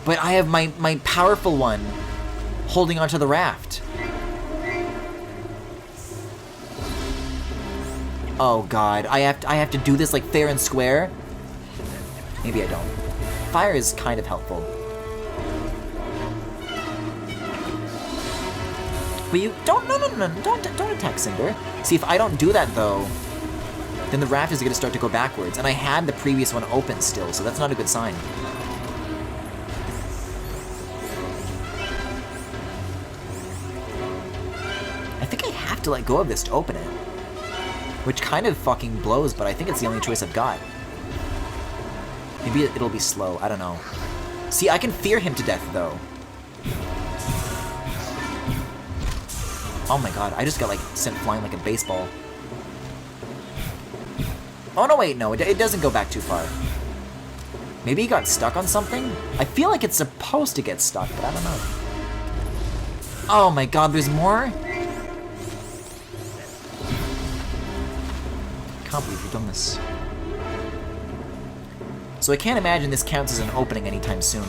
But I have my powerful one holding onto the raft. Oh god, I have to do this like fair and square? Maybe I don't. Fire is kind of helpful. But you don't don't attack Cinder. See, if I don't do that though, then the raft is gonna start to go backwards, and I had the previous one open still, so that's not a good sign. I think I have to let go of this to open it. Which kind of fucking blows, but I think it's the only choice I've got. Maybe it'll be slow, I don't know. See, I can fear him to death, though. Oh my god, I just got, like, sent flying like a baseball. Oh no, wait, no, it doesn't go back too far. Maybe he got stuck on something? I feel like it's supposed to get stuck, but I don't know. Oh my god, there's more? can't believe we've done this. So I can't imagine this counts as an opening anytime soon.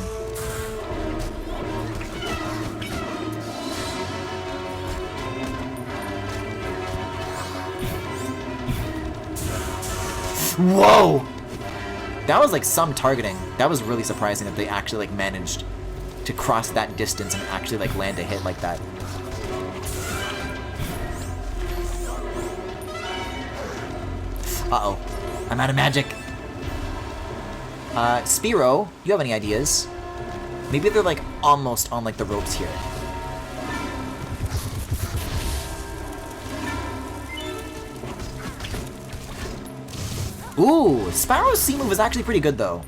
Whoa! That was like some targeting. That was really surprising that they actually like managed to cross that distance and actually like land a hit like that. Uh-oh. I'm out of magic. Spyro, you have any ideas? Maybe they're like almost on like the ropes here. Ooh, Spyro's C move is actually pretty good though.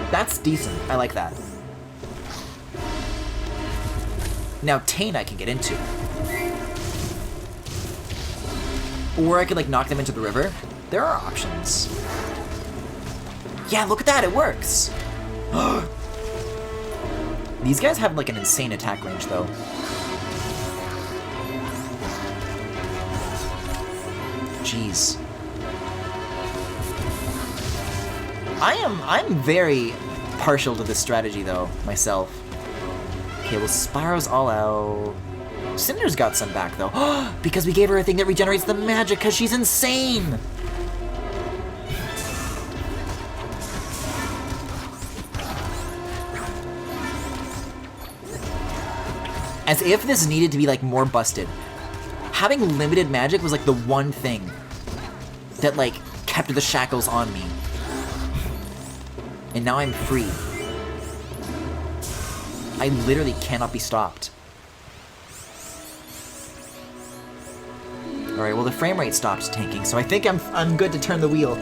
That's decent. I like that. Now Tane I can get into. Or I could like knock them into the river. There are options. Yeah, look at that, it works! These guys have like an insane attack range though. Jeez. I'm very partial to this strategy though, myself. Okay, well Spyro's all out. Cinder's got some back though. Because we gave her a thing that regenerates the magic because she's insane! As if this needed to be like more busted. Having limited magic was like the one thing that like kept the shackles on me. And now I'm free. I literally cannot be stopped. Alright, well the frame rate stopped tanking, so I think I'm good to turn the wheel.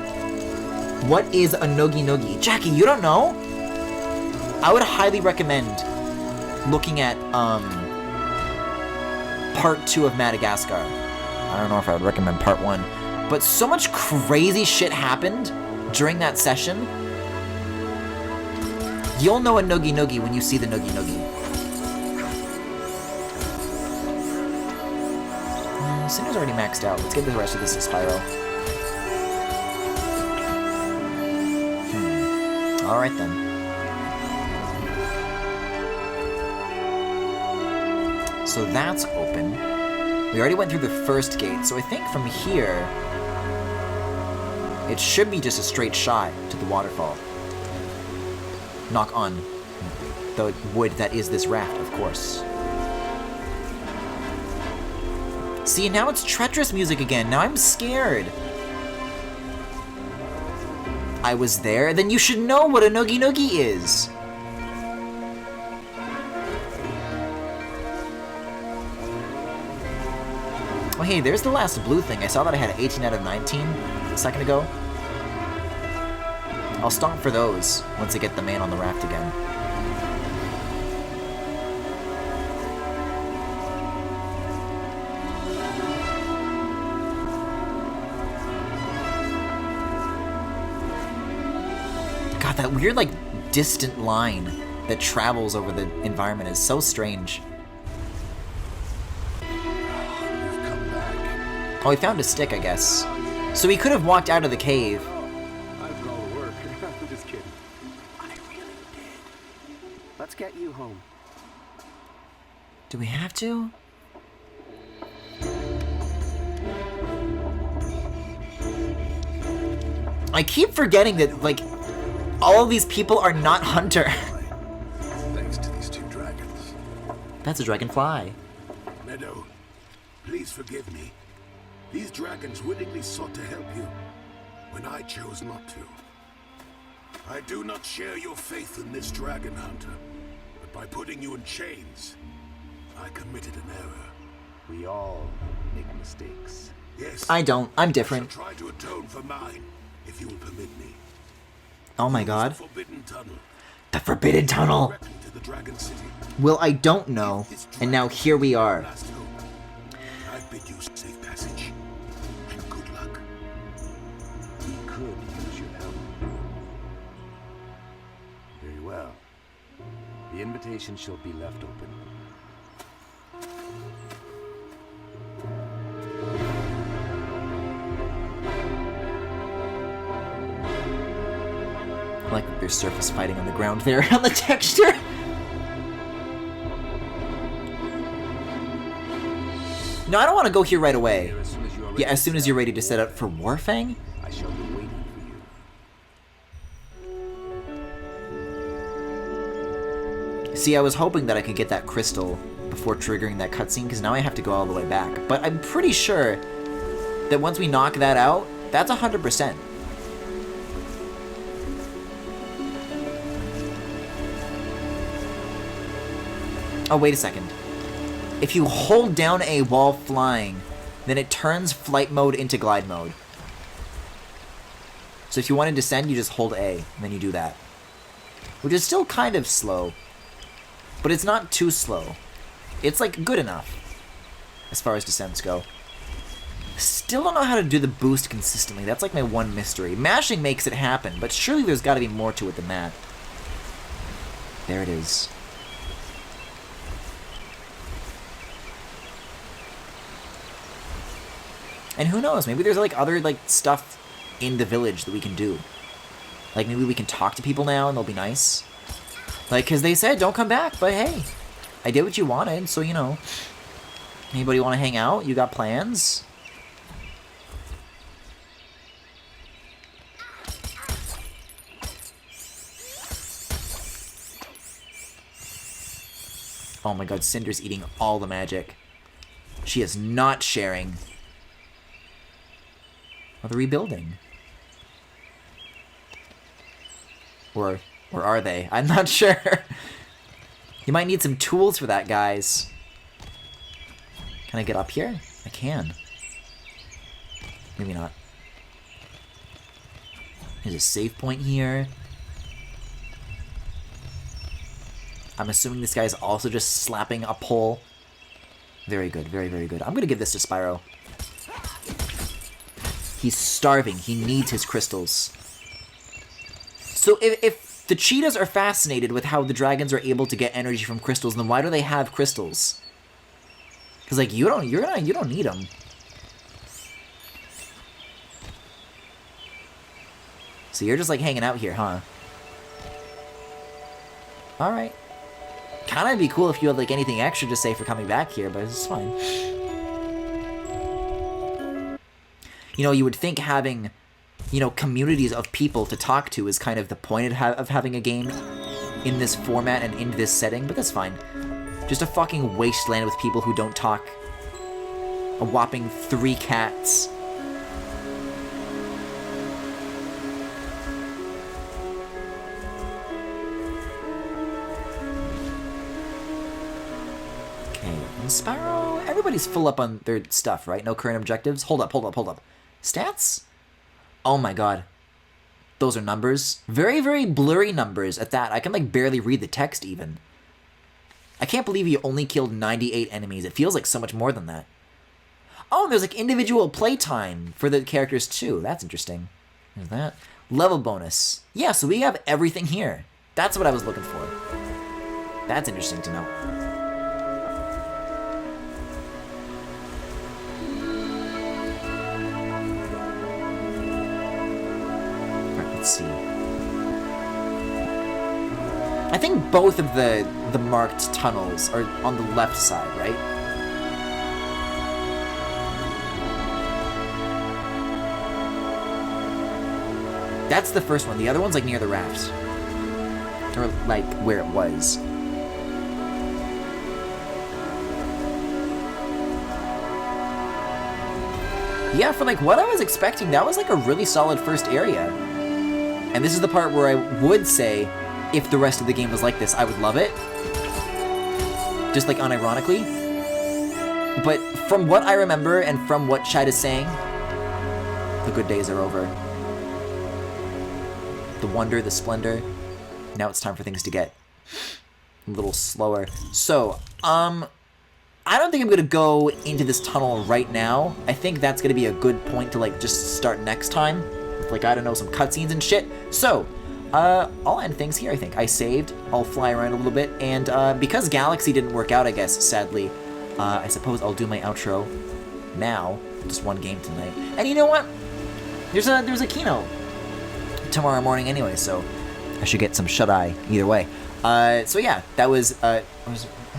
What is a Nogi Nogi? Jackie, you don't know? I would highly recommend looking at part 2 of Madagascar. I don't know if I would recommend part 1. But so much crazy shit happened during that session. You'll know a Nogi Nogi when you see the Nogi Nogi. Cinder's already maxed out. Let's get the rest of this to Spyro. Alright then. So that's open. We already went through the first gate, so I think from here, it should be just a straight shot to the waterfall. Knock on the wood that is this raft, of course. See, now it's treacherous music again. Now I'm scared. I was there? Then you should know what a Nogi Nogi is. Oh hey, there's the last blue thing. I saw that I had 18 out of 19 a second ago. I'll stomp for those once I get the man on the raft again. God, that weird, like, distant line that travels over the environment is so strange. Oh, he found a stick, I guess. So he could have walked out of the cave. I've got to work. I'm just kidding. I really did. Let's get you home. Do we have to? I keep forgetting that, like, all of these people are not Hunter. Thanks to these two dragons. That's a dragonfly. Meadow, please forgive me. These dragons willingly sought to help you, when I chose not to. I do not share your faith in this dragon hunter, but by putting you in chains, I committed an error. We all make mistakes. Yes. I don't. I'm different. I shall try to atone for mine, if you will permit me. Oh my god. The Forbidden Tunnel. The Forbidden Tunnel! Directly to the Dragon City. Well, I don't know. And now here we are. I bid you safe passage. And good luck. We could use your help. Very well. The invitation shall be left open. Like there's surface fighting on the ground there on the texture. No, I don't want to go here right away. Yeah, as soon as you're ready to set out for Warfang? I shall be waiting for you. See, I was hoping that I could get that crystal before triggering that cutscene, because now I have to go all the way back. But I'm pretty sure that once we knock that out, that's 100%. Oh, wait a second. If you hold down A while flying, then it turns flight mode into glide mode. So if you want to descend, you just hold A, and then you do that. Which is still kind of slow. But it's not too slow. It's, like, good enough. As far as descents go. Still don't know how to do the boost consistently. That's, like, my one mystery. Mashing makes it happen, but surely there's got to be more to it than that. There it is. And who knows, maybe there's like other like stuff in the village that we can do. Like maybe we can talk to people now and they'll be nice. Like, cause they said don't come back, but hey, I did what you wanted, so you know. Anybody want to hang out? You got plans? Oh my god, Cinder's eating all the magic. She is not sharing. Or the rebuilding. Or are they? I'm not sure. You might need some tools for that, guys. Can I get up here? I can. Maybe not. There's a save point here. I'm assuming this guy's also just slapping a pole. Very good, very, very good. I'm gonna give this to Spyro. He's starving. He needs his crystals. So if the cheetahs are fascinated with how the dragons are able to get energy from crystals, then why do they have crystals? Because like you don't need them. So you're just like hanging out here, huh? All right. Kind of be cool if you had like anything extra to say for coming back here, but it's fine. You know, you would think having, you know, communities of people to talk to is kind of the point of having a game in this format and in this setting, but that's fine. Just a fucking wasteland with people who don't talk. A whopping 3 cats. Okay, and Spyro, everybody's full up on their stuff, right? No current objectives? Hold up. Stats? Oh my god. Those are numbers. Very, very blurry numbers at that. I can like barely read the text even. I can't believe you only killed 98 enemies. It feels like so much more than that. Oh, there's like individual playtime for the characters too. That's interesting. There's that. Level bonus. Yeah, so we have everything here. That's what I was looking for. That's interesting to know. Let's see. I think both of the marked tunnels are on the left side, right? That's the first one. The other one's like near the raft. Or like where it was. Yeah, for like what I was expecting, that was like a really solid first area. And this is the part where I would say, if the rest of the game was like this, I would love it. Just like unironically. But from what I remember and from what Chad is saying, the good days are over. The wonder, the splendor. Now it's time for things to get a little slower. So, I don't think I'm gonna go into this tunnel right now. I think that's gonna be a good point to like just start next time. Like, I don't know, some cutscenes and shit. So, I'll end things here, I think. I saved, I'll fly around a little bit, and because Galaxy didn't work out, I guess, sadly, I suppose I'll do my outro now. Just one game tonight. And you know what? There's a keynote tomorrow morning anyway, so I should get some shut-eye either way. So yeah, that was... I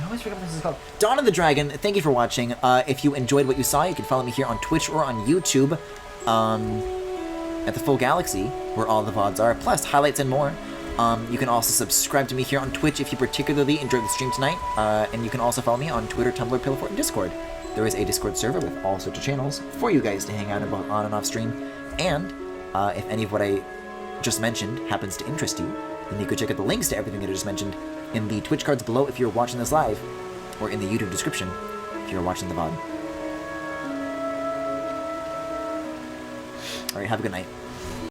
always forget what this is called. Dawn of the Dragon, thank you for watching. If you enjoyed what you saw, you can follow me here on Twitch or on YouTube. At the Full Galaxy, where all the VODs are, plus highlights and more. You can also subscribe to me here on Twitch if you particularly enjoyed the stream tonight. And you can also follow me on Twitter, Tumblr, Pillowfort, and Discord. There is a Discord server with all sorts of channels for you guys to hang out about on and off stream. And if any of what I just mentioned happens to interest you, then you could check out the links to everything that I just mentioned in the Twitch cards below if you're watching this live, or in the YouTube description if you're watching the VOD. Alright, have a good night.